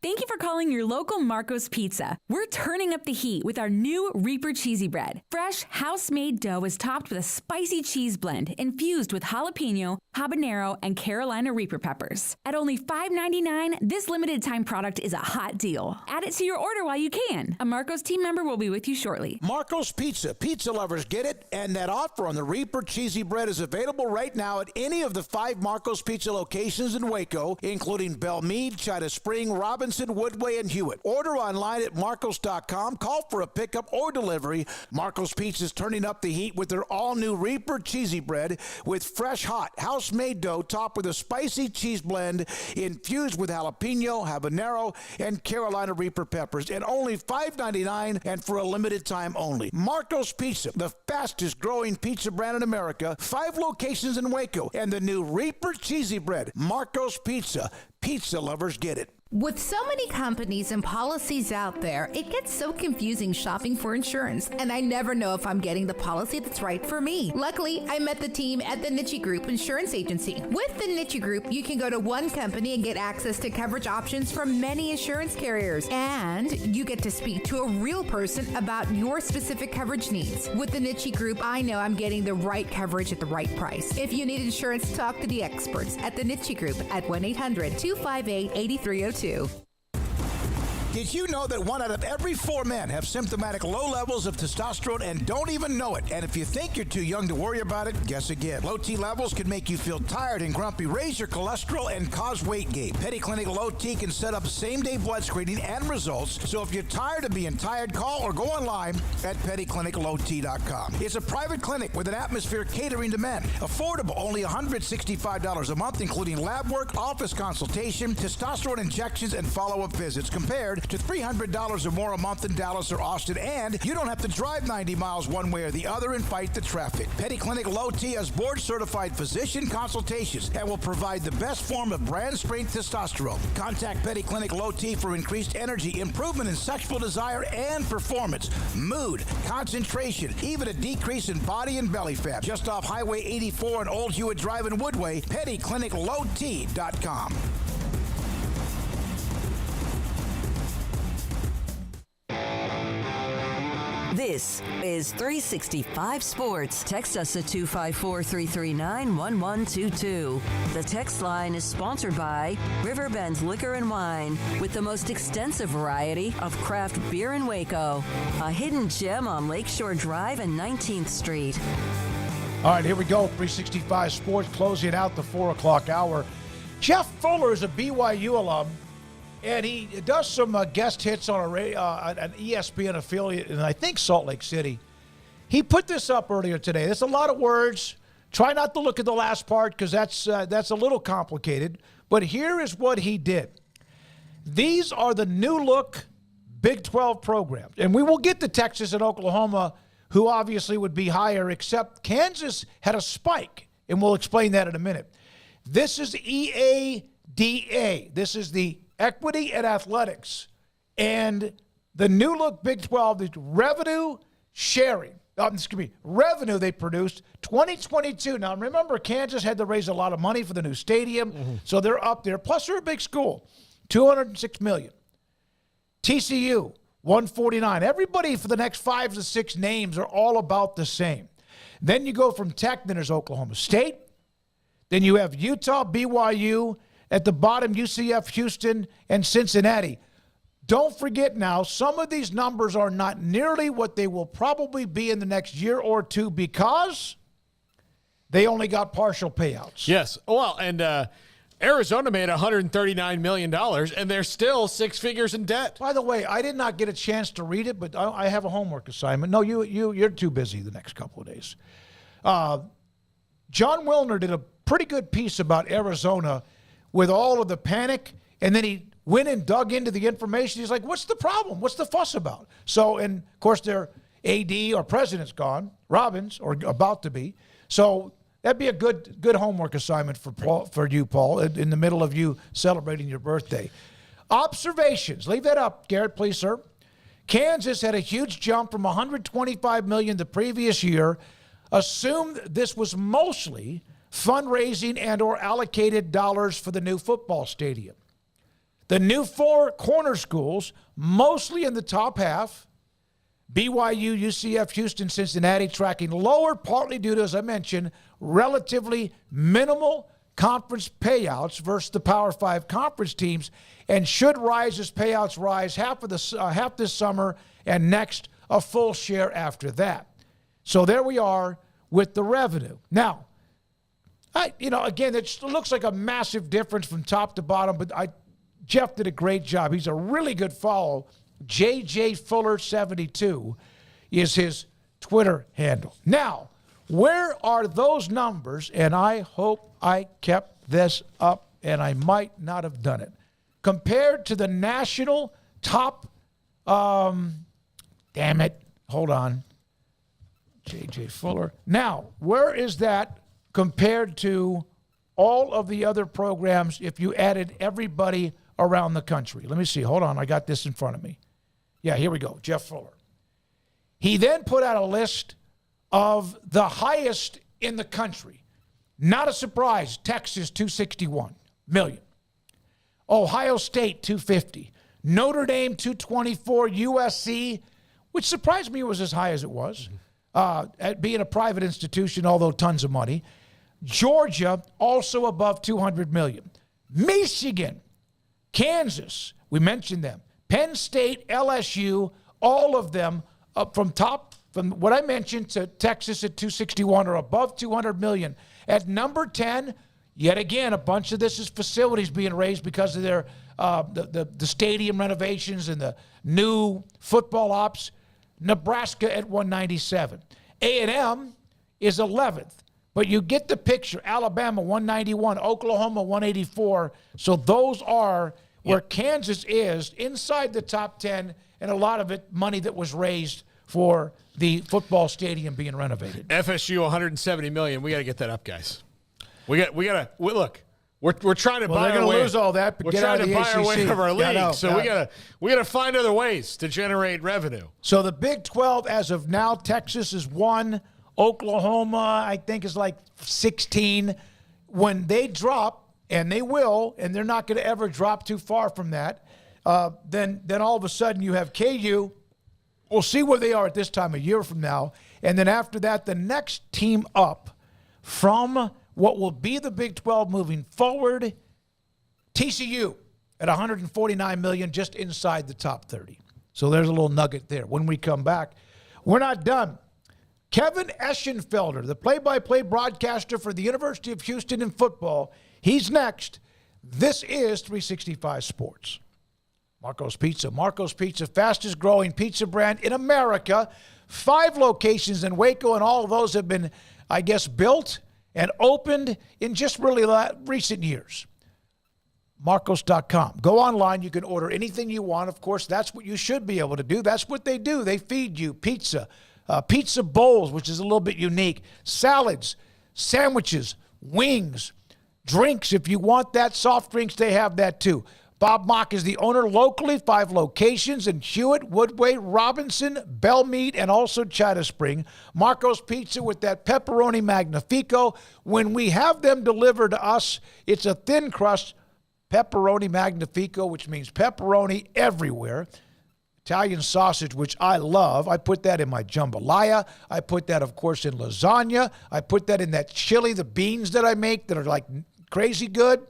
Thank you for calling your local Marco's Pizza. We're turning up the heat with our new Reaper Cheesy Bread. Fresh, house-made dough is topped with a spicy cheese blend infused with jalapeno, habanero, and Carolina Reaper peppers. At only $5.99, this limited-time product is a hot deal. Add it to your order while you can. A Marco's team member will be with you shortly. Marco's Pizza. Pizza lovers get it, and that offer on the Reaper Cheesy Bread is available right now at any of the 5 Marco's Pizza locations in Waco, including Belmead, China Spring, Robinson, Woodway, and Hewitt. Order online at marcos.com. Call for a pickup or delivery. Marco's Pizza is turning up the heat with their all-new Reaper Cheesy Bread with fresh, hot, house-made dough topped with a spicy cheese blend infused with jalapeno, habanero, and Carolina Reaper peppers, and only $5.99 and for a limited time only. Marco's Pizza, the fastest-growing pizza brand in America, 5 locations in Waco, and the new Reaper Cheesy Bread. Marco's Pizza. Pizza lovers get it. With so many companies and policies out there, it gets so confusing shopping for insurance, and I never know if I'm getting the policy that's right for me. Luckily, I met the team at the Niche Group Insurance Agency. With the Niche Group, you can go to one company and get access to coverage options from many insurance carriers, and you get to speak to a real person about your specific coverage needs. With the Niche Group, I know I'm getting the right coverage at the right price. If you need insurance, talk to the experts at the Niche Group at 1-800-258-8302. Did you know that 1 out of every 4 men have symptomatic low levels of testosterone and don't even know it? And if you think you're too young to worry about it, guess again. Low T levels can make you feel tired and grumpy, raise your cholesterol, and cause weight gain. Petty Clinic Low T can set up same-day blood screening and results. So if you're tired of being tired, call or go online at pettycliniclowt.com. It's a private clinic with an atmosphere catering to men. Affordable, only $165 a month, including lab work, office consultation, testosterone injections, and follow-up visits, compared to $300 or more a month in Dallas or Austin, and you don't have to drive 90 miles one way or the other and fight the traffic. Petty Clinic Low T has board-certified physician consultations that will provide the best form of brand strength testosterone. Contact Petty Clinic Low T for increased energy, improvement in sexual desire and performance, mood, concentration, even a decrease in body and belly fat. Just off Highway 84 and Old Hewitt Drive in Woodway, PettyClinicLowT.com. This is 365 Sports. Text us at 254-339-1122. The text line is sponsored by Riverbend Liquor and Wine, with the most extensive variety of craft beer in Waco. A hidden gem on Lakeshore Drive and 19th Street. All right, here we go. 365 Sports closing out the 4 o'clock hour. Jeff Fuller is a BYU alum, and he does some guest hits on an ESPN affiliate in, I think, Salt Lake City. He put this up earlier today. There's a lot of words. Try not to look at the last part because that's a little complicated. But here is what he did. These are the new look Big 12 programs. And we will get to Texas and Oklahoma, who obviously would be higher, except Kansas had a spike. And we'll explain that in a minute. This is EADA. This is the Equity and Athletics. And the new look Big 12 is revenue sharing. Revenue they produced 2022. Now, remember, Kansas had to raise a lot of money for the new stadium, so they're up there. Plus, they're a big school, $206 million. TCU, $149. Everybody for the next 5 to 6 names are all about the same. Then you go from Tech, then there's Oklahoma State. Then you have Utah, BYU. At the bottom, UCF, Houston, and Cincinnati. Don't forget now, some of these numbers are not nearly what they will probably be in the next year or two because they only got partial payouts. Yes. Well, and Arizona made $139 million, and they're still 6 figures in debt. By the way, I did not get a chance to read it, but I have a homework assignment. No, you're too busy the next couple of days. John Wilner did a pretty good piece about Arizona with all of the panic, and then he went and dug into the information. He's like, what's the problem? What's the fuss about? So, and of course, their AD or president's gone, Robbins, or about to be. So that'd be a good homework assignment for you, Paul, in the middle of you celebrating your birthday. Observations. Leave that up, Garrett, please, sir. Kansas had a huge jump from $125 million the previous year. Assume this was mostly fundraising and or allocated dollars for the new football stadium. The new 4 corner schools, mostly in the top half, BYU, UCF, Houston, Cincinnati, tracking lower, partly due to, as I mentioned, relatively minimal conference payouts versus the Power 5 conference teams, and should rise as payouts rise half this summer and next a full share after that. So there we are with the revenue. Now, again, it looks like a massive difference from top to bottom, but Jeff did a great job. He's a really good follow. JJ Fuller 72 is his Twitter handle. Now, where are those numbers? And I hope I kept this up, and I might not have done it. Compared to the national top, damn it, hold on. JJ Fuller. Now, where is that compared to all of the other programs if you added everybody around the country? Let me see. Hold on. I got this in front of me. Yeah, here we go. Jeff Fuller. He then put out a list of the highest in the country. Not a surprise. Texas, $261 million. Ohio State, $250. Notre Dame, $224. USC, which surprised me it was as high as it was, at being a private institution, although tons of money. Georgia, also above $200 million. Michigan, Kansas, we mentioned them. Penn State, LSU, all of them up from what I mentioned to Texas at 261 or above $200 million. At number 10, yet again, a bunch of this is facilities being raised because of their the stadium renovations and the new football ops. Nebraska at 197. A&M is 11th. But you get the picture. Alabama, 191. Oklahoma, 184. So those are where Kansas is inside the top 10, and a lot of it money that was raised for the football stadium being renovated. FSU, $170 million. We got to get that up, guys. We got to look. We're trying to buy our way. They're going to lose all that, but we're get trying out of the to buy ACC. our way of our league. Yeah, so we got to find other ways to generate revenue. So the Big 12, as of now, Texas is 1. Oklahoma, I think, is like 16. When they drop, and they will, and they're not going to ever drop too far from that, then all of a sudden you have KU. We'll see where they are at this time a year from now. And then after that, the next team up from what will be the Big 12 moving forward, TCU at $149 million, just inside the top 30. So there's a little nugget there. When we come back, we're not done. Kevin Eschenfelder, the play-by-play broadcaster for the University of Houston in football, he's next. This is 365 Sports. Marco's Pizza. Marco's Pizza, fastest growing pizza brand in America. 5 locations in Waco, and all of those have been, I guess, built and opened in just really recent years. Marcos.com. Go online. You can order anything you want. Of course, that's what you should be able to do. That's what they do. They feed you pizza, pizza bowls, which is a little bit unique, salads, sandwiches, wings, drinks. If you want that, soft drinks, they have that too. Bob Mock is the owner locally, 5 locations in Hewitt, Woodway, Robinson, Belmead, and also China Spring. Marco's Pizza with that pepperoni magnifico. When we have them delivered to us, it's a thin crust pepperoni magnifico, which means pepperoni everywhere. Italian sausage, which I love. I put that in my jambalaya. I put that, of course, in lasagna. I put that in that chili, the beans that I make that are like crazy good.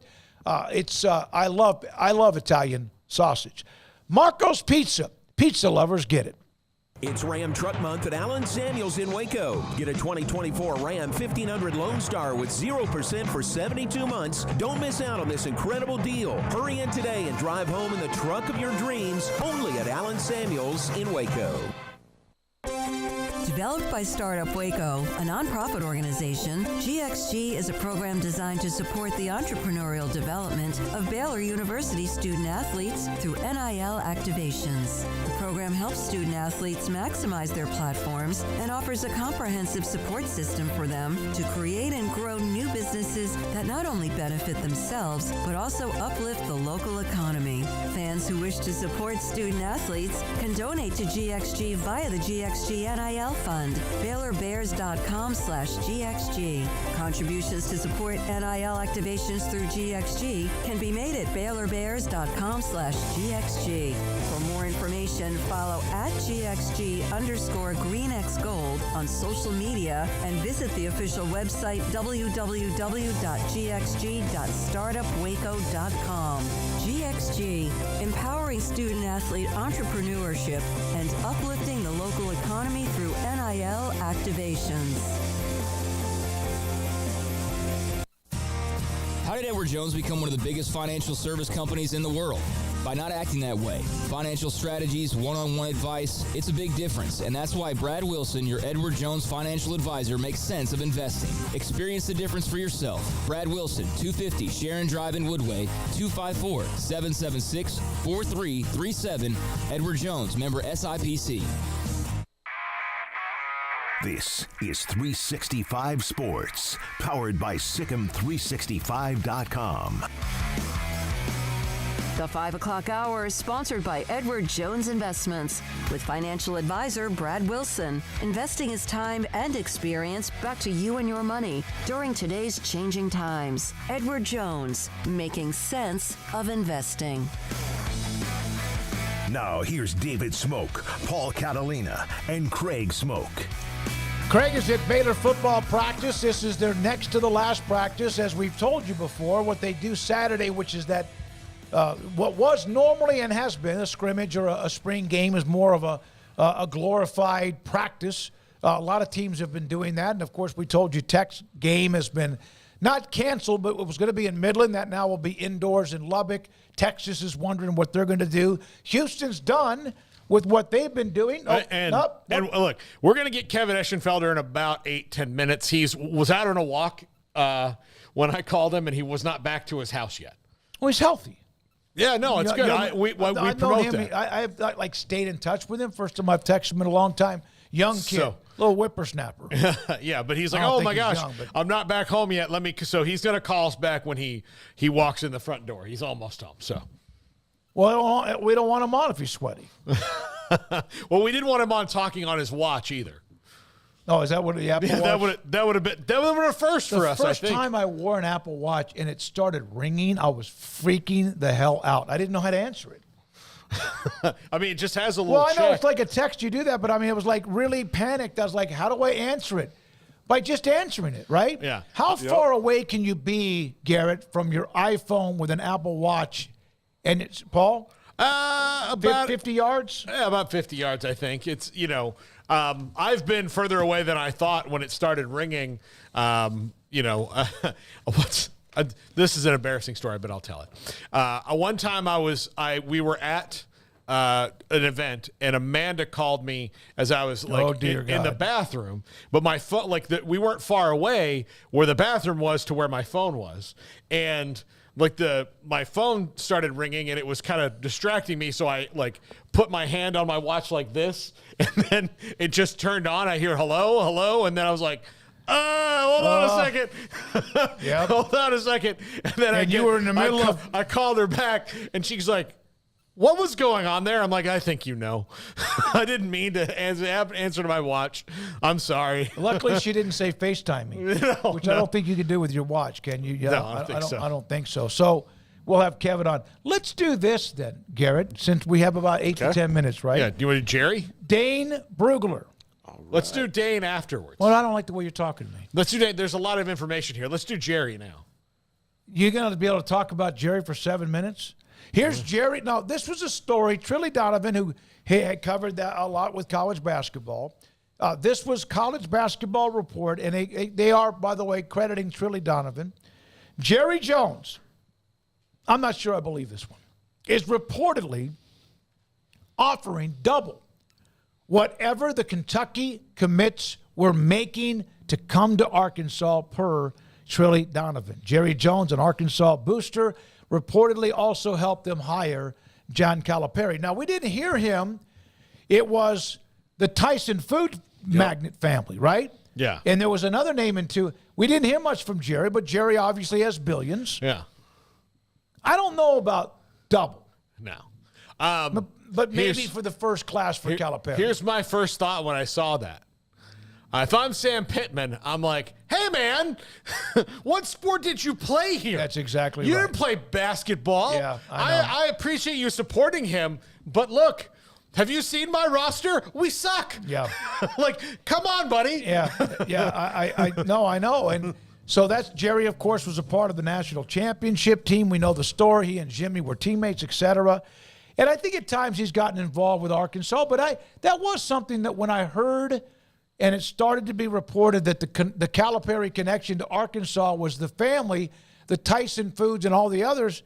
I love Italian sausage. Marco's Pizza. Pizza lovers get it. It's Ram Truck Month at Allen Samuels in Waco. Get a 2024 Ram 1500 Lone Star with 0% for 72 months. Don't miss out on this incredible deal. Hurry in today and drive home in the truck of your dreams, only at Allen Samuels in Waco. Developed by Startup Waco, a nonprofit organization, GXG is a program designed to support the entrepreneurial development of Baylor University student athletes through NIL activations. The program helps student athletes maximize their platforms and offers a comprehensive support system for them to create and grow new businesses that not only benefit themselves, but also uplift the local economy. Fans who wish to support student athletes can donate to GXG via the GXG NIL Fund, BaylorBears.com/GXG. Contributions to support NIL activations through GXG can be made at BaylorBears.com/GXG. For more information, follow at GXG_GreenXGold on social media and visit the official website www.gxg.startupwaco.com. GXG, empowering student athlete entrepreneurship and uplifting the local economy through NIL activations. How did Edward Jones become one of the biggest financial service companies in the world? By not acting that way. Financial strategies, one-on-one advice, it's a big difference. And that's why Brad Wilson, your Edward Jones financial advisor, makes sense of investing. Experience the difference for yourself. Brad Wilson, 250 Sharon Drive in Woodway, 254-776-4337. Edward Jones, member SIPC. This is 365 Sports, powered by Sikkim365.com. The 5 o'clock hour is sponsored by Edward Jones Investments with financial advisor Brad Wilson. Investing is time and experience back to you and your money during today's changing times. Edward Jones, making sense of investing. Now here's David Smoak, Paul Catalina, and Craig Smoak. Craig is at Baylor football practice. This is their next to the last practice. As we've told you before, what they do Saturday, which is that what was normally and has been a scrimmage or a spring game, is more of a glorified practice. A lot of teams have been doing that. And, of course, we told you Tech's game has been not canceled, but it was going to be in Midland. That now will be indoors in Lubbock. Texas is wondering what they're going to do. Houston's done with what they've been doing. And look, we're going to get Kevin Eschenfelder in about 8-10 minutes. He was out on a walk when I called him, and he was not back to his house yet. Well, he's healthy. Yeah, no, it's good. We promote that. I've like stayed in touch with him. First time I've texted him in a long time. Young kid, little whippersnapper. Yeah, but he's like, oh my gosh, I'm not back home yet. So he's going to call us back when he walks in the front door. He's almost home. So, well, we don't want him on if he's sweaty. Well, we didn't want him on talking on his watch either. Oh, is that what the Apple Watch? That would have been a first for us. The first time I wore an Apple Watch and it started ringing, I was freaking the hell out. I didn't know how to answer it. I mean, it just has a little. Well, I know it's like a text. You do that, but I mean, it was like really panicked. I was like, how do I answer it? By just answering it, right? Yeah. How far away can you be, Garrett, from your iPhone with an Apple Watch? And it's Paul. About 50 yards. Yeah, about 50 yards. I think it's I've been further away than I thought when it started ringing. This is an embarrassing story, but I'll tell it. One time we were at an event, and Amanda called me as I was in the bathroom. But my phone, we weren't far away where the bathroom was to where my phone was, and my phone started ringing, and it was kind of distracting me. So I put my hand on my watch like this, and then it just turned on. I hear hello, hello, and then I was like, hold on a second. Yep. Hold on a second. And then you were in the middle of. I called her back, and she's like, what was going on there? I'm like, I think you know. I didn't mean to answer to my watch. I'm sorry. Luckily, she didn't say FaceTime me, which I don't think you can do with your watch, can you? No, I don't think so. So we'll have Kevin on. Let's do this then, Garrett, since we have about 8 to 10 minutes, right? Yeah. Do you want to do Jerry? Dane Brugler. Let's do Dane afterwards. Well, I don't like the way you're talking to me. Let's do Dane. There's a lot of information here. Let's do Jerry now. You're going to be able to talk about Jerry for 7 minutes? Here's Jerry. Now, this was a story. Trilly Donovan, who had covered that a lot with college basketball. This was College Basketball Report, and they are, by the way, crediting Trilly Donovan. Jerry Jones, I'm not sure I believe this one, is reportedly offering double whatever the Kentucky commits were making to come to Arkansas per Trilly Donovan. Jerry Jones, an Arkansas booster, reportedly also helped them hire John Calipari. Now, we didn't hear him. It was the Tyson food magnate family, right? Yeah. And there was another name in two. We didn't hear much from Jerry, but Jerry obviously has billions. Yeah. I don't know about double. No. But maybe for the first class for Calipari. Here's my first thought when I saw that. If I'm Sam Pittman, I'm like, hey, man, what sport did you play here? That's exactly right. You right. didn't play basketball. Yeah, I know. I appreciate you supporting him, but look, have you seen my roster? We suck. Yeah. Come on, buddy. Yeah, I know. And so that's Jerry, of course, was a part of the national championship team. We know the story. He and Jimmy were teammates, etc. And I think at times he's gotten involved with Arkansas, but that was something that when I heard – and it started to be reported that the Calipari connection to Arkansas was the family, the Tyson Foods and all the others.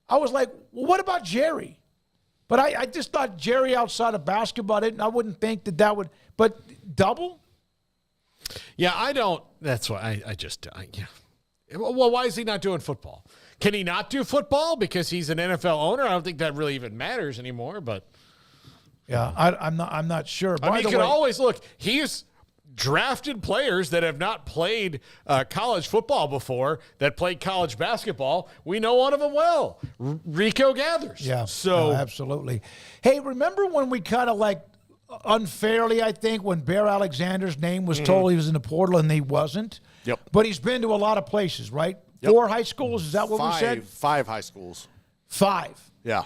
I was like, well, what about Jerry? But I just thought Jerry outside of basketball, I wouldn't think that would. But double? Yeah, I don't. That's why yeah. Well, why is he not doing football? Can he not do football because he's an NFL owner? I don't think that really even matters anymore, but. Yeah, I'm not sure. I mean, you can always look. He's drafted players that have not played college football before that played college basketball. We know one of them well, Rico Gathers. Yeah, so absolutely. Hey, remember when we kind of unfairly, I think, when Bear Alexander's name was told he was in the portal and he wasn't? Yep. But he's been to a lot of places, right? Yep. 4 high schools, is that what we said? 5 high schools. 5. Yeah.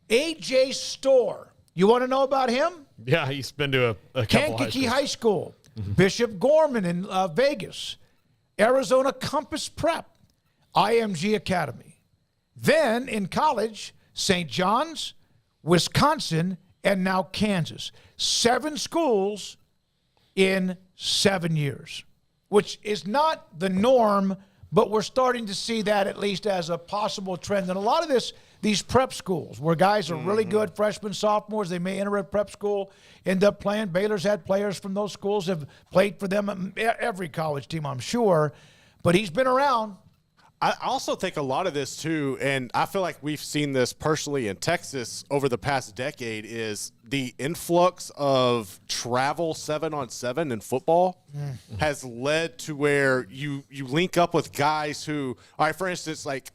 A.J. Storr. You want to know about him? Yeah, he's been to a couple Kankakee High School, Bishop Gorman in Vegas, Arizona Compass Prep, IMG Academy. Then in college, St. John's, Wisconsin, and now Kansas. 7 schools in 7 years, which is not the norm, but we're starting to see that at least as a possible trend. And a lot of these prep schools where guys are really good, freshmen, sophomores, they may enter a prep school, end up playing. Baylor's had players from those schools, have played for them, every college team, I'm sure. But he's been around. I also think a lot of this too, and I feel like we've seen this personally in Texas over the past decade, is the influx of travel 7-on-7 in football has led to where you link up with guys who, all right, for instance, like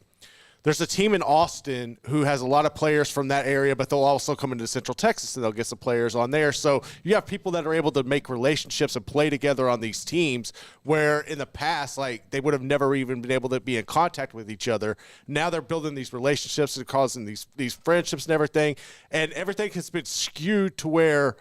there's a team in Austin who has a lot of players from that area, but they'll also come into Central Texas and they'll get some players on there. So you have people that are able to make relationships and play together on these teams where in the past, like they would have never even been able to be in contact with each other. Now they're building these relationships and causing these friendships and everything. And everything has been skewed to where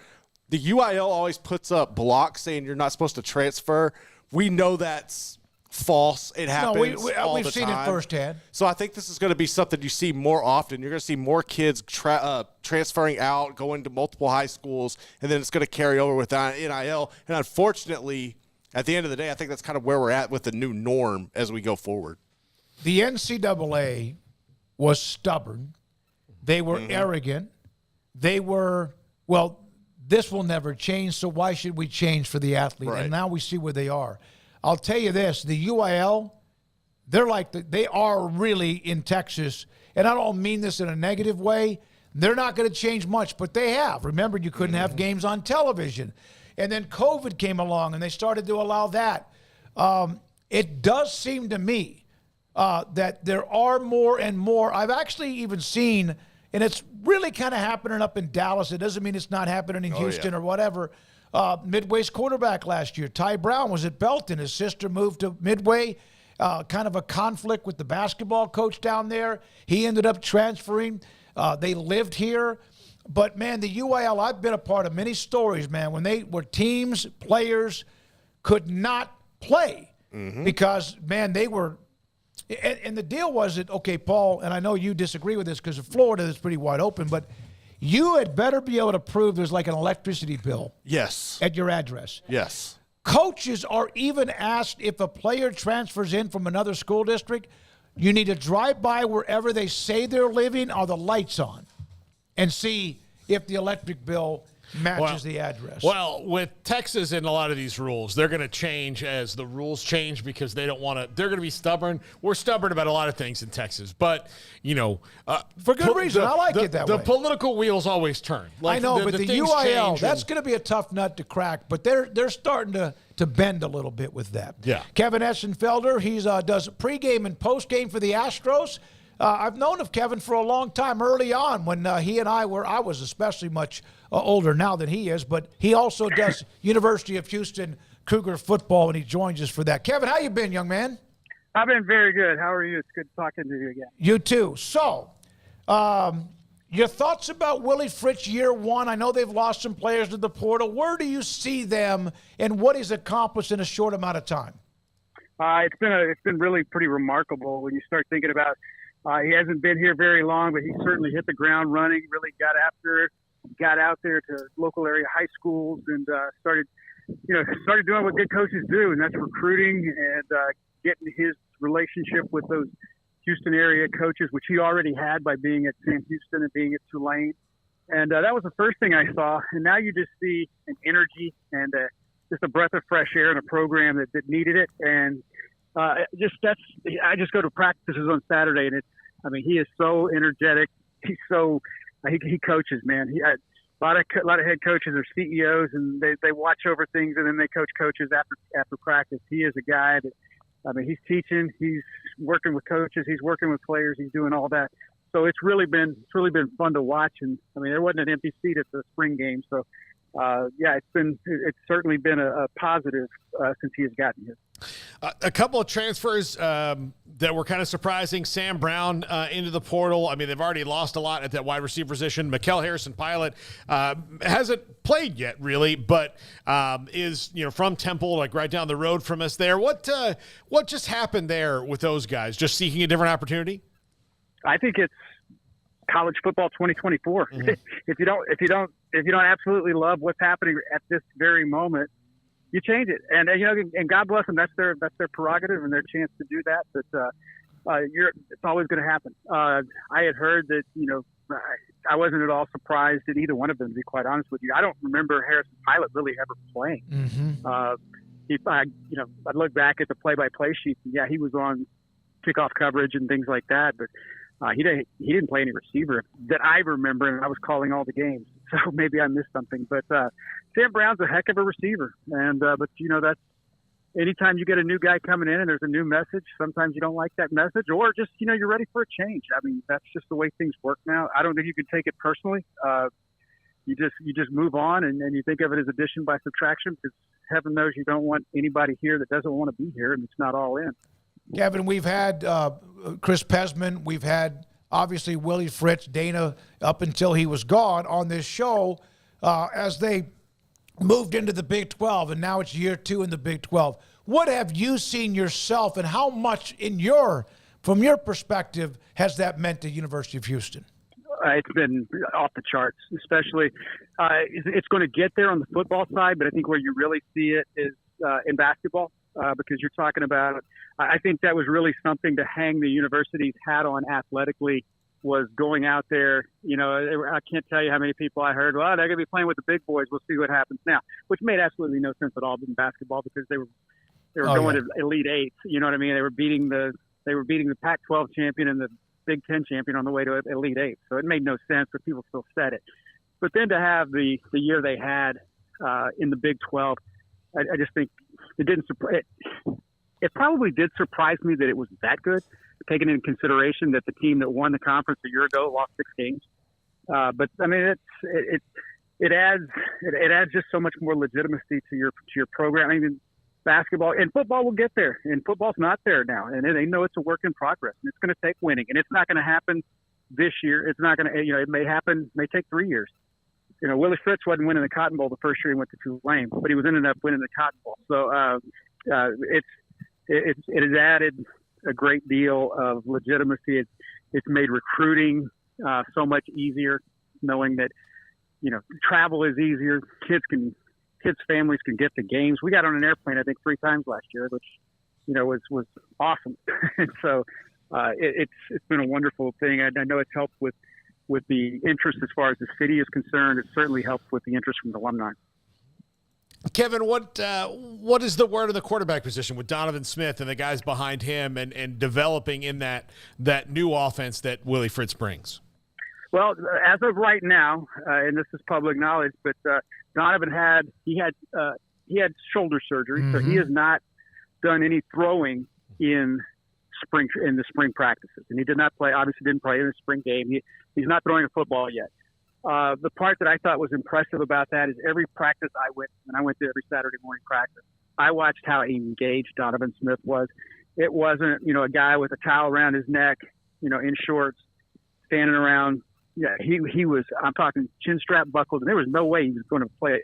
the UIL always puts up blocks saying you're not supposed to transfer. We know that's false. It happens all we've the seen time. it firsthand. So I think this is going to be something you see more often. You're going to see more kids transferring out, going to multiple high schools, and then it's going to carry over with NIL. And unfortunately, at the end of the day, I think that's kind of where we're at with the new norm as we go forward. The NCAA was stubborn. They were arrogant. They were, well, this will never change, so why should we change for the athlete? Right. And now we see where they are. I'll tell you this, the UIL, they are really in Texas, and I don't mean this in a negative way. They're not going to change much, but they have. Remember, you couldn't have games on television. And then COVID came along, and they started to allow that. It does seem to me that there are more and more. I've actually even seen, and it's really kind of happening up in Dallas. It doesn't mean it's not happening in Houston or whatever. Midway's quarterback last year, Ty Brown, was at Belton. His sister moved to Midway, kind of a conflict with the basketball coach down there. He ended up transferring. They lived here. But, man, the UIL, I've been a part of many stories, man, when they were teams, players could not play because, man, they were – and the deal was that, okay, Paul, and I know you disagree with this because in Florida it's pretty wide open, but – you had better be able to prove there's like an electricity bill. Yes. At your address. Yes. Coaches are even asked if a player transfers in from another school district, you need to drive by wherever they say they're living or the lights on and see if the electric bill matches the address. Well, with Texas and a lot of these rules, they're going to change as the rules change because they don't want to. They're going to be stubborn. We're stubborn about a lot of things in Texas, but for good reason. I like it that way. The political wheels always turn. Like, I know, but the UIL, that's going to be a tough nut to crack. But they're starting to bend a little bit with that. Yeah. Kevin Essenfelder, he does pregame and postgame for the Astros. I've known of Kevin for a long time early on when he and I was especially much older now than he is, but he also does University of Houston Cougar football, and he joins us for that. Kevin, how you been, young man? I've been very good. How are you? It's good talking to you again. You too. So, your thoughts about Willie Fritz year one? I know they've lost some players to the portal. Where do you see them and what he's accomplished in a short amount of time? It's been really pretty remarkable when you start thinking about he hasn't been here very long, but he certainly hit the ground running, really got out there to local area high schools and started doing what good coaches do, and that's recruiting and getting his relationship with those Houston area coaches, which he already had by being at Sam Houston and being at Tulane. And that was the first thing I saw. And now you just see an energy and just a breath of fresh air in a program that needed it. And I just go to practices on Saturday, and he is so energetic. He's so he coaches, man. A lot of head coaches are CEOs, and they watch over things, and then they coach coaches after practice. He is a guy that he's teaching, he's working with coaches, he's working with players, he's doing all that. So it's really been fun to watch, and there wasn't an empty seat at the spring game. So it's certainly been a positive since he has gotten here. A couple of transfers that were kind of surprising. Sam Brown into the portal. They've already lost a lot at that wide receiver position. Mikel Harrison-Pilot hasn't played yet, really, but is from Temple, like right down the road from us there. What just happened there with those guys? Just seeking a different opportunity? I think it's college football 2024. Mm-hmm. If you don't absolutely love what's happening at this very moment, you change it. And and God bless them. That's their prerogative and their chance to do that. But it's always going to happen. I had heard that I wasn't at all surprised at either one of them, to be quite honest with you. I don't remember Harrison-Pilot really ever playing. Mm-hmm. I look back at the play-by-play sheet. And he was on kickoff coverage and things like that. But he didn't play any receiver that I remember, and I was calling all the games. So maybe I missed something. But Sam Brown's a heck of a receiver. And but, that's anytime you get a new guy coming in and there's a new message, sometimes you don't like that message, or just, you're ready for a change. I mean, that's just the way things work now. I don't think you can take it personally. You just move on and you think of it as addition by subtraction, because heaven knows you don't want anybody here that doesn't want to be here, and it's not all in. Kevin, we've had Chris Pesman. We've had, obviously, Willie Fritz, Dana, up until he was gone on this show as they moved into the Big 12, and now it's year 2 in the Big 12. What have you seen yourself, and how much from your perspective, has that meant to University of Houston? It's been off the charts, especially it's going to get there on the football side, but I think where you really see it is in basketball, because you're talking about, I think that was really something to hang the university's hat on athletically, was going out there. I can't tell you how many people I heard, well, they're going to be playing with the big boys. We'll see what happens now, which made absolutely no sense at all in basketball, because they were going to Elite Eight. You know what I mean? They were beating the Pac-12 champion and the Big Ten champion on the way to Elite Eight. So it made no sense, but people still said it. But then to have the year they had in the Big 12, I just think it didn't surprise. It probably did surprise me that it was that good, taking into consideration that the team that won the conference a year ago lost 6 games. But I mean, it adds just so much more legitimacy to your program. I mean, basketball and football will get there, and football's not there now, and they know it's a work in progress, and it's going to take winning, and it's not going to happen this year. It's not going to, it may take 3 years. Willie Fritz wasn't winning the Cotton Bowl the first year he went to Tulane, but he was ended up winning the Cotton Bowl. So it has added a great deal of legitimacy. It's made recruiting so much easier, knowing that travel is easier. Kids' families can get to games. We got on an airplane, I think, 3 times last year, which, was awesome. And so it's been a wonderful thing. I know it's helped with the interest as far as the city is concerned. It certainly helped with the interest from the alumni. Kevin, what is the word of the quarterback position with Donovan Smith and the guys behind him and developing in that new offense that Willie Fritz brings? Well, as of right now, and this is public knowledge, but Donovan had shoulder surgery, so he has not done any throwing in the spring practices, and he did not play. Obviously, didn't play in the spring game. He's not throwing a football yet. The part that I thought was impressive about that is every practice I went to every Saturday morning practice, I watched how engaged Donovan Smith was. It wasn't a guy with a towel around his neck, in shorts, standing around. Yeah, he was. I'm talking chin strap buckled, and there was no way he was going to play.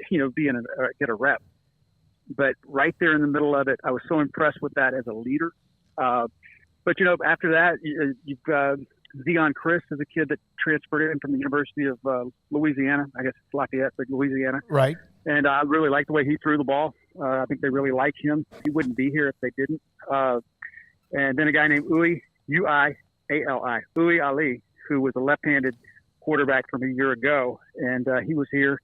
Get a rep. But right there in the middle of it, I was so impressed with that as a leader. But after that, you've got Deion Chris is a kid that transferred in from the University of Louisiana. I guess it's Lafayette, but Louisiana. Right. And I really like the way he threw the ball. I think they really like him. He wouldn't be here if they didn't. And then a guy named Uwe Ali, who was a left-handed quarterback from a year ago, and he was here.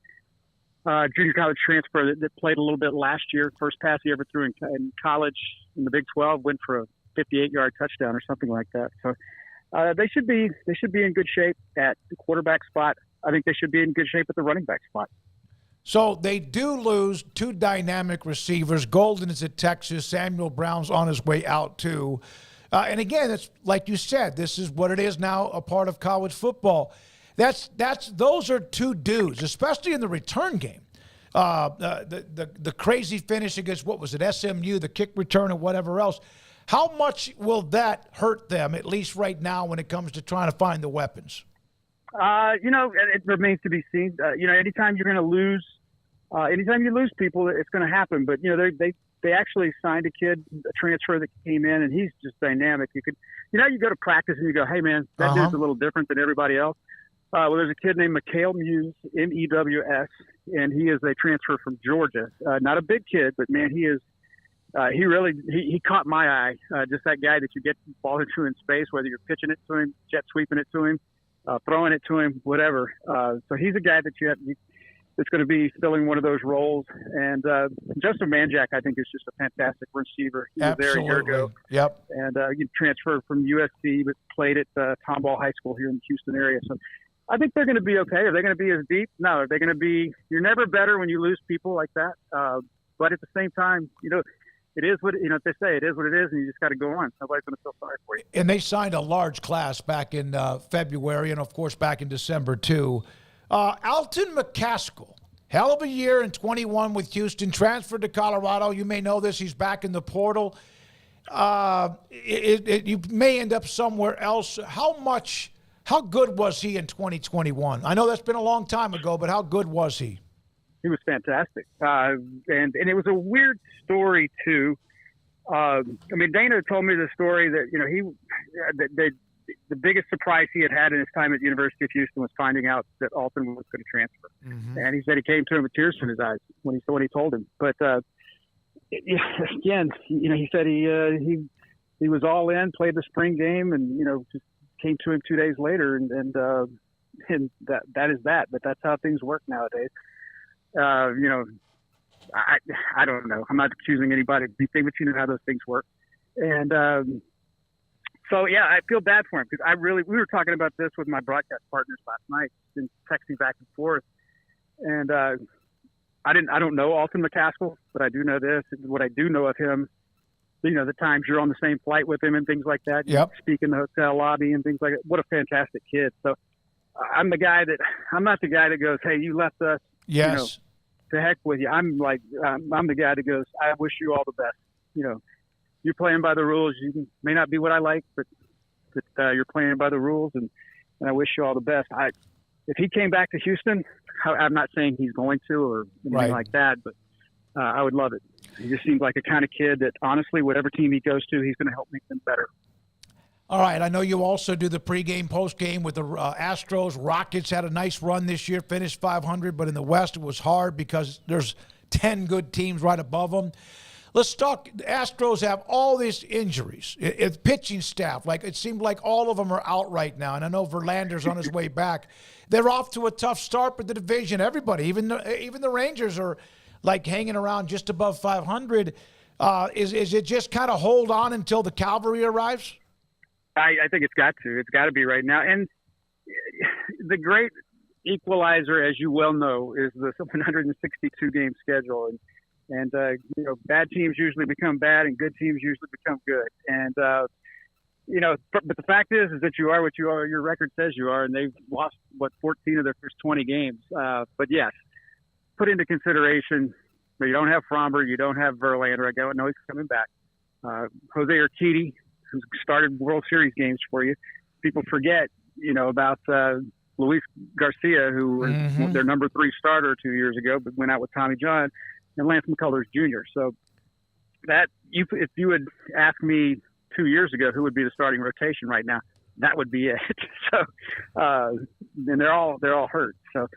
Junior college transfer that played a little bit last year. First pass he ever threw in college in the Big 12 went for a 58-yard touchdown or something like that. So they should be in good shape at the quarterback spot. I think they should be in good shape at the running back spot. So they do lose 2 dynamic receivers. Golden is at Texas. Samuel Brown's on his way out too. And again, it's like you said, this is what it is now, a part of college football. Those are 2 dudes, especially in the return game. The crazy finish against, what was it, SMU, the kick return and whatever else. How much will that hurt them, at least right now, when it comes to trying to find the weapons? It remains to be seen. Anytime you're going to lose, anytime you lose people, it's going to happen. But, they actually signed a transfer that came in, and he's just dynamic. You go to practice and you go, hey, man, that dude's a little different than everybody else. Well, there's a kid named Mikhail Mews, M-E-W-S, and he is a transfer from Georgia. Not a big kid, but, man, he is he caught my eye. Just that guy that you get the ball into in space, whether you're pitching it to him, jet sweeping it to him, throwing it to him, whatever. So he's a guy that that's going to be filling one of those roles. And Justin Manjack, I think, is just a fantastic receiver. He was there a year ago. Yep. And he transferred from USC, but played at Tomball High School here in the Houston area. So I think they're going to be okay. Are they going to be as deep? No. Are they going to be – you're never better when you lose people like that. But at the same time, it is what they say. It is what it is, and you just got to go on. Nobody's going to feel sorry for you. And they signed a large class back in February, and of course back in December too. Alton McCaskill, hell of a year in 21 with Houston. Transferred to Colorado. You may know this. He's back in the portal. You may end up somewhere else. How good was he in 2021? I know that's been a long time ago, but how good was he? He was fantastic. And it was a weird story, too. Dana told me the story that, the biggest surprise he had in his time at the University of Houston was finding out that Alton was going to transfer. Mm-hmm. And he said he came to him with tears in his eyes when he told him. But, again, he said he was all in, played the spring game, and, just came to him 2 days later. And that is that. But that's how things work nowadays. I don't know. I'm not accusing anybody of anything, but you know how those things work. And so, yeah, I feel bad for him because we were talking about this with my broadcast partners last night and texting back and forth. And I don't know Alton McCaskill, but I do know this. What I do know of him, the times you're on the same flight with him and things like that. You speak in the hotel lobby and things like that. What a fantastic kid. So I'm not the guy that goes, hey, you left us. Yes. To heck with you. I'm the guy that goes, I wish you all the best. You're playing by the rules. You may not be what I like, but you're playing by the rules, and I wish you all the best. If he came back to Houston, I'm not saying he's going to or anything like that, but I would love it. He just seems like a kind of kid that, honestly, whatever team he goes to, he's going to help make them better. All right, I know you also do the pregame, postgame with the Astros. Rockets had a nice run this year, finished 500, but in the West it was hard because there's 10 good teams right above them. Let's talk. The Astros have all these injuries. It's pitching staff. It seemed like all of them are out right now, and I know Verlander's on his way back. They're off to a tough start with the division. Everybody, even the Rangers are hanging around just above 500. Is it just kind of hold on until the cavalry arrives? I think it's got to. It's got to be right now. And the great equalizer, as you well know, is the 162-game schedule. And bad teams usually become bad, and good teams usually become good. And but the fact is that you are what you are. Your record says you are, and they've lost 14 of their first 20 games. But yes, put into consideration. But you don't have Fromber, you don't have Verlander. I know he's coming back. Jose Urquidy, who started World Series games for you. People forget, about Luis Garcia, who was their number 3 starter 2 years ago, but went out with Tommy John, and Lance McCullers Jr. So if you would ask me 2 years ago who would be the starting rotation right now, that would be it. So, and they're all hurt. So,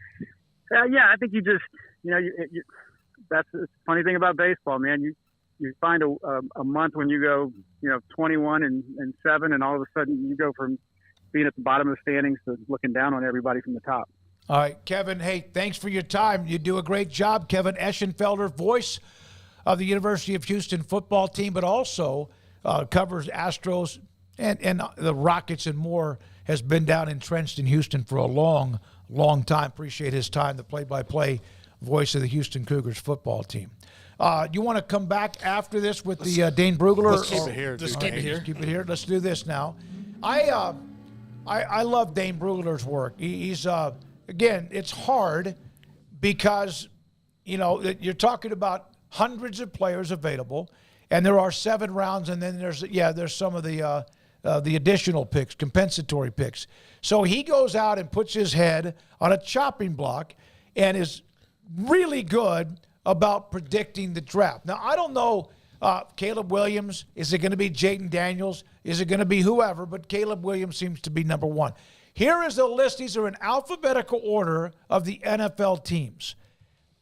I think you just, that's the funny thing about baseball, man. You find a month when you go, 21 and 7, and all of a sudden you go from being at the bottom of the standings to looking down on everybody from the top. All right, Kevin, hey, thanks for your time. You do a great job. Kevin Eschenfelder, voice of the University of Houston football team, but also covers Astros and the Rockets and more, has been down entrenched in Houston for a long, long time. Appreciate his time, the play-by-play voice of the Houston Cougars football team. You want to come back after this with the Dane Brugler? Let's keep it here. Just keep it here. Let's do this now. I love Dane Brugler's work. He's again, it's hard because you're talking about hundreds of players available, and there are 7 rounds, and then there's some of the additional picks, compensatory picks. So he goes out and puts his head on a chopping block, and is really good about predicting the draft. Now, I don't know Caleb Williams. Is it going to be Jaden Daniels? Is it going to be whoever? But Caleb Williams seems to be number 1. Here is the list. These are in alphabetical order of the NFL teams.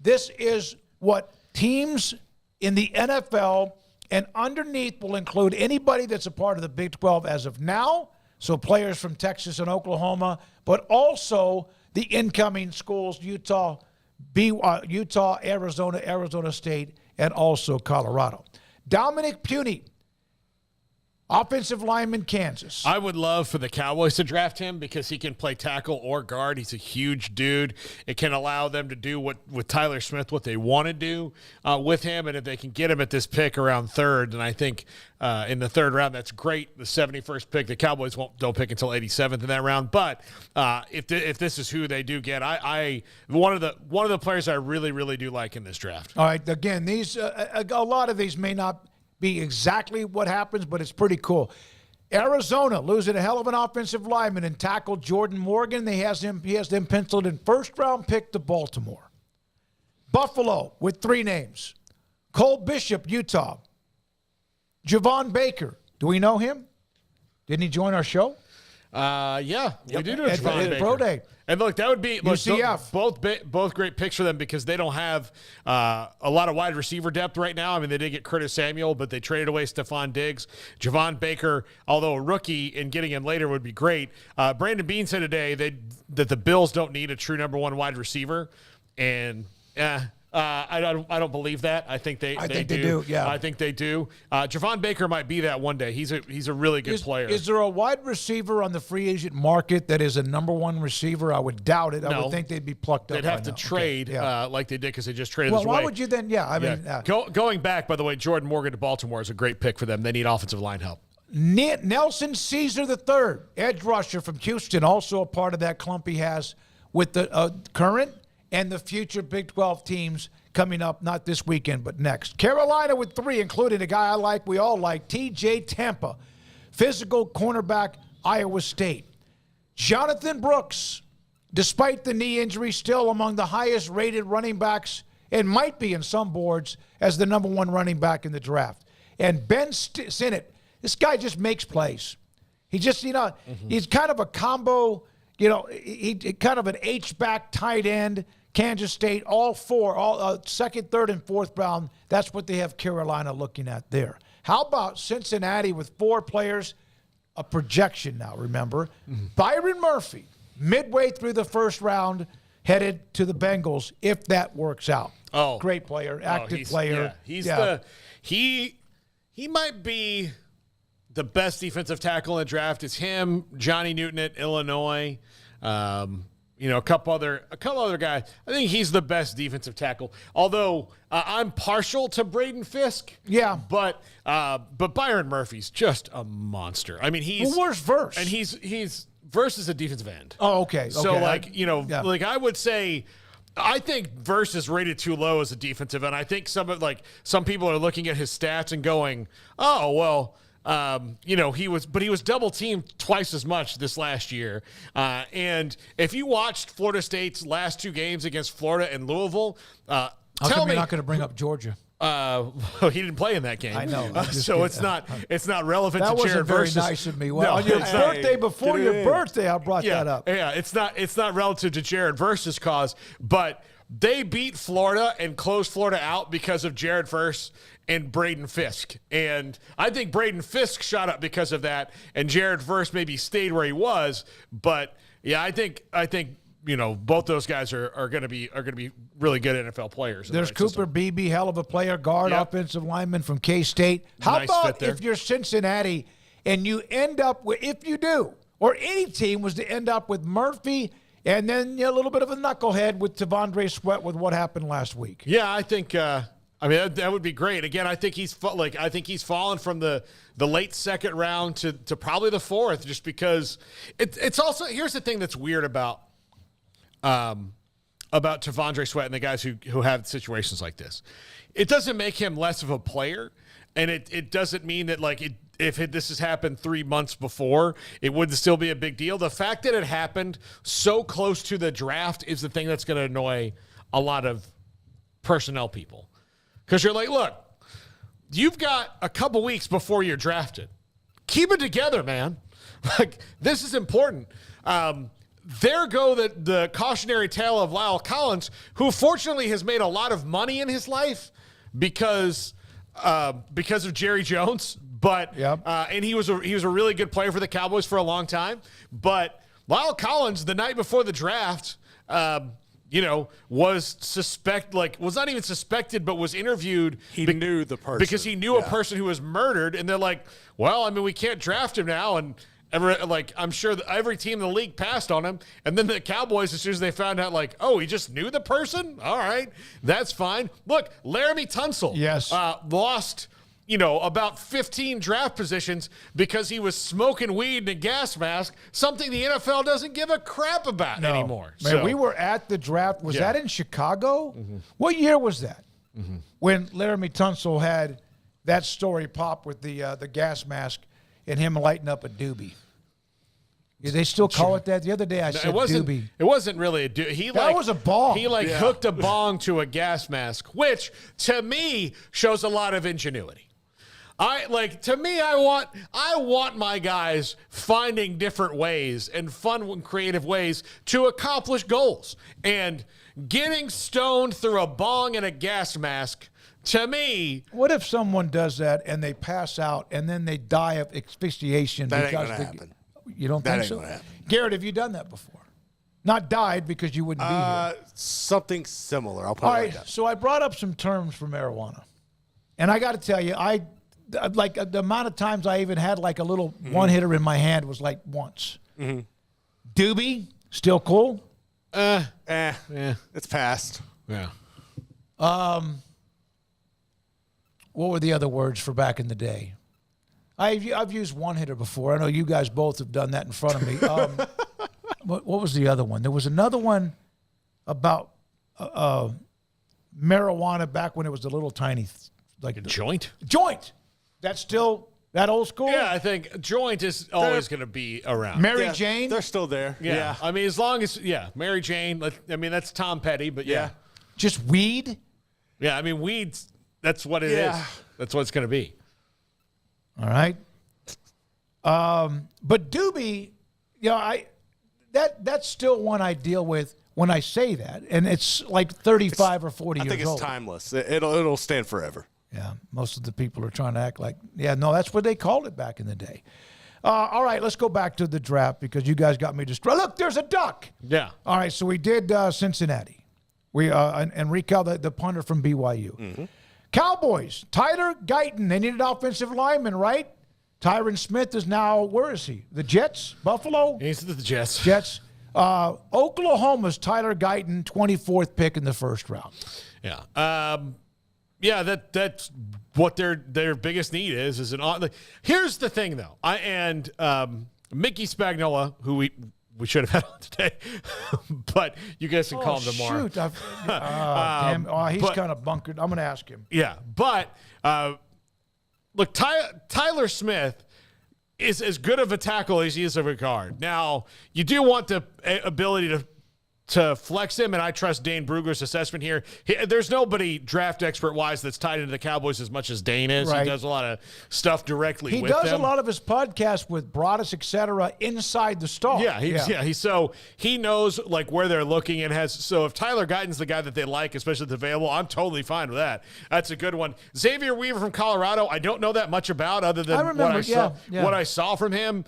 This is what teams in the NFL, and underneath will include anybody that's a part of the Big 12 as of now, so players from Texas and Oklahoma, but also the incoming schools, Utah, Utah, Arizona State, and also Colorado. Dominic Puny, offensive lineman, Kansas. I would love for the Cowboys to draft him because he can play tackle or guard. He's a huge dude. It can allow them to do with Tyler Smith what they want to do with him, and if they can get him at this pick around third, and I think in the third round, that's great. The 71st pick, the Cowboys don't pick until 87th in that round. But if this is who they do get, one of the players I really, really do like in this draft. All right, again, these a lot of these may not be exactly what happens, but it's pretty cool. Arizona losing a hell of an offensive lineman and tackle Jordan Morgan. He has them penciled in first-round pick to Baltimore. Buffalo with 3 names. Cole Bishop, Utah. Javon Baker. Do we know him? Didn't he join our show? Yeah, we do know Javon Baker. Pro Day. And look, that would be UCF. Both great picks for them because they don't have a lot of wide receiver depth right now. I mean, they did get Curtis Samuel, but they traded away Stephon Diggs. Javon Baker, although a rookie, and getting him later would be great. Brandon Beane said today that the Bills don't need a true number 1 wide receiver, and I don't believe that. I think they do. Yeah, I think they do. Javon Baker might be that one day. He's a really good player. Is there a wide receiver on the free agent market that is a number 1 receiver? I would doubt it. I would think they'd be plucked up. They'd have to trade like they did because they just traded. Well, why would you then? Yeah, I mean, going back, by the way, Jordan Morgan to Baltimore is a great pick for them. They need offensive line help. Nelson Caesar III, edge rusher from Houston, also a part of that clump he has with the current and the future Big 12 teams coming up, not this weekend, but next. Carolina with 3, including a guy we all like, T.J. Tampa, physical cornerback, Iowa State. Jonathan Brooks, despite the knee injury, still among the highest-rated running backs and might be in some boards as the number 1 running back in the draft. And Ben Sinnott, this guy just makes plays. He just, he's kind of a combo, he kind of an H-back tight end. Kansas State, all 4, second, third, and fourth round. That's what they have Carolina looking at there. How about Cincinnati with 4 players? A projection now, remember. Byron Murphy, midway through the first round, headed to the Bengals if that works out. Oh, great player, active player. Yeah, he might be the best defensive tackle in the draft. It's him, Johnny Newton at Illinois. A couple other guys. I think he's the best defensive tackle. Although I'm partial to Braden Fisk. Yeah, but Byron Murphy's just a monster. I mean, where's Verse? And he's Verse is a defensive end. Oh, okay. So I would say, I think Verse is rated too low as a defensive end. I think some people are looking at his stats and going, oh well. He was double teamed twice as much this last year. And if you watched Florida State's last 2 games against Florida and Louisville, how come you're not going to bring up Georgia? He didn't play in that game. I know. So it's not relevant that to Jared Verse's. That wasn't very nice of me. Well, on your birthday, before your birthday, I brought that up. Yeah, it's not relative to Jared Verse's cause, but they beat Florida and closed Florida out because of Jared Verse and Braden Fisk. And I think Braden Fisk shot up because of that, and Jared Verse maybe stayed where he was. But yeah, I think both those guys are going to be really good NFL players. There's Cooper Beebe, hell of a player, guard, offensive lineman from K-State. How about if you're Cincinnati and you end up with, if you do, or any team was to end up with Murphy and then a little bit of a knucklehead with T'Vondre Sweat with what happened last week? Yeah, I think. That would be great. Again, I think he's fallen from the late second round to probably the 4th, just because it's also, here's the thing that's weird about T'Vondre Sweat and the guys who have situations like this. It doesn't make him less of a player, and it doesn't mean that if this has happened 3 months before, it wouldn't still be a big deal. The fact that it happened so close to the draft is the thing that's going to annoy a lot of personnel people. Because you're like, look, you've got a couple weeks before you're drafted. Keep it together, man. This is important. There go the cautionary tale of Lyle Collins, who fortunately has made a lot of money in his life because of Jerry Jones. But and he was a really good player for the Cowboys for a long time. But Lyle Collins, the night before the draft, was was not even suspected, but was interviewed. He knew the person. Because he knew a person who was murdered. And they're like, well, I mean, we can't draft him now. And I'm sure that every team in the league passed on him. And then the Cowboys, as soon as they found out, he just knew the person? All right, that's fine. Look, Laramie Tunsil lost about 15 draft positions because he was smoking weed in a gas mask, something the NFL doesn't give a crap about anymore. Man, we were at the draft. Was that in Chicago? Mm-hmm. What year was that? Mm-hmm. When Laramie Tunsil had that story pop with the gas mask and him lighting up a doobie. They still call it that? The other day I said doobie. It wasn't really a doobie. That was a bong. He hooked a bong to a gas mask, which to me shows a lot of ingenuity. I want my guys finding different ways and fun and creative ways to accomplish goals. And getting stoned through a bong and a gas mask, to me. What if someone does that and they pass out and then they die of asphyxiation? That ain't going to happen. You don't think so? Garrett, have you done that before? Not died because you wouldn't be here. Something similar. I'll put All it right, like that. so I brought up some terms for marijuana. And I got to tell you, the amount of times I even had a little one-hitter in my hand was once. Mm-hmm. Doobie, still cool? Yeah. It's passed. Yeah. What were the other words for back in the day? I've used one-hitter before. I know you guys both have done that in front of me. What was the other one? There was another one about marijuana back when it was the little tiny, a joint? Joint. That's still that old school? Yeah, I think joint is always going to be around. Mary Jane? They're still there. Yeah. I mean, as long as, Mary Jane. I mean, that's Tom Petty, but yeah. Just weed? Yeah, I mean, weeds, that's what it is. That's what it's going to be. All right. But doobie, that's still one I deal with when I say that, and it's 35 or 40 years old. I think it's timeless. It'll stand forever. Yeah, most of the people are trying to act that's what they called it back in the day. All right, let's go back to the draft because you guys got me distracted. Look, there's a duck. Yeah. All right, so we did Cincinnati. We Enrique, the punter from BYU. Mm-hmm. Cowboys, Tyler Guyton. They needed offensive lineman, right? Tyron Smith is now, where is he? The Jets? Buffalo? He's at the Jets. Jets. Oklahoma's Tyler Guyton, 24th pick in the first round. Yeah. That's what their biggest need is here's the thing, though. Mickey Spagnola, who we should have had on today, but you guys can call him tomorrow. Shoot. Damn. He's kind of bunkered. I'm going to ask him. Yeah, but look, Tyler Smith is as good of a tackle as he is of a guard. Now, you do want the ability to flex him, and I trust Dane Brugler's assessment here. There's nobody draft expert-wise that's tied into the Cowboys as much as Dane is. Right. He does a lot of stuff directly with them. He does a lot of his podcasts with Broadus, et cetera, inside the stall. So he knows where they're looking and has. So if Tyler Guyton's the guy that they like, especially if it's available, I'm totally fine with that. That's a good one. Xavier Weaver from Colorado, I don't know that much about other than what I saw from him.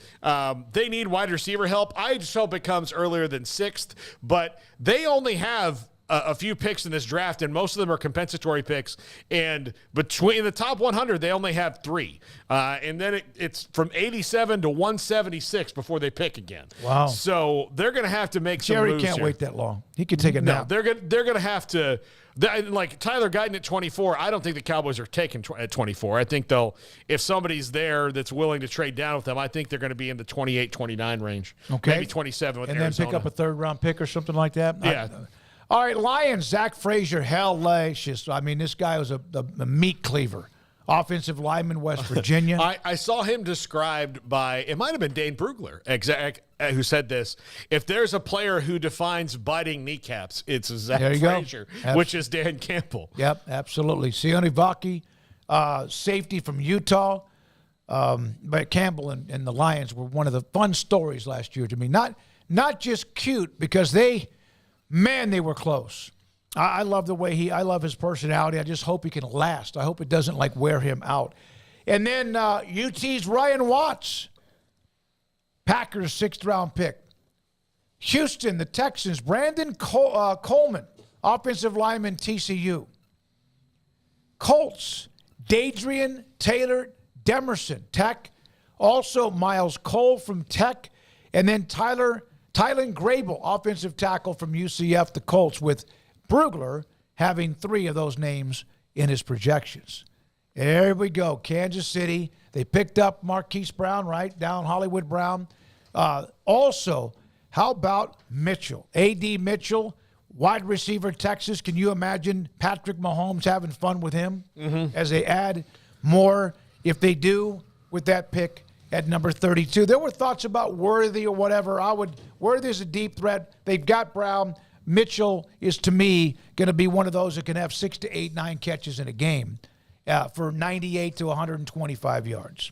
They need wide receiver help. I just hope it comes earlier than 6th, but they only have a few picks in this draft, and most of them are compensatory picks. And between the top 100, they only have 3. And then it's from 87 to 176 before they pick again. Wow. So they're going to have to make some moves. Jerry can't wait that long. He could take a nap. No, they're going to have to. Tyler Guyton at 24, I don't think the Cowboys are taking at 24. I think if somebody's there that's willing to trade down with them, I think they're going to be in the 28, 29 range. Okay. Maybe 27 with Arizona. And then pick up a third-round pick or something like that? Yeah. All right, Lions, Zach Frazier, hellacious. I mean, this guy was a meat cleaver. Offensive lineman, West Virginia. I saw him described by, it might have been Dane Brugler, who said this. If there's a player who defines biting kneecaps, it's Zach Frazier, which is Dan Campbell. Yep, absolutely. Sione Vaki, safety from Utah. But Campbell and the Lions were one of the fun stories last year to me. Not just cute, because they were close. I love the way I love his personality. I just hope he can last. I hope it doesn't wear him out. And then UT's Ryan Watts, Packers 6th round pick. Houston, the Texans, Brandon Coleman, offensive lineman, TCU. Colts, Dadrian Taylor Demerson, Tech. Also, Miles Cole from Tech. And then Tylen Grable, offensive tackle from UCF, the Colts, with Brugler having 3 of those names in his projections. There we go. Kansas City. They picked up Marquise Brown, right? Down Hollywood Brown. Also, how about Mitchell? A.D. Mitchell, wide receiver, Texas. Can you imagine Patrick Mahomes having fun with him as they add more, if they do, with that pick at number 32? There were thoughts about Worthy or whatever. Worthy's a deep threat. They've got Brown. Mitchell is, to me, going to be one of those that can have 6 to 8, 9 catches in a game for 98 to 125 yards.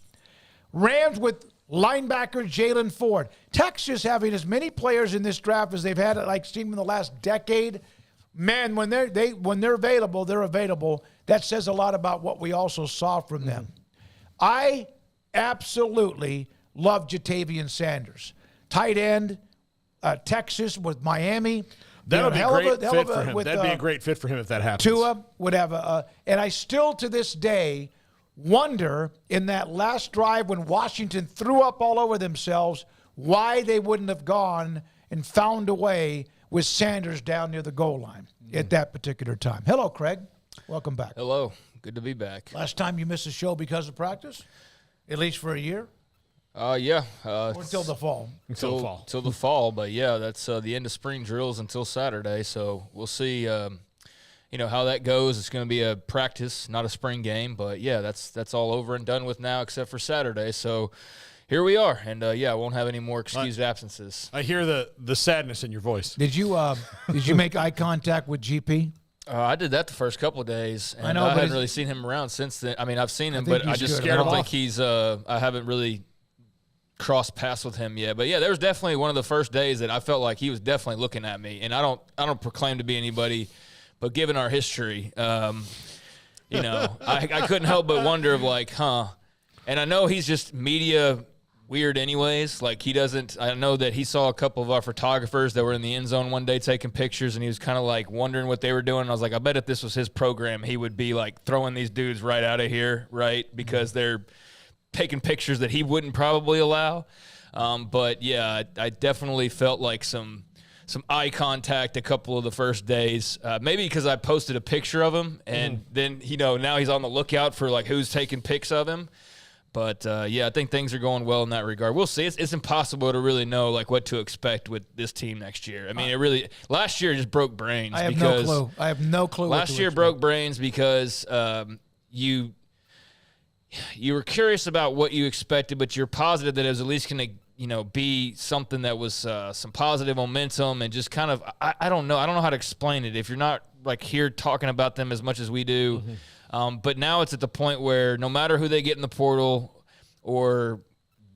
Rams with linebacker Jalen Ford. Texas having as many players in this draft as they've had, like seen in the last decade. Man, when they're available, they're available. That says a lot about what we also saw from them. I absolutely love Jatavian Sanders. Tight end, Texas with Miami. That would be a great fit for him. That'd be a great fit for him if that happens. Tua would have and I still to this day wonder, in that last drive when Washington threw up all over themselves, why they wouldn't have gone and found a way with Sanders down near the goal line at that particular time. Hello, Craig. Welcome back. Hello. Good to be back. Last time you missed a show because of practice? At least for a year? Yeah. Or until the fall? Until the fall. But, yeah, that's the end of spring drills until Saturday. So we'll see, how that goes. It's going to be a practice, not a spring game. But, yeah, that's all over and done with now except for Saturday. So here we are. And, I won't have any more excused absences. I hear the sadness in your voice. Did you make eye contact with GP? I did that the first couple of days, and I haven't really seen him around since then. I mean, I've seen him, but I don't think he's I haven't really crossed paths with him yet. But yeah, there was definitely one of the first days that I felt like he was definitely looking at me, and I don't proclaim to be anybody, but given our history, I couldn't help but wonder of like, and I know he's just media weird anyways. Like I know that he saw a couple of our photographers that were in the end zone one day taking pictures, and he was kind of like wondering what they were doing. And I was like, I bet if this was his program, he would be like throwing these dudes right out of here, right? Because they're taking pictures that he wouldn't probably allow. But yeah, I definitely felt like some eye contact a couple of the first days, maybe because I posted a picture of him, and then, now he's on the lookout for like who's taking pics of him. But, I think things are going well in that regard. We'll see. It's impossible to really know, like, what to expect with this team next year. I mean, last year just broke brains. I have no clue. Last year broke brains because you were curious about what you expected, but you're positive that it was at least going to, be something that was some positive momentum and just kind of, I don't know. I don't know how to explain it if you're not, like, here talking about them as much as we do. But now it's at the point where no matter who they get in the portal or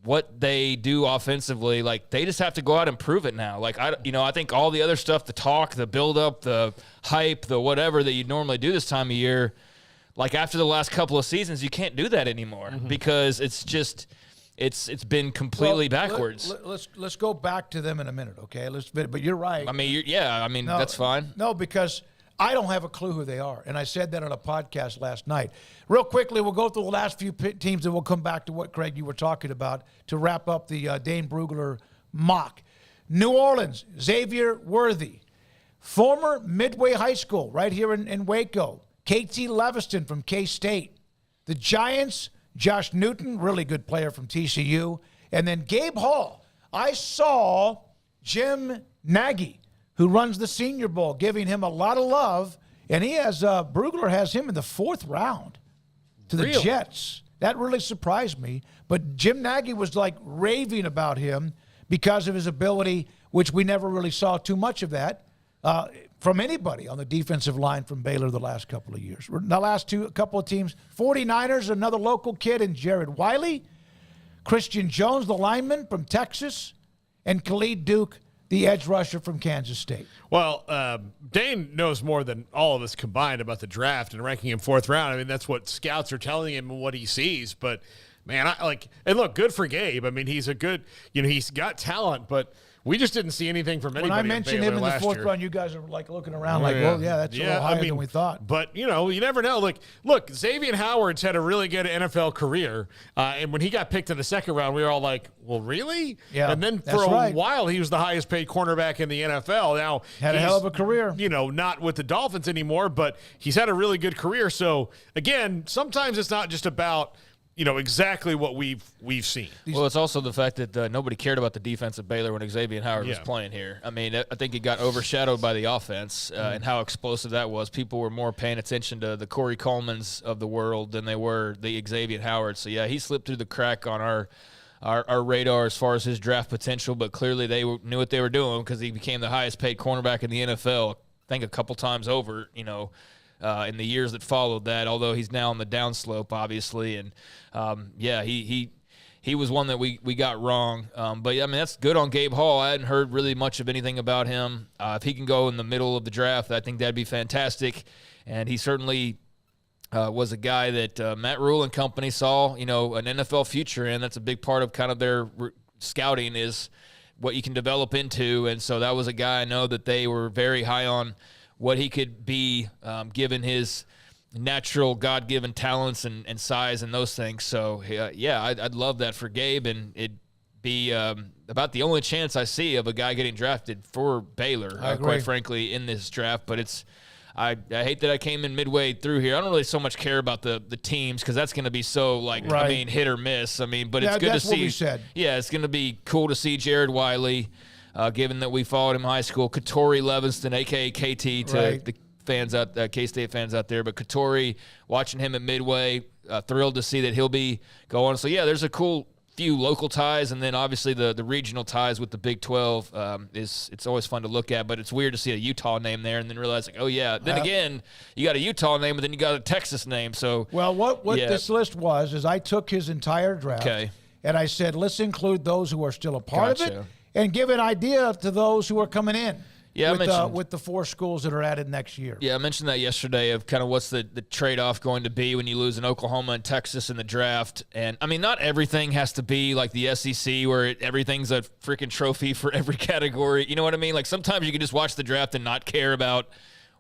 what they do offensively, like they just have to go out and prove it now. Like, I think all the other stuff, the talk, the build-up, the hype, the whatever that you normally do this time of year, like after the last couple of seasons, you can't do that anymore because it's just it's been completely backwards. Let's go back to them in a minute, okay? But you're right. I mean, that's fine. No, because I don't have a clue who they are, and I said that on a podcast last night. Real quickly, we'll go through the last few teams, and we'll come back to what, Craig, you were talking about to wrap up the Dane Brugler mock. New Orleans, Xavier Worthy. Former Midway High School right here in Waco. KT Leviston from K-State. The Giants, Josh Newton, really good player from TCU. And then Gabe Hall. I saw Jim Nagy, who runs the Senior Bowl, giving him a lot of love. And he has, Brugler has him in the 4th round to the Jets. That really surprised me. But Jim Nagy was like raving about him because of his ability, which we never really saw too much of that from anybody on the defensive line from Baylor the last couple of years. The last couple of teams, 49ers, another local kid, and Jared Wiley. Christian Jones, the lineman from Texas, and Khalid Duke, the edge rusher from Kansas State. Well, Dane knows more than all of us combined about the draft and ranking him 4th round. I mean, that's what scouts are telling him and what he sees. But, man, and look, good for Gabe. I mean, he's a good, he's got talent. But We just didn't see anything from anybody. When I mentioned him in the fourth round, you guys are like looking around well, that's a little higher than we thought. But, you never know. Like, look, Xavier Howard's had a really good NFL career. And when he got picked in the second round, we were all like, well, really? Yeah. And then for a while, he was the highest paid cornerback in the NFL. Now, had a hell of a career. Not with the Dolphins anymore, but he's had a really good career. So, again, sometimes it's not just about exactly what we've seen. Well, it's also the fact that nobody cared about the defense of Baylor when Xavier Howard was playing here. I mean, I think it got overshadowed by the offense and how explosive that was. People were more paying attention to the Corey Colemans of the world than they were the Xavier Howard. So, yeah, he slipped through the crack on our radar as far as his draft potential, but clearly they knew what they were doing because he became the highest paid cornerback in the NFL, I think a couple times over, in the years that followed that, although he's now on the downslope, obviously. And, he was one that we got wrong. But, yeah, I mean, that's good on Gabe Hall. I hadn't heard really much of anything about him. If he can go in the middle of the draft, I think that'd be fantastic. And he certainly was a guy that Matt Rule and company saw, an NFL future in. That's a big part of kind of their scouting is what you can develop into. And so that was a guy I know that they were very high on what he could be given his natural God-given talents and size and those things. So, I'd love that for Gabe, and it'd be about the only chance I see of a guy getting drafted for Baylor, quite frankly, in this draft. But I hate that I came in midway through here. I don't really so much care about the teams because that's going to be so, hit or miss. I mean, but it's good to see. What we said. Yeah, it's going to be cool to see Jared Wiley. Given that we followed him in high school, Katori Levinston, a.k.a. KT, to the fans out, K-State fans out there. But Katori, watching him at Midway, thrilled to see that he'll be going. So, there's a cool few local ties, and then obviously the regional ties with the Big 12 it's always fun to look at. But it's weird to see a Utah name there and then realize, then again, you got a Utah name, but then you got a Texas name. So, well, what this list was is I took his entire draft, and I said, let's include those who are still a part of it. And give an idea to those who are coming in with the 4 schools that are added next year. Yeah, I mentioned that yesterday of kind of what's the trade-off going to be when you lose in Oklahoma and Texas in the draft. And, I mean, not everything has to be like the SEC where everything's a freaking trophy for every category. You know what I mean? Like sometimes you can just watch the draft and not care about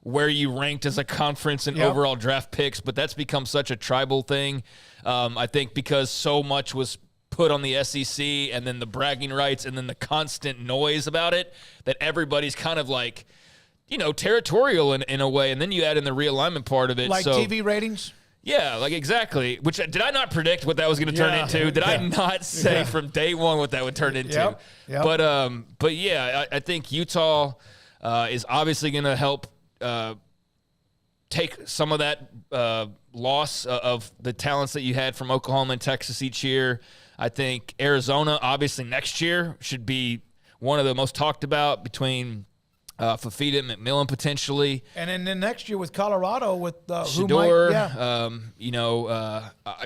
where you ranked as a conference and overall draft picks, but that's become such a tribal thing. I think because so much was put on the SEC and then the bragging rights and then the constant noise about it that everybody's kind of like, territorial in a way. And then you add in the realignment part of it. Like TV ratings? Yeah, like exactly. Which did I not predict what that was going to turn into? Did I not say from day one what that would turn into? Yep. But yeah, I think Utah is obviously going to help take some of that loss of the talents that you had from Oklahoma and Texas each year. I think Arizona, obviously, next year should be one of the most talked about between Fafita and McMillan potentially. And then next year with Colorado with Shador.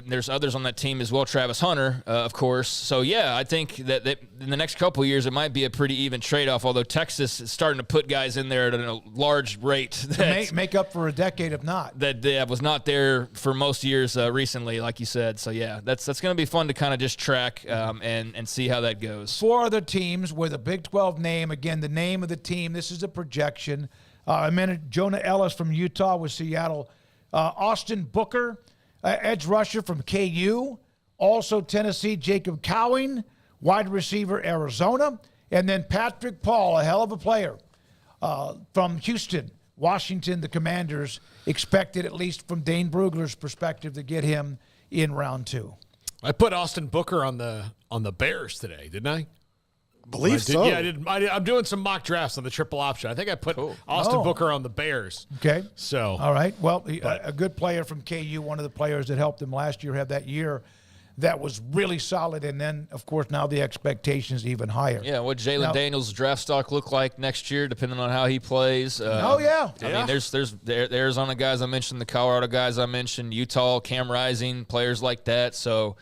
There's others on that team as well. Travis Hunter, of course. So, I think that in the next couple of years it might be a pretty even trade-off, although Texas is starting to put guys in there at a large rate. To make up for a decade if not. That was not there for most years recently, like you said. So, that's going to be fun to kind of just track and see how that goes. 4 other teams with a Big 12 name. Again, the name of the team. This is a projection. I mentioned Jonah Ellis from Utah with Seattle. Austin Booker, edge rusher from KU. Also Tennessee, Jacob Cowing, wide receiver, Arizona. And then Patrick Paul, a hell of a player from Houston, Washington. The Commanders expected, at least from Dane Brugler's perspective, to get him in round 2. I put Austin Booker on the Bears today, didn't I? Believe so. Yeah, I did. I'm doing some mock drafts on the triple option. I think I put Austin Booker on the Bears. Okay. So. All right. Well, a good player from KU, one of the players that helped him last year have that year that was really solid. And then, of course, now the expectations even higher. Yeah, what Jalen Daniels' draft stock look like next year, depending on how he plays. I mean, there's the Arizona guys I mentioned, the Colorado guys I mentioned, Utah, Cam Rising, players like that. So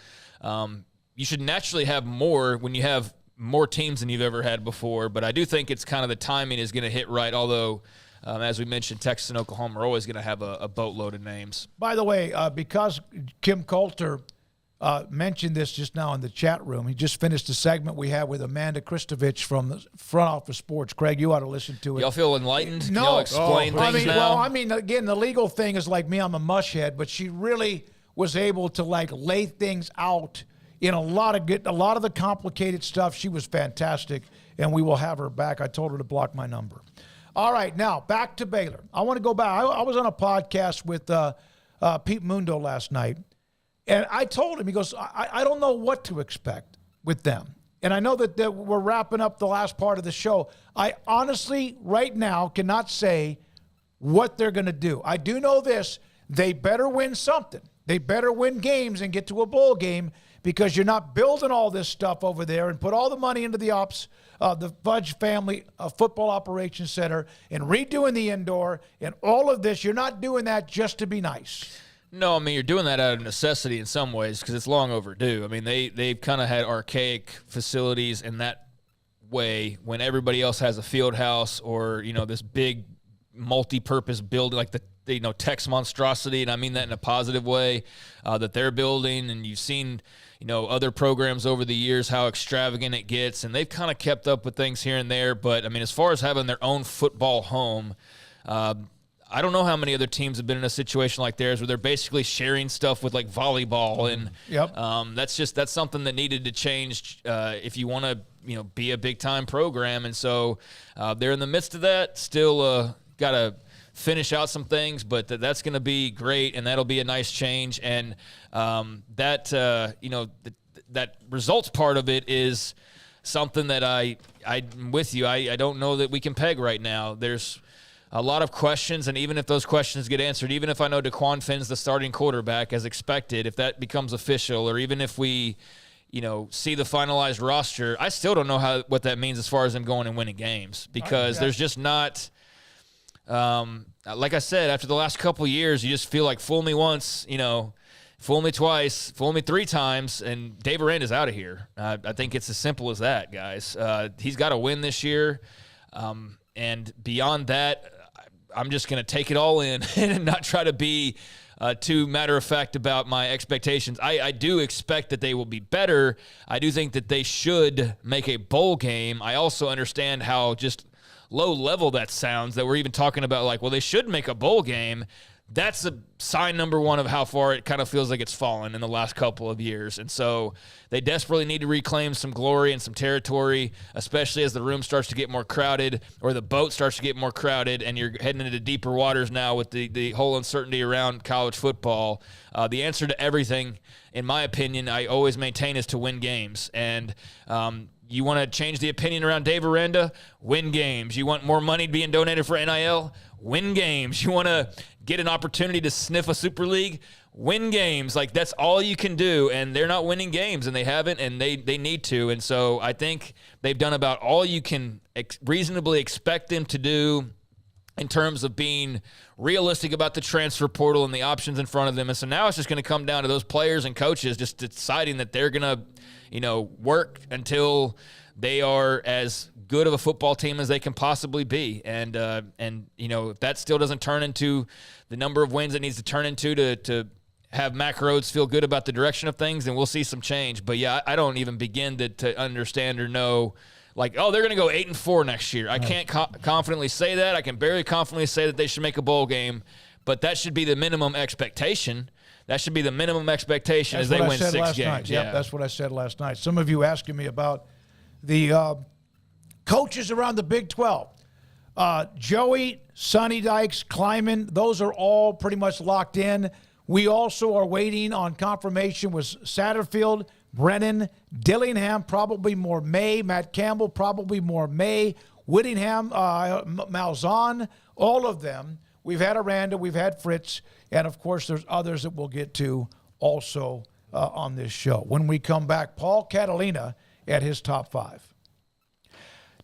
you should naturally have more when you have more teams than you've ever had before, but I do think it's kind of the timing is going to hit right, although, as we mentioned, Texas and Oklahoma are always going to have a boatload of names. By the way, because Kim Coulter mentioned this just now in the chat room. He just finished a segment we had with Amanda Kristovich from the Front Office Sports. Craig, you ought to listen to it. Y'all feel enlightened? No. Can y'all explain things now? Well, I mean, again, the legal thing is like me. I'm a mushhead, but she really was able to like lay things out in a lot of the complicated stuff. She was fantastic, and we will have her back. I told her to block my number. All right, now back to Baylor. I want to go back. I was on a podcast with Pete Mundo last night, and I told him, he goes, I don't know what to expect with them. And I know that we're wrapping up the last part of the show. I honestly, right now, cannot say what they're going to do. I do know this. They better win something. They better win games and get to a bowl game, because you're not building all this stuff over there and put all the money into the Fudge Family Football Operations Center and redoing the indoor and all of this. You're not doing that just to be nice. No, I mean, you're doing that out of necessity in some ways because it's long overdue. I mean, they've kind of had archaic facilities in that way when everybody else has a field house or, this big multi-purpose building like the Tex monstrosity, and I mean that in a positive way, that they're building. And you've seen, other programs over the years, how extravagant it gets, and they've kind of kept up with things here and there. But, I mean, as far as having their own football home, I don't know how many other teams have been in a situation like theirs where they're basically sharing stuff with like volleyball, and that's something that needed to change if you want to be a big time program. And so they're in the midst of that. Still got to finish out some things, but that's going to be great, and that'll be a nice change. And that results part of it is something that I'm with you. I don't know that we can peg right now. There's a lot of questions, and even if those questions get answered, even if I know DeQuan Finn's the starting quarterback as expected, if that becomes official, or even if we, see the finalized roster, I still don't know what that means as far as them going and winning games, because there's just not, like I said, after the last couple of years, you just feel like fool me once, fool me twice, fool me three times, and Dave Aranda's out of here. I think it's as simple as that, guys. He's got to win this year, and beyond that, I'm just going to take it all in and not try to be too matter-of-fact about my expectations. I do expect that they will be better. I do think that they should make a bowl game. I also understand how just low-level that sounds, that we're even talking about like, well, they should make a bowl game. That's a sign number one of how far it kind of feels like it's fallen in the last couple of years. And so they desperately need to reclaim some glory and some territory, especially as the room starts to get more crowded, or the boat starts to get more crowded, and you're heading into deeper waters now with the whole uncertainty around college football. The answer to everything, in my opinion, I always maintain, is to win games. And you want to change the opinion around Dave Aranda? Win games. You want more money being donated for NIL? Win games. You want to get an opportunity to sniff a Super League? Win games. Like, that's all you can do, and they're not winning games, and they haven't, and they need to. And so I think they've done about all you can reasonably expect them to do in terms of being realistic about the transfer portal and the options in front of them. And so now it's just going to come down to those players and coaches just deciding that they're going to, work until they are as good of a football team as they can possibly be. And if that still doesn't turn into the number of wins it needs to turn into to have Mack Rhodes feel good about the direction of things, then we'll see some change. But yeah, I don't even begin to understand or know, like, oh, they're going to go 8-4 next year. I can't confidently say that. I can barely confidently say that they should make a bowl game, but that should be the minimum expectation. That should be the minimum expectation as they win 6 games. Night. Yeah, that's what I said last night. Some of you asking me about the coaches around the Big 12. Joey, Sonny Dykes, Kleiman, those are all pretty much locked in. We also are waiting on confirmation with Satterfield, Brennan, Dillingham, probably more May, Matt Campbell, probably more May, Whittingham, Malzahn, all of them. We've had Aranda, we've had Fritz, and of course there's others that we'll get to also on this show. When we come back, Paul Catalina at his top 5.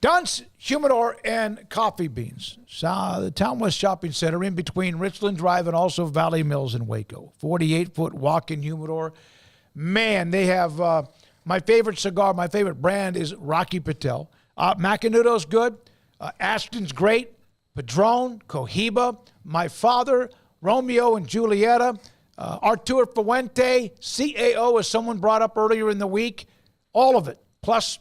Dunn's Humidor and Coffee Beans. The Town West Shopping Center in between Richland Drive and also Valley Mills in Waco. 48-foot walk-in humidor. Man, they have my favorite cigar, my favorite brand is Rocky Patel. Macanudo's good. Aston's great. Padron, Cohiba, My Father, Romeo and Julieta. Arturo Fuente, CAO, as someone brought up earlier in the week, all of it, plus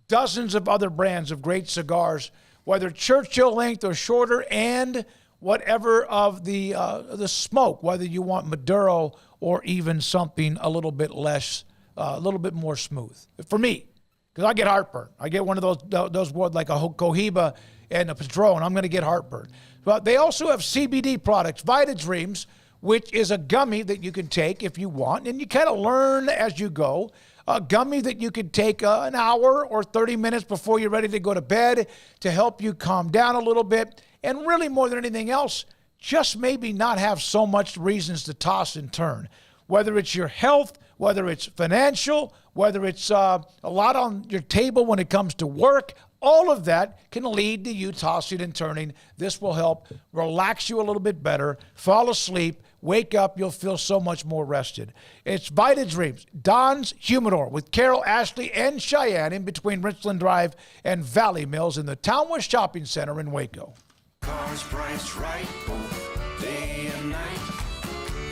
dozens of other brands of great cigars, whether Churchill length or shorter, and whatever of the smoke, whether you want Maduro or even something a little bit less, a little bit more smooth. For me, because I get heartburn. I get one of those like a Cohiba and a Padron. I'm going to get heartburn. But they also have CBD products, Vita Dreams, which is a gummy that you can take if you want, and you kind of learn as you go. A gummy that you could take an hour or 30 minutes before you're ready to go to bed to help you calm down a little bit. And really, more than anything else, just maybe not have so much reasons to toss and turn. Whether it's your health, whether it's financial, whether it's a lot on your table when it comes to work, all of that can lead to you tossing and turning. This will help relax you a little bit better, fall asleep, wake up, you'll feel so much more rested. It's Vita Dreams, Don's Humidor with Carol, Ashley, and Cheyenne in between Richland Drive and Valley Mills in the Town West Shopping Center in Waco. Cars priced right both day and night.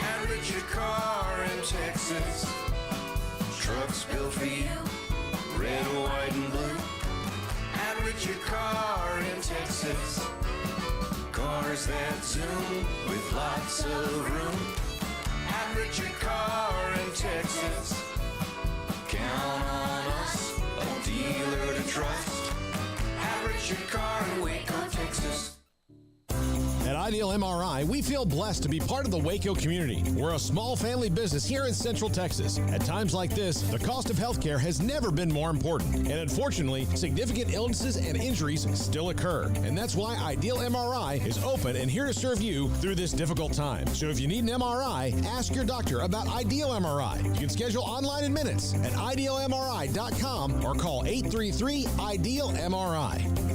Average your car in Texas. Trucks built for you, red, white, and blue. Average your car in Texas. Cars that zoom with lots of room. Average your car in Texas. Count on us, a dealer to trust. Average your car in Waco, Texas. At Ideal MRI, we feel blessed to be part of the Waco community. We're a small family business here in Central Texas. At times like this, the cost of healthcare has never been more important. And unfortunately, significant illnesses and injuries still occur. And that's why Ideal MRI is open and here to serve you through this difficult time. So if you need an MRI, ask your doctor about Ideal MRI. You can schedule online in minutes at idealmri.com or call 833-IDEAL-MRI.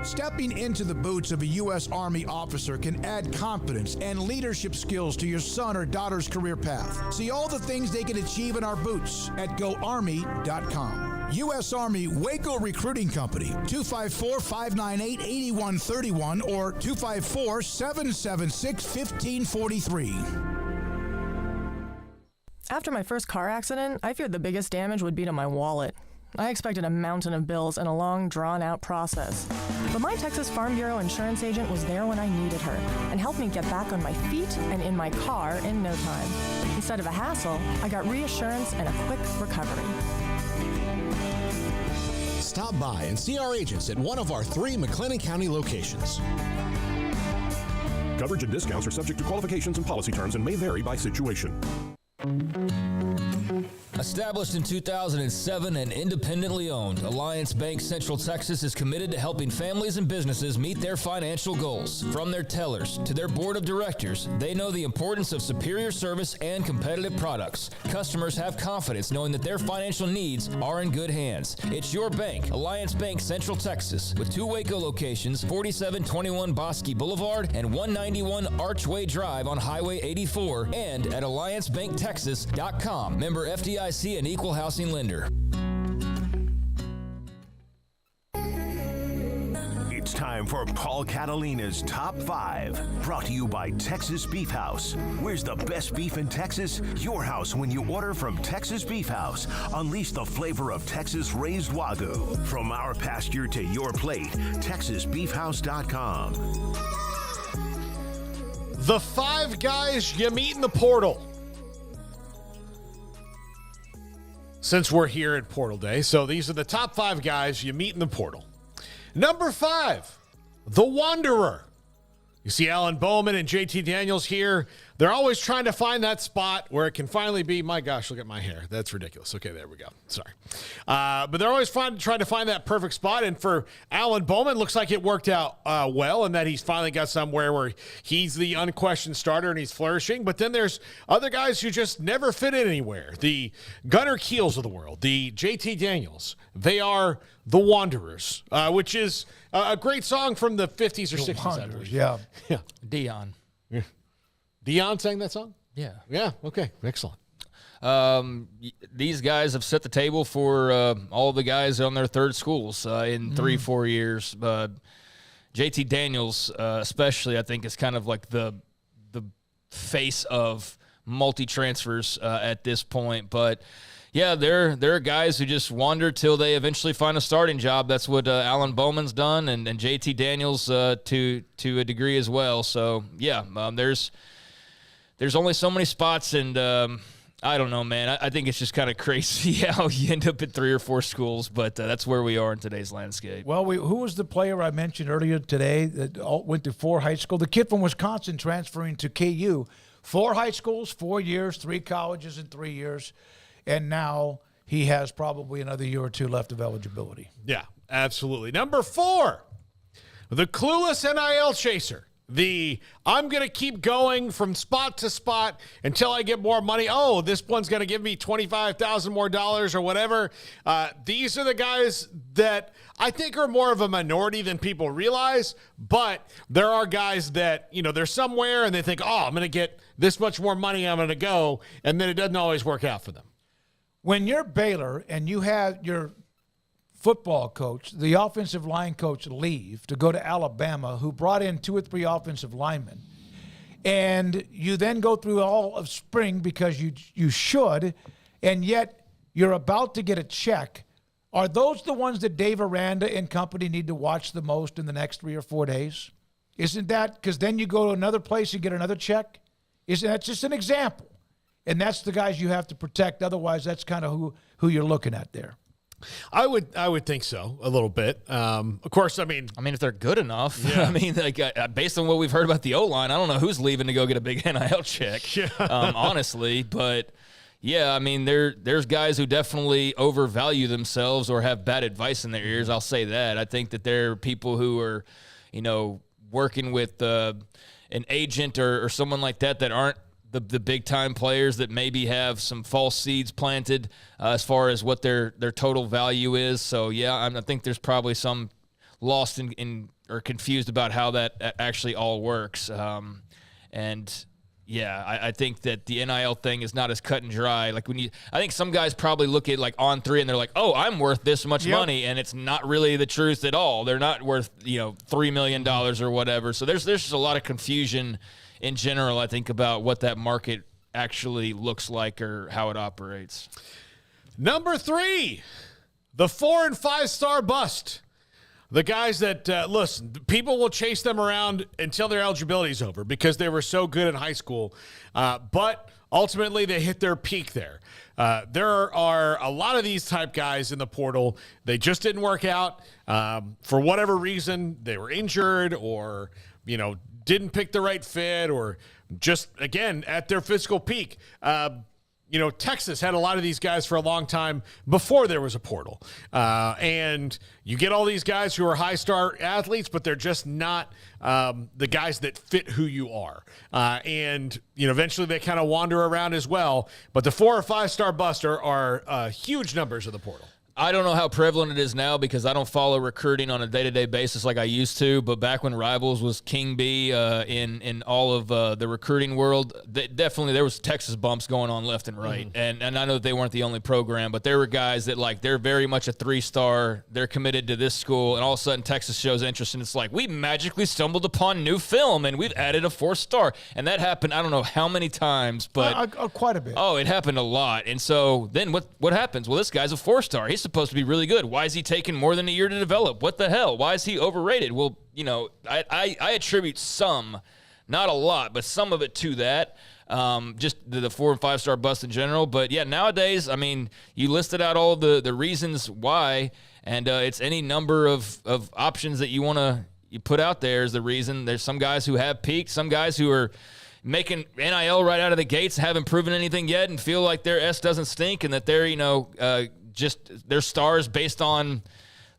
Stepping into the boots of a U.S. Army officer can add confidence and leadership skills to your son or daughter's career path. See all the things they can achieve in our boots at GoArmy.com. U.S. Army Waco Recruiting Company, 254-598-8131 or 254-776-1543. After my first car accident, I feared the biggest damage would be to my wallet. I expected a mountain of bills and a long, drawn-out process. But my Texas Farm Bureau insurance agent was there when I needed her and helped me get back on my feet and in my car in no time. Instead of a hassle, I got reassurance and a quick recovery. Stop by and see our agents at one of our 3 McLennan County locations. Coverage and discounts are subject to qualifications and policy terms and may vary by situation. Established in 2007 and independently owned, Alliance Bank Central Texas is committed to helping families and businesses meet their financial goals. From their tellers to their board of directors, they know the importance of superior service and competitive products. Customers have confidence knowing that their financial needs are in good hands. It's your bank, Alliance Bank Central Texas, with 2 Waco locations, 4721 Bosque Boulevard and 191 Archway Drive on Highway 84, and at AllianceBankTexas.com. Member FDIC and equal housing lender. It's time for Paul Catalina's Top 5, brought to you by Texas Beef House. Where's the best beef in Texas? Your house when you order from Texas Beef House. Unleash the flavor of Texas-raised Wagyu. From our pasture to your plate, TexasBeefHouse.com. The 5 guys you meet in the portal. Since we're here at Portal Day, so these are the top 5 guys you meet in the portal. Number 5, the Wanderer. You see Alan Bowman and JT Daniels here. They're always trying to find that spot where it can finally be, my gosh, look at my hair. That's ridiculous. Okay, there we go. Sorry. But they're always trying to find that perfect spot. And for Alan Bowman, looks like it worked out well and that he's finally got somewhere where he's the unquestioned starter and he's flourishing. But then there's other guys who just never fit in anywhere. The Gunnar Keels of the world, the JT Daniels. They are the Wanderers, which is a great song from the 50s or 60s, I believe. Yeah. Deion. Yeah. Deion sang that song? Yeah. Yeah, okay, excellent. These guys have set the table for all the guys on their third schools in 3-4 years. JT Daniels, especially, I think is kind of like the face of multi-transfers at this point. But yeah, there are guys who just wander till they eventually find a starting job. That's what Alan Bowman's done, and JT Daniels to a degree as well. So yeah, there's only so many spots, and I don't know, man. I think it's just kind of crazy how you end up at 3 or 4 schools, but that's where we are in today's landscape. Well, who was the player I mentioned earlier today that went to 4 high schools? The kid from Wisconsin transferring to KU. 4 high schools, 4 years, 3 colleges in 3 years, and now he has probably another year or 2 left of eligibility. Yeah, absolutely. Number 4, the clueless NIL chaser. I'm going to keep going from spot to spot until I get more money. Oh, this one's going to give me $25,000 more or whatever. These are the guys that I think are more of a minority than people realize, but there are guys that, they're somewhere and they think, oh, I'm going to get this much more money, I'm going to go, and then it doesn't always work out for them. When you're Baylor and you have your football coach, the offensive line coach, leave to go to Alabama, who brought in 2 or 3 offensive linemen, and you then go through all of spring because you should, and yet you're about to get a check, are those the ones that Dave Aranda and company need to watch the most in the next 3 or 4 days? Isn't that, because then you go to another place and get another check? Isn't that just an example? And that's the guys you have to protect. Otherwise, that's kind of who you're looking at there. I would think so, a little bit. Of course, I mean, if they're good enough. Yeah. I mean, based on what we've heard about the O-line, I don't know who's leaving to go get a big NIL check, yeah. Honestly. But, yeah, I mean, there's guys who definitely overvalue themselves or have bad advice in their ears. I'll say that. I think that there are people who are, working with an agent or someone like that aren't the big-time players that maybe have some false seeds planted as far as what their total value is. So, yeah, I think there's probably some lost in or confused about how that actually all works. And, yeah, I think that the NIL thing is not as cut and dry. I think some guys probably look at, On3 and they're like, oh, I'm worth this much money, and it's not really the truth at all. They're not worth, $3 million or whatever. So there's just a lot of confusion in general, I think, about what that market actually looks like or how it operates. Number 3, the 4- and 5-star bust. The guys that, listen, people will chase them around until their eligibility is over because they were so good in high school. But ultimately, they hit their peak there. There are a lot of these type guys in the portal. They just didn't work out. For whatever reason, they were injured or, didn't pick the right fit or just, again, at their physical peak. Texas had a lot of these guys for a long time before there was a portal. And you get all these guys who are high-star athletes, but they're just not the guys that fit who you are. And eventually they kind of wander around as well. But the 4- or 5-star buster are huge numbers of the portal. I don't know how prevalent it is now because I don't follow recruiting on a day-to-day basis like I used to, but back when Rivals was King B in all of the recruiting world, definitely there was Texas bumps going on left and right. Mm-hmm. And I know that they weren't the only program, but there were guys that, they're very much a 3-star, they're committed to this school, and all of a sudden Texas shows interest, and it's like, we magically stumbled upon new film, and we've added a 4-star. And that happened, I don't know how many times, but... quite a bit. Oh, it happened a lot. And so then what happens? Well, this guy's a 4-star. He's supposed to be really good. Why is he taking more than a year to develop? What the hell? Why is he overrated? Well, I attribute some, not a lot, but some of it to that. Just the 4- and 5-star bust in general. But yeah, nowadays, I mean, you listed out all the reasons why, and it's any number of options that you put out there is the reason. There's some guys who have peaked, some guys who are making NIL right out of the gates, haven't proven anything yet, and feel like their S doesn't stink, and that they're, just their stars based on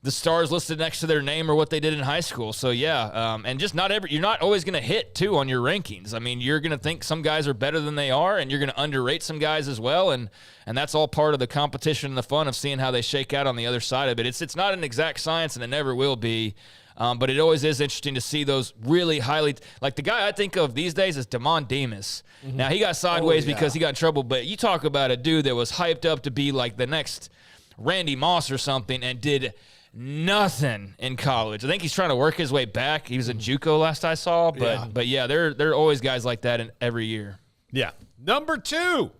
the stars listed next to their name or what they did in high school. So yeah, and just you're not always going to hit too on your rankings. I mean, you're going to think some guys are better than they are, and you're going to underrate some guys as well. And that's all part of the competition and the fun of seeing how they shake out on the other side of it. It's not an exact science, and it never will be. But it always is interesting to see those really highly, like the guy I think of these days is Damon Demas. Mm-hmm. Now he got sideways because he got in trouble, but you talk about a dude that was hyped up to be like the next Randy Moss or something, and did nothing in college. I think he's trying to work his way back. He was in JUCO last I saw, but yeah, there are always guys like that in every year. Yeah. Number 2.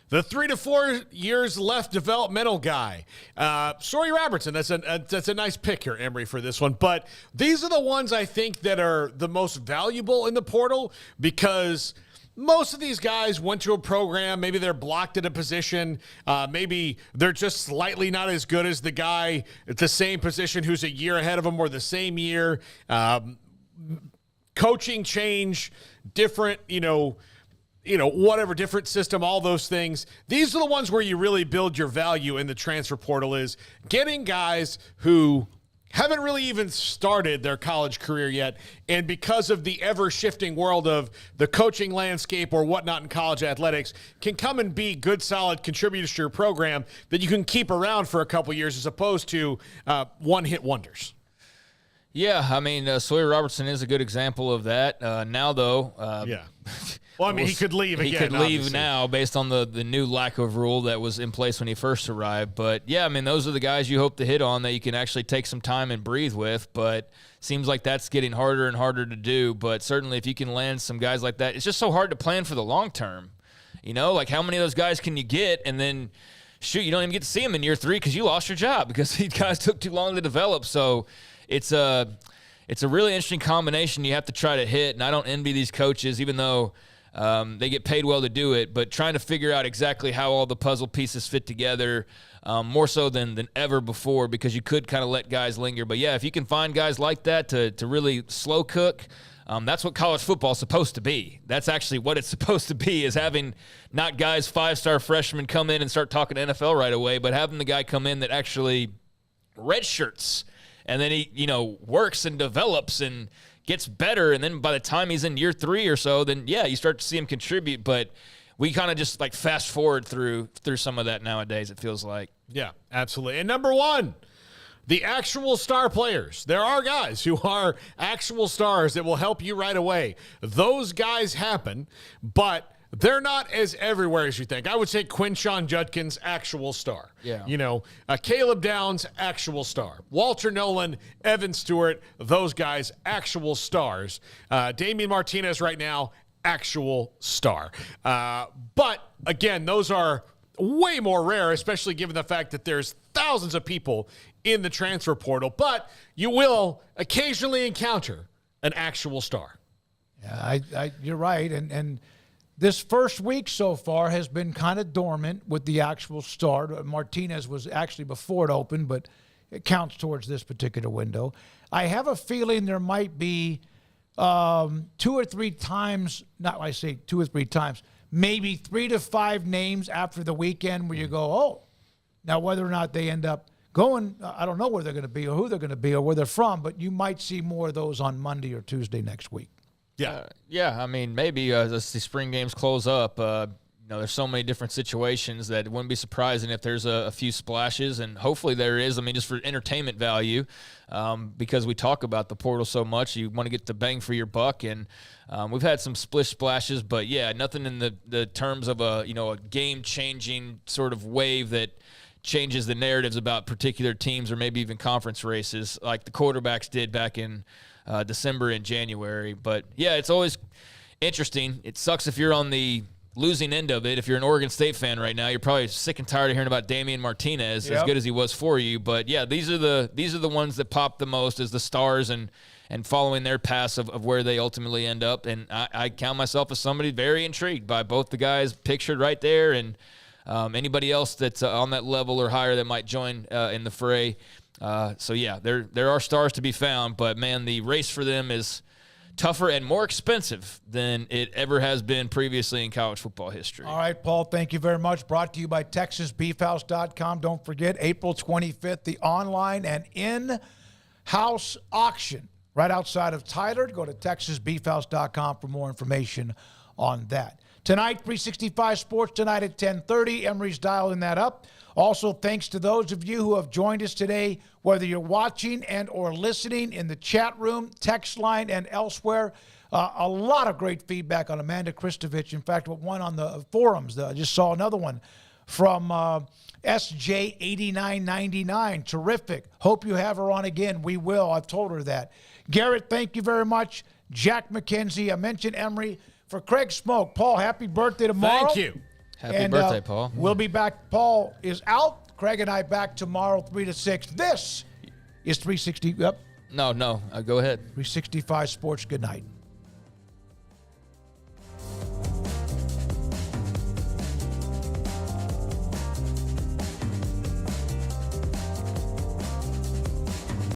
The 3 to 4 years left developmental guy. Sawyer Robertson, that's a nice pick here, Emery, for this one. But these are the ones I think that are the most valuable in the portal because most of these guys went to a program. Maybe they're blocked at a position. Maybe they're just slightly not as good as the guy at the same position who's a year ahead of them or the same year. Coaching change, different, whatever, different system, all those things. These are the ones where you really build your value in the transfer portal is getting guys who haven't really even started their college career yet. And because of the ever-shifting world of the coaching landscape or whatnot in college athletics, can come and be good, solid contributors to your program that you can keep around for a couple years as opposed to one-hit wonders. Yeah, I mean, Sawyer Robertson is a good example of that. Now, though, well, I mean, he could leave again. He could leave now based on the new lack of rule that was in place when he first arrived. But, yeah, I mean, those are the guys you hope to hit on that you can actually take some time and breathe with. But seems like that's getting harder and harder to do. But certainly if you can land some guys like that, it's just so hard to plan for the long term. Like how many of those guys can you get? And then, shoot, you don't even get to see them in year 3 because you lost your job because these guys took too long to develop. So it's a really interesting combination you have to try to hit. And I don't envy these coaches, even though they get paid well to do it, but trying to figure out exactly how all the puzzle pieces fit together more so than ever before because you could kind of let guys linger. But, yeah, if you can find guys like that to really slow cook, that's what college football is supposed to be. That's actually what it's supposed to be is having not guys 5-star freshmen come in and start talking NFL right away, but having the guy come in that actually redshirts and then he, works and develops and gets better, and then by the time he's in year 3 or so, then, yeah, you start to see him contribute. But we kind of just, fast forward through some of that nowadays, it feels like. Yeah, absolutely. And number 1, the actual star players. There are guys who are actual stars that will help you right away. Those guys happen, but they're not as everywhere as you think. I would say Quinshon Judkins, actual star. Yeah. Caleb Downs, actual star. Walter Nolan, Evan Stewart, those guys, actual stars. Damian Martinez right now, actual star. But, again, those are way more rare, especially given the fact that there's thousands of people in the transfer portal. But you will occasionally encounter an actual star. Yeah, you're right. And this first week so far has been kind of dormant with the actual start. Martinez was actually before it opened, but it counts towards this particular window. I have a feeling there might be 2 or 3 times, not I say 2 or 3 times, maybe 3 to 5 names after the weekend where you go, oh, now whether or not they end up going, I don't know where they're going to be or who they're going to be or where they're from, but you might see more of those on Monday or Tuesday next week. Yeah. I mean, maybe as the spring games close up, there's so many different situations that it wouldn't be surprising if there's a few splashes, and hopefully there is. I mean, just for entertainment value, because we talk about the portal so much, you want to get the bang for your buck, and we've had some splashes, but yeah, nothing in the terms of a game-changing sort of wave that changes the narratives about particular teams or maybe even conference races like the quarterbacks did back in December and January. But, yeah, it's always interesting. It sucks if you're on the losing end of it. If you're an Oregon State fan right now, you're probably sick and tired of hearing about Damian Martinez, as good as he was for you. But, yeah, these are the ones that pop the most as the stars and following their paths of where they ultimately end up. And I count myself as somebody very intrigued by both the guys pictured right there and anybody else that's on that level or higher that might join in the fray. So, yeah, there are stars to be found, but, man, the race for them is tougher and more expensive than it ever has been previously in college football history. All right, Paul, thank you very much. Brought to you by TexasBeefHouse.com. Don't forget, April 25th, the online and in-house auction right outside of Tyler. Go to TexasBeefHouse.com for more information on that. Tonight, 365 Sports Tonight at 10:30. Emery's dialing that up. Also, thanks to those of you who have joined us today, whether you're watching and or listening in the chat room, text line, and elsewhere. A lot of great feedback on Amanda Kristovich. In fact, one on the forums. I just saw another one. from SJ8999. Terrific. Hope you have her on again. We will. I've told her that. Garrett, thank you very much. Jack McKenzie. I mentioned Emery. For Craig Smoak, Paul, happy birthday tomorrow. Thank you. Happy birthday, Paul. We'll be back. Paul is out. Craig and I back tomorrow, 3 to 6. This is 360. Yep. No. Go ahead. 365 Sports. Good night.